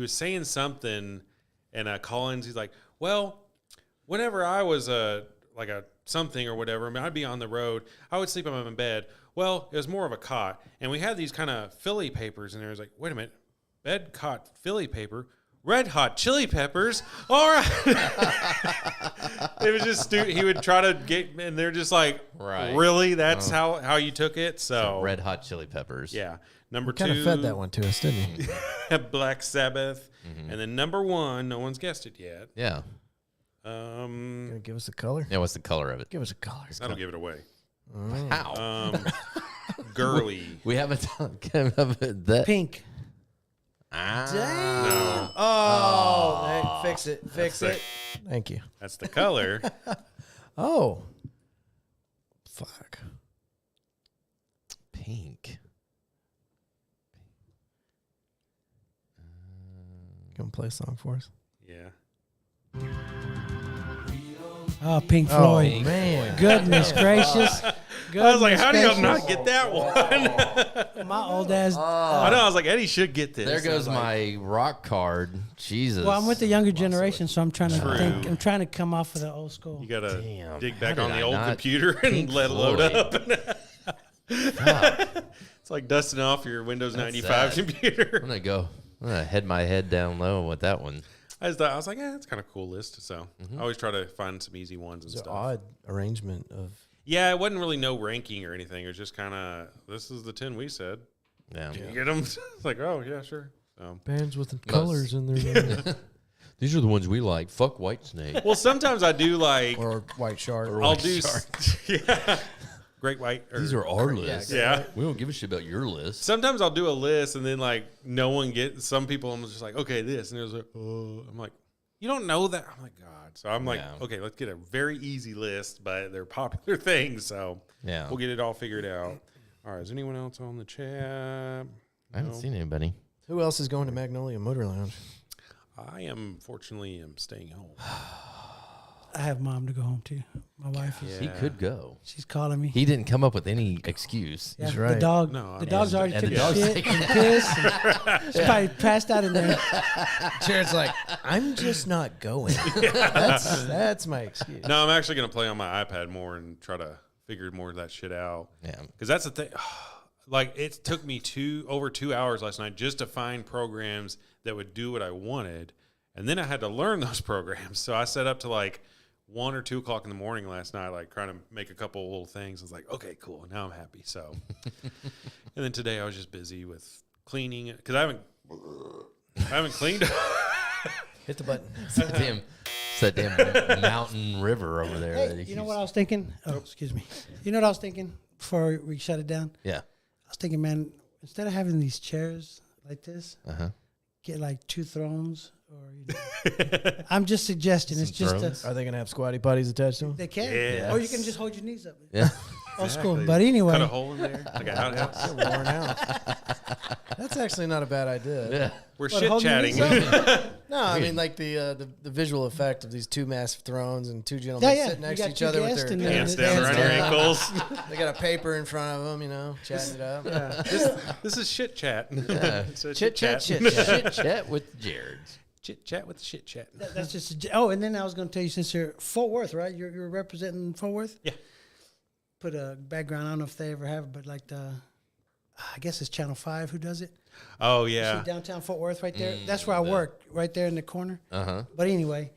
saying something and Collins he's like, well, whenever I was like a something or whatever, I mean, I'd be on the road, I would sleep on my bed. Well, it was more of a cot. And we had these kind of Philly papers, and there was like, wait a minute, bed, cot, Philly paper, Red Hot Chili Peppers. All right. It was just stupid. He would try to get, and they're just like, Right. really? That's how you took it? So, Red Hot Chili Peppers. yeah. Number Kind 2, of fed that one to us, didn't he? Black Sabbath. And then number 1, no one's guessed it yet. Yeah. Gonna give us a color? Yeah. What's the color of it? Give us a color. That'll give it away. How? girly. We haven't come up with that. Pink. Ah. No, Oh, hey, fix it. Fix That's it. Thank you. that's the color. Oh. Fuck. Pink. You want to play a song for us? Yeah. Oh, Pink Floyd. Oh, man. Goodness gracious. I was like, how do y'all Goodness not get that one? My old ass. I know. I was like, Eddie should get this. There And I was goes like, my rock card. Jesus. Well, I'm with the younger generation, so I'm trying to True. think. I'm trying to come off of the old school. You gotta Damn, dig how back did on the I old not computer and Pink let it load Floyd? up. Fuck. It's like dusting off your Windows That's 95 sad. computer. I'm gonna head my head down low with that one. I was like, it's kind of a cool list. So I always try to find some easy ones and It's an stuff. odd arrangement of. Yeah, it wasn't really no ranking or anything. It was just kind of, this is the 10 we said. Yeah. You get them? It's like, oh, yeah, sure. So. Bands with colors in their name. These are the ones we like. Fuck Whitesnake. Well, sometimes I do like, Or White Shark. I'll do, yeah, Great White. These are our lists. Yeah. We don't give a shit about your list. Sometimes I'll do a list and then like no one gets, some people I'm just like, okay, this. And there's like, oh, I'm like, you don't know that? I'm like, God. So I'm like, Yeah. okay, let's get a very easy list, but they're popular things. So Yeah. we'll get it all figured out. All right. Is anyone else on the chat? I haven't seen anybody. Who else is going to Magnolia Motor Lounge? I fortunately am staying home. I have mom to go home to. My wife is. Yeah. He could go. She's calling me. He didn't come up with any excuse. Yeah, He's The right. dog. No, the I dog's mean- already and took the a dog's shit taking- and piss. And she's probably passed out in there. Jared's like, I'm just not going. That's my excuse. No, I'm actually going to play on my iPad more and try to figure more of that shit out. Yeah. Because that's the thing. Like, it took me over 2 hours last night just to find programs that would do what I wanted. And then I had to learn those programs. So I set up to like 1 or 2 o'clock in the morning last night, like trying to make a couple little things. I was like, okay, cool. Now I'm happy. So, and then today I was just busy with cleaning it because I haven't cleaned. Hit the button. It's that damn mountain river over there. that Hey, he you know keeps- what I was thinking? Oh, excuse me. You know what I was thinking before we shut it down? Yeah. I was thinking, man, instead of having these chairs like this, Uh-huh. get like 2 thrones. Or I'm just suggesting. It's Some just thrones? Are they going to have squatty potties attached to them? they can, Yes. or you can just hold your knees up. Yeah. Old school. Exactly. But anyway, Cut a hole in there, like a outhouse. Worn out. That's actually not a bad idea. Yeah. We're What, shit hold your chatting. knees No, I mean like the visual effect of these 2 massive thrones and 2 gentlemen yeah, sitting you next got to each 2 other with guests their and Hands then- down around your down. ankles. They got a paper in front of them, you know, chatting it up. This is shit chat. Yeah. It's a Chit chat, chit chit chat. Chit chat with Jared. Chit chat with the shit chat. That's just oh, and then I was going to tell you, since you're Fort Worth, right? You're representing Fort Worth. Yeah. Put a background. I don't know if they ever have, but like I guess it's Channel 5 who does it. Oh See yeah. downtown Fort Worth, right there. That's where I work, right there in the corner. Uh-huh. But anyway,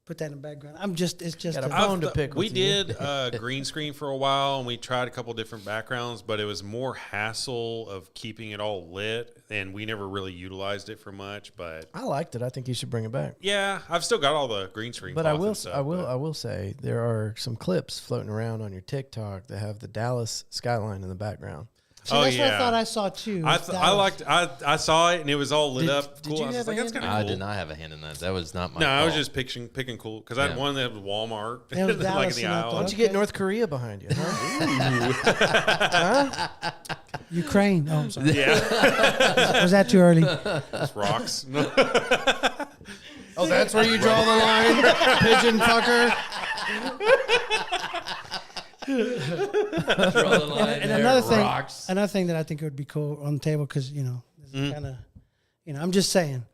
put that in the background. It's just Got a a, bone to pick We with you. did green screen for a while, and we tried a couple different backgrounds, but it was more hassle of keeping it all lit, and we never really utilized it for much. But I liked it. I think you should bring it back. yeah, I've still got all the green screen. But I cloth will, and stuff, I will say there are some clips floating around on your TikTok that have the Dallas skyline in the background. see, Oh, that's what yeah. I thought I saw too. I was liked. Dallas. I saw it, and it was all lit Did- up. did Cool. you I was have like, a that's hand? kind of I cool. did not have a hand in that. That was not my No, I was call. just picking cool because I had Yeah. one that was Walmart, It was like Dallas in the and I aisle. thought, Why don't you Okay. get North Korea behind you? Huh? Ukraine. Oh, I'm sorry. Yeah, Was that too early? it's rocks. Oh, that's where you draw the line, pigeon fucker. And another thing that I think would be cool on the table, because kind of, I'm just saying,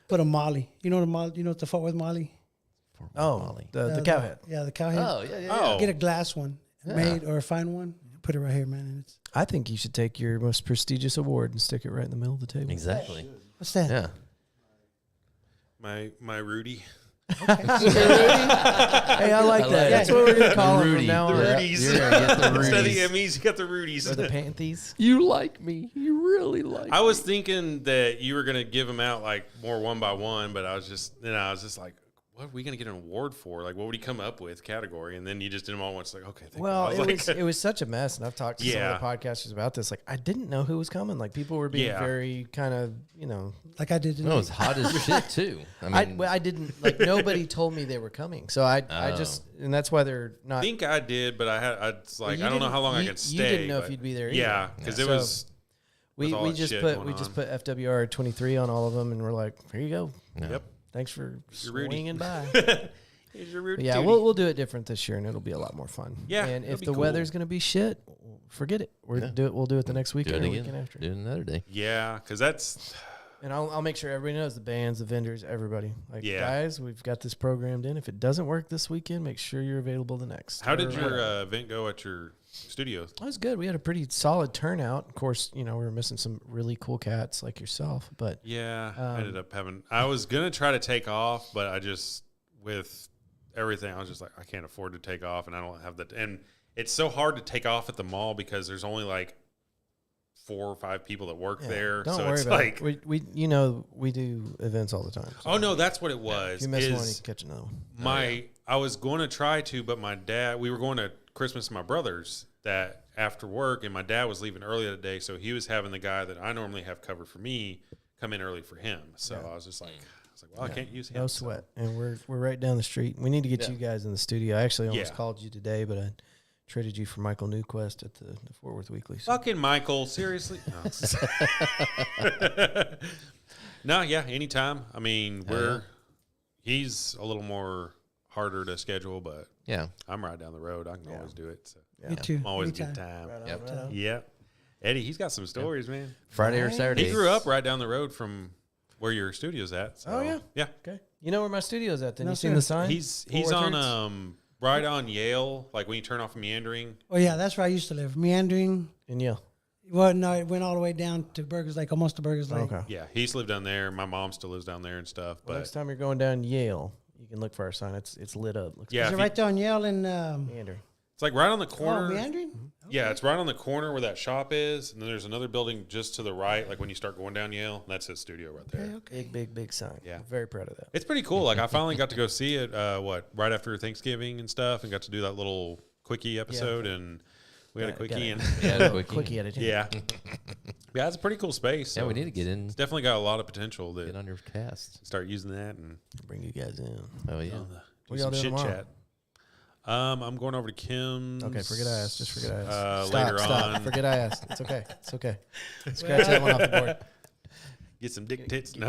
put a Molly. You know the Molly. You know what the Fort Worth Molly? Oh, the cow head. Yeah, the cow head. Oh, yeah, yeah. Oh, Get a glass one made or a fine one. Put it right here, man. And it's I think you should take your most prestigious award and stick it right in the middle of the table. Exactly. what's that? Yeah. my Rudy. Hey, I like that. it. That's what we're gonna call it Rudy. from now on. Yeah. Rudies. You're gonna get the Instead of the Rudies. Emmys, you got the Rudies. Or the Panties. You like me. You really like I was thinking that you were gonna give them out like more one by one, but I was just like, what are we going to get an award for? Like, what would he come up with category? And then you just did them all once. Like, okay. Thank Well, you. I it was such a mess, and I've talked to some Yeah. of the podcasters about this. Like, I didn't know who was coming. Like, people were being Yeah. very kind of, Like I did. No, it was hot as shit too. I mean, I didn't like nobody told me they were coming, so I just and that's why they're I not. think I did, but it's like, you I don't know how long I didn't- could stay. you didn't know if but- you'd be there Yeah, either. because Yeah. it So- was. we with all that just shit put going we just on. put FWR 23 on all of them, and we're like, here you go. no. Yep. Thanks for You're Rudy. swinging by. Here's your Rudy Yeah, Tooty. we'll do it different this year, and it'll be a lot more fun. Yeah, and it'll if be the cool. weather's gonna be shit, forget it. We'll do it the next Do weekend it or weekend again. after. Do it another day. Yeah, because that's. And I'll make sure everybody knows, the bands, the vendors, everybody. Like, Yeah. guys, we've got this programmed in. If it doesn't work this weekend, make sure you're available the next. How did Or your whatever. event go at your studio? That was good. We had a pretty solid turnout. Of course, we were missing some really cool cats like yourself, but Yeah, I Um, ended up having. I was gonna try to take off, but I just with everything, I was just like, I can't afford to take off, and I don't have the. And it's so hard to take off at the mall because there's only like 4 or 5 people that work yeah, there. don't So worry it's about like, it. We do events all the time. So oh no, that's what it if was. you miss one, you is can catch another one. I was going to try to, but my dad. We were going to Christmas with my brothers that after work, and my dad was leaving early that day, so he was having the guy that I normally have cover for me come in early for him. So I was just like, well, I can't use him. No so- sweat. And we're right down the street. We need to get Yeah. you guys in the studio. I actually almost Yeah. called you today, but I traded you for Michael Newquest at the Fort Worth Weekly. So. Fucking Michael, seriously? No. No, yeah, anytime. I mean, he's a little more harder to schedule, but Yeah. I'm right down the road. I can always do it. So Me too. I'm always a Anytime. good time. Right on, Yep. right on. Yeah. Eddie, he's got some stories, man. Friday or Saturday. He grew up right down the road from where your studio's at. So, Oh, yeah? Yeah. Okay. You know where my studio's at then? No, You seen sir. the sign? He's Fort Worth on Roots? right on Yale, like when you turn off Meandering. Oh yeah, that's where I used to live. Meandering. In Yale. Well, no, it went all the way down to Burgers Lake, almost to Burgers Lake. Okay. Yeah, he used to live down there. My mom still lives down there and stuff. Well, But next time you're going down Yale, you can look for our sign. It's lit up. Looks yeah, Is if it you- right there on Yale and Meander. it's like right on the oh, corner. Meandering? Yeah, it's right on the corner where that shop is, and then there's another building just to the right, like when you start going down Yale. And that's his studio right there. Okay. Big sign. Yeah. Very proud of that. It's pretty cool. Like I finally got to go see it. Right after Thanksgiving and stuff, and got to do that little quickie episode, and we had a quickie, and Yeah, quickie. Quickie at it. yeah, yeah, it's a pretty cool space. Yeah, so we need to get in, It's definitely got a lot of potential get to on your cast. start using that and Bring you guys in. Oh yeah. do What some y'all doing chit tomorrow? chat. I'm going over to Kim's. Okay, forget I asked. Just forget I asked. Later Stop. on, Forget I asked. It's okay. It's okay. Scratch that one off the board. get some dick tits. No,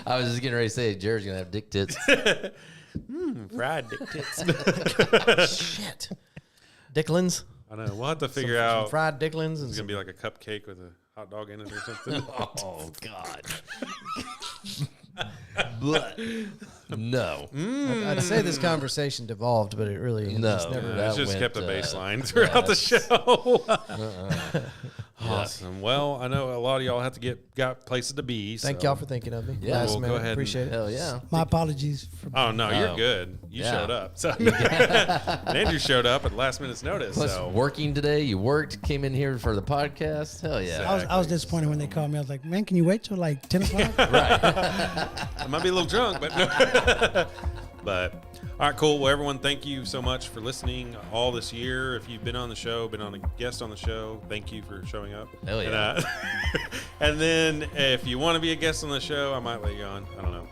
I was just getting ready to say Jared's gonna have dick tits. fried dick tits. Shit. Dicklins. I know. We'll have to figure Some out. fried Dicklins and It's some gonna be like a cupcake with a hot dog in it or something. Oh God. But no, I'd say this conversation devolved, but it really No. just never. That It's just went, kept a uh, baseline throughout the show. uh-uh. Awesome. Well, I know a lot of y'all have to got places to be. Thank so- y'all for thinking of me. Yeah, Last we'll go minute. ahead and- Appreciate it. Hell yeah. My apologies for Oh no, you're Oh. good. You Yeah. showed up. So and Andrew showed up at last minute's notice. Plus So working today, you worked, came in here for the podcast. Hell yeah. I was disappointed when they called me. I was like, man, can you wait till like 10 o'clock? I might be a little drunk, but no. But all right, cool. Well, everyone, thank you so much for listening all this year. If you've been on the show, been on a guest on the show, thank you for showing up. Hell yeah. And, and then if you want to be a guest on the show, I might let you on. I don't know.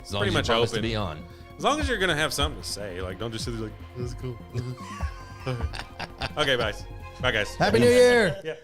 As long pretty as much you promise to open. be on. As long as you're gonna have something to say, like don't just sit there like, "That's cool." Okay, bye. Bye, guys. Happy New Year. Yeah.